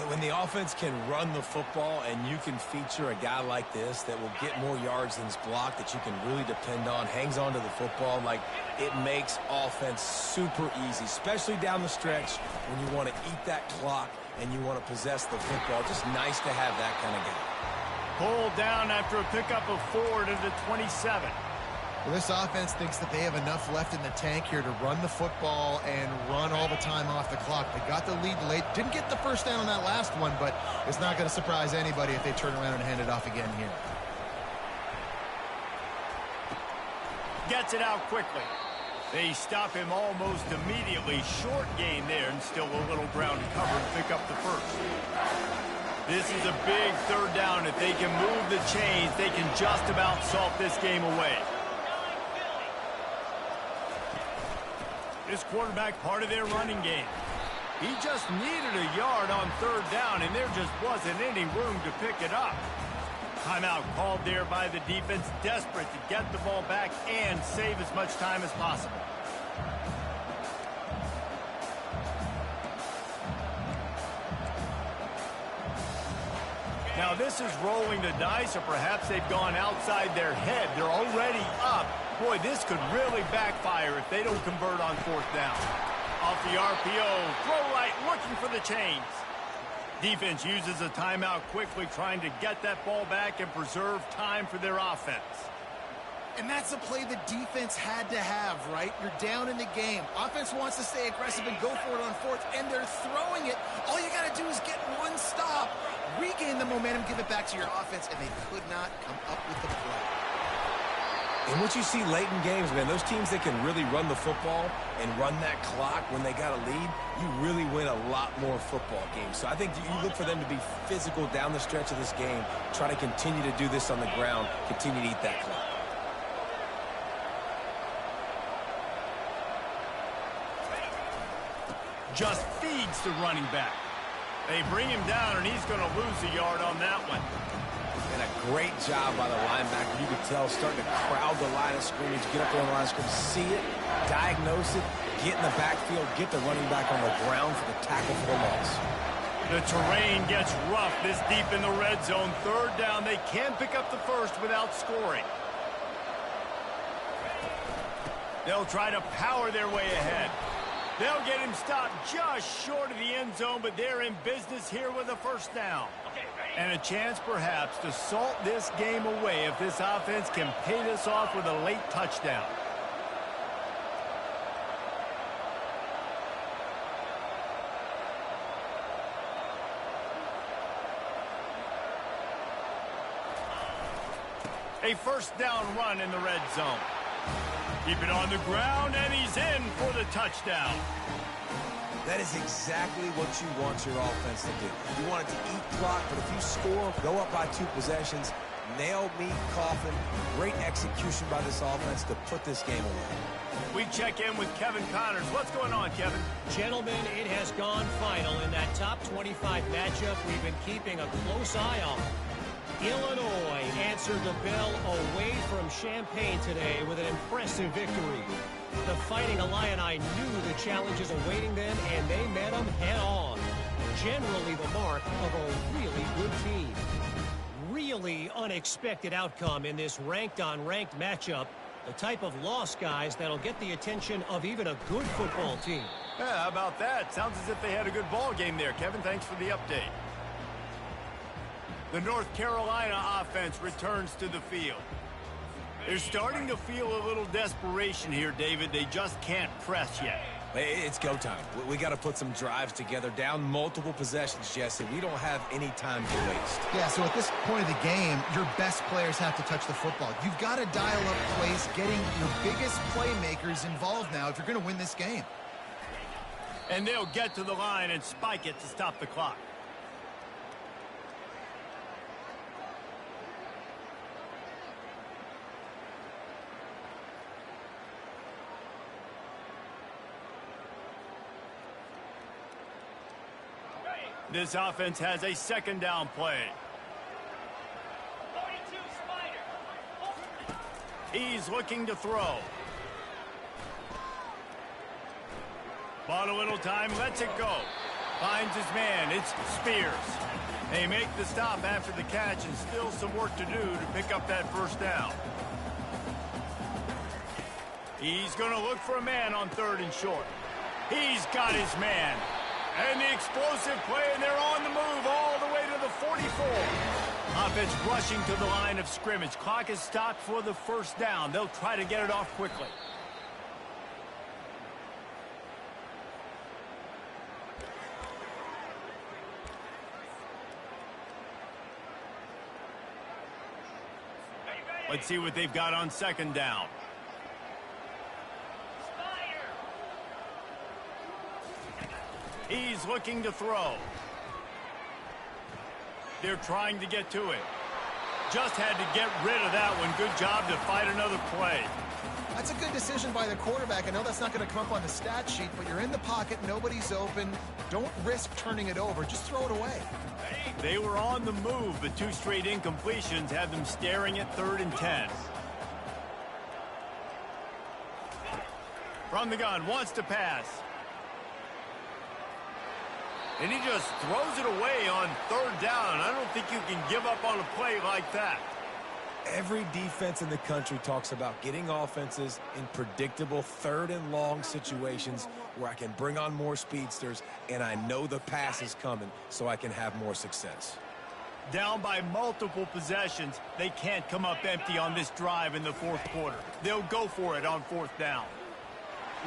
When the offense can run the football and you can feature a guy like this that will get more yards than his block, that you can really depend on, hangs on to the football, like it makes offense super easy, especially down the stretch when you want to eat that clock and you want to possess the football. Just nice to have that kind of guy. Pulled down after a pickup of 4 to the 27. Well, this offense thinks that they have enough left in the tank here to run the football and run all the time off the clock. They got the lead late. Didn't get the first down on that last one, but it's not going to surprise anybody if they turn around and hand it off again here. Gets it out quickly. They stop him almost immediately. Short gain there, and still a little ground to cover to pick up the first. This is a big 3rd down. If they can move the chains, they can just about salt this game away. This quarterback part of their running game. He just needed a yard on 3rd down, and there just wasn't any room to pick it up. Timeout called there by the defense, desperate to get the ball back and save as much time as possible. Now this is rolling the dice, or perhaps they've gone outside their head. They're already up. Boy, this could really backfire if they don't convert on 4th down. Off the RPO, throw right, looking for the chains. Defense uses a timeout quickly, trying to get that ball back and preserve time for their offense. And that's a play the defense had to have, right? You're down in the game. Offense wants to stay aggressive and go for it on 4th, and they're throwing it. All you got to do is get one stop, regain the momentum, give it back to your offense, and they could not come up with the play. And what you see late in games, man, those teams that can really run the football and run that clock when they got a lead, you really win a lot more football games. So I think you look for them to be physical down the stretch of this game, try to continue to do this on the ground, continue to eat that clock. Just feeds the running back. They bring him down, and he's going to lose a yard on that one. And a great job by the linebacker. You could tell starting to crowd the line of scrimmage, get up there on the line of scrimmage, see it, diagnose it, get in the backfield, get the running back on the ground for the tackle for the loss. The terrain gets rough this deep in the red zone. 3rd down, they can pick up the first without scoring. They'll try to power their way ahead. They'll get him stopped just short of the end zone, but they're in business here with a first down. And a chance, perhaps, to salt this game away if this offense can pay this off with a late touchdown. A first down run in the red zone. Keep it on the ground, and he's in for the touchdown. That is exactly what you want your offense to do. You want it to eat clock, but if you score, go up by 2 possessions, nail meat coffin, great execution by this offense to put this game away. We check in with Kevin Connors. What's going on, Kevin? Gentlemen, it has gone final in that top 25 matchup we've been keeping a close eye on. Illinois answered the bell away from Champaign today with an impressive victory. The Fighting Illini knew the challenges awaiting them, and they met them head-on. Generally the mark of a really good team. Real really unexpected outcome in this ranked-on-ranked matchup. The type of loss, guys, that'll get the attention of even a good football team. Yeah, how about that? Sounds as if they had a good ball game there, Kevin. Thanks for the update. The North Carolina offense returns to the field. They're starting to feel a little desperation here, David. They just can't press yet. It's go time. We got to put some drives together, down multiple possessions, Jesse. We don't have any time to waste. Yeah, so at this point of the game, your best players have to touch the football. You've got to dial up plays, getting your biggest playmakers involved now if you're going to win this game. And they'll get to the line and spike it to stop the clock. This offense has a second down play. 42 Spider. He's looking to throw. Bought a little time, lets it go. Finds his man, it's Spears. They make the stop after the catch and still some work to do to pick up that first down. He's going to look for a man on 3rd and short. He's got his man. And the explosive play, and they're on the move all the way to the 44. Offense rushing to the line of scrimmage. Clock is stopped for the first down. They'll try to get it off quickly. Let's see what they've got on 2nd down. He's looking to throw. They're trying to get to it. Just had to get rid of that one. Good job to fight another play. That's a good decision by the quarterback. I know that's not going to come up on the stat sheet, but you're in the pocket, nobody's open. Don't risk turning it over. Just throw it away. They were on the move, but 2 straight incompletions have them staring at 3rd and 10. From the gun, wants to pass. And he just throws it away on 3rd down. I don't think you can give up on a play like that. Every defense in the country talks about getting offenses in predictable 3rd and long situations where I can bring on more speedsters and I know the pass is coming so I can have more success. Down by multiple possessions, they can't come up empty on this drive in the 4th quarter. They'll go for it on 4th down.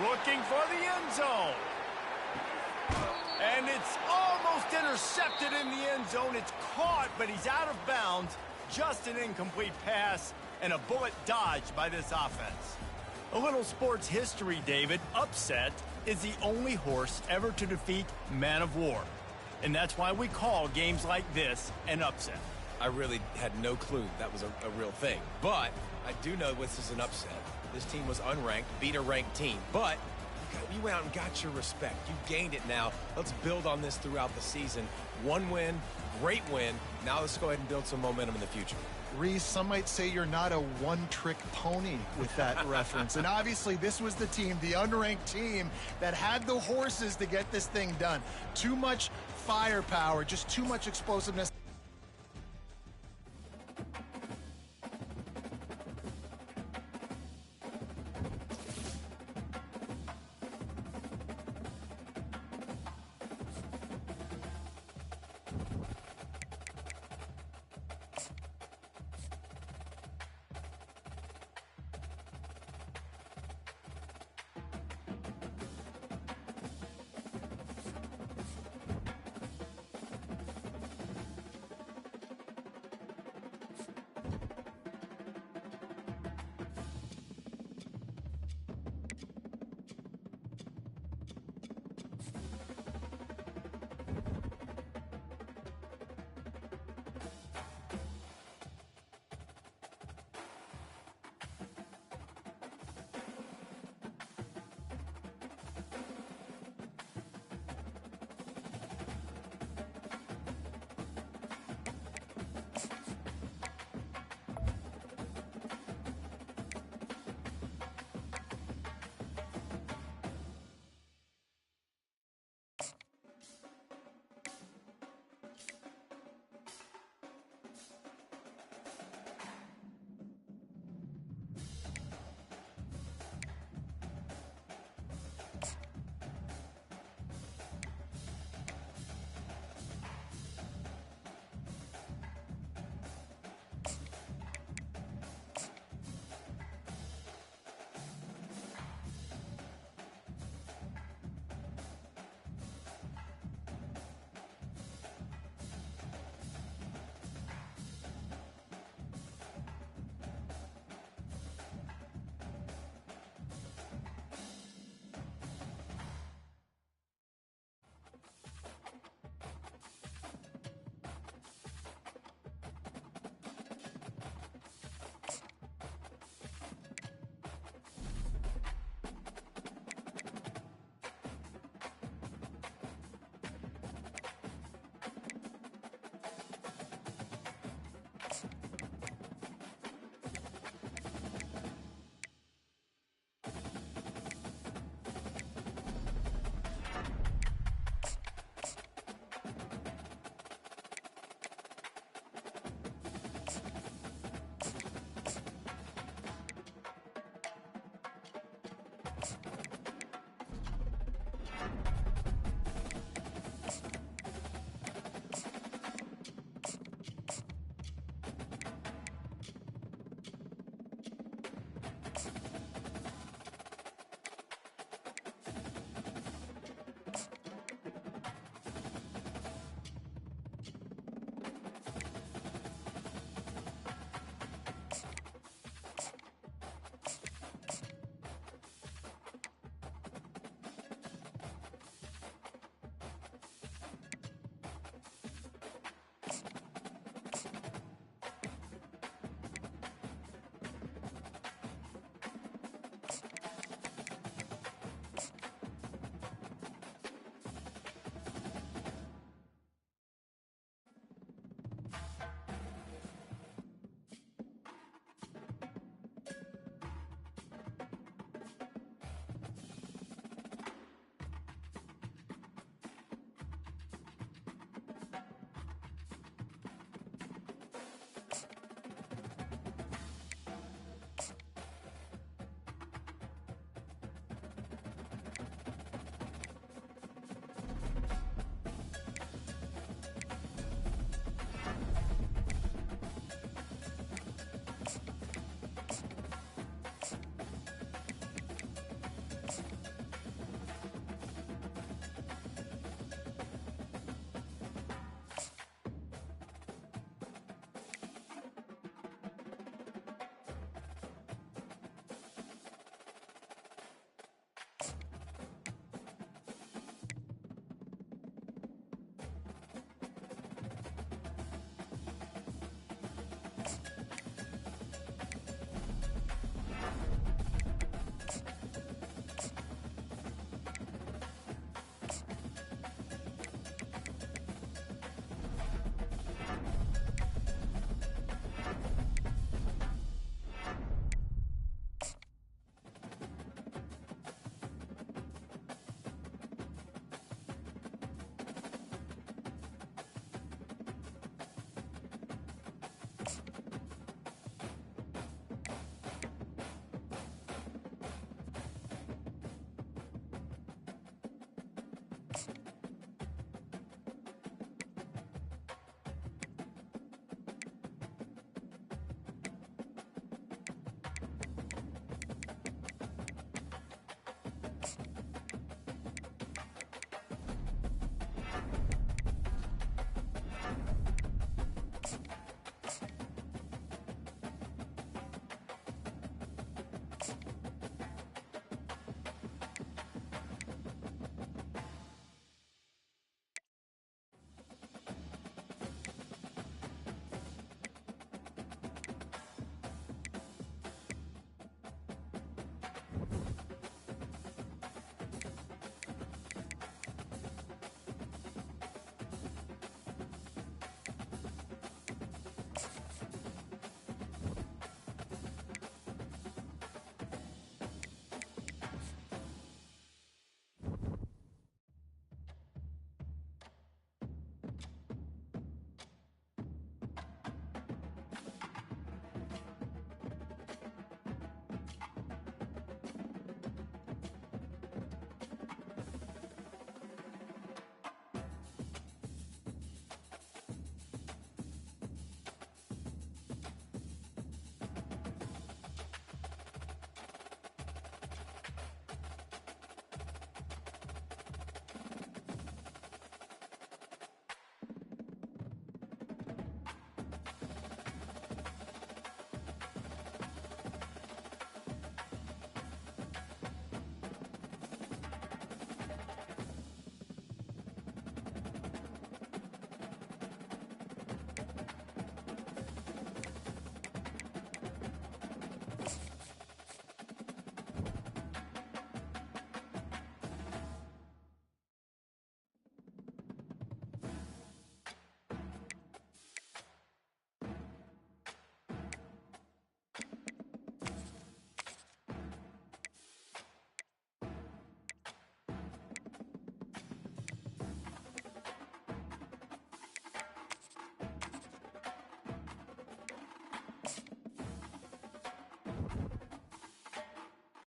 Looking for the end zone. And it's almost intercepted in the end zone. It's caught, but he's out of bounds. Just an incomplete pass and a bullet dodged by this offense. A little sports history, David. Upset is the only horse ever to defeat Man of War. And that's why we call games like this an upset. I really had no clue that was a real thing. But I do know this is an upset. This team was unranked, beat a ranked team. But you went out and got your respect. You gained it now. Let's build on this throughout the season. 1 win, great win. Now let's go ahead and build some momentum in the future. Reese, some might say you're not a one-trick pony with that reference. And obviously this was the team, the unranked team, that had the horses to get this thing done. Too much firepower, just too much explosiveness.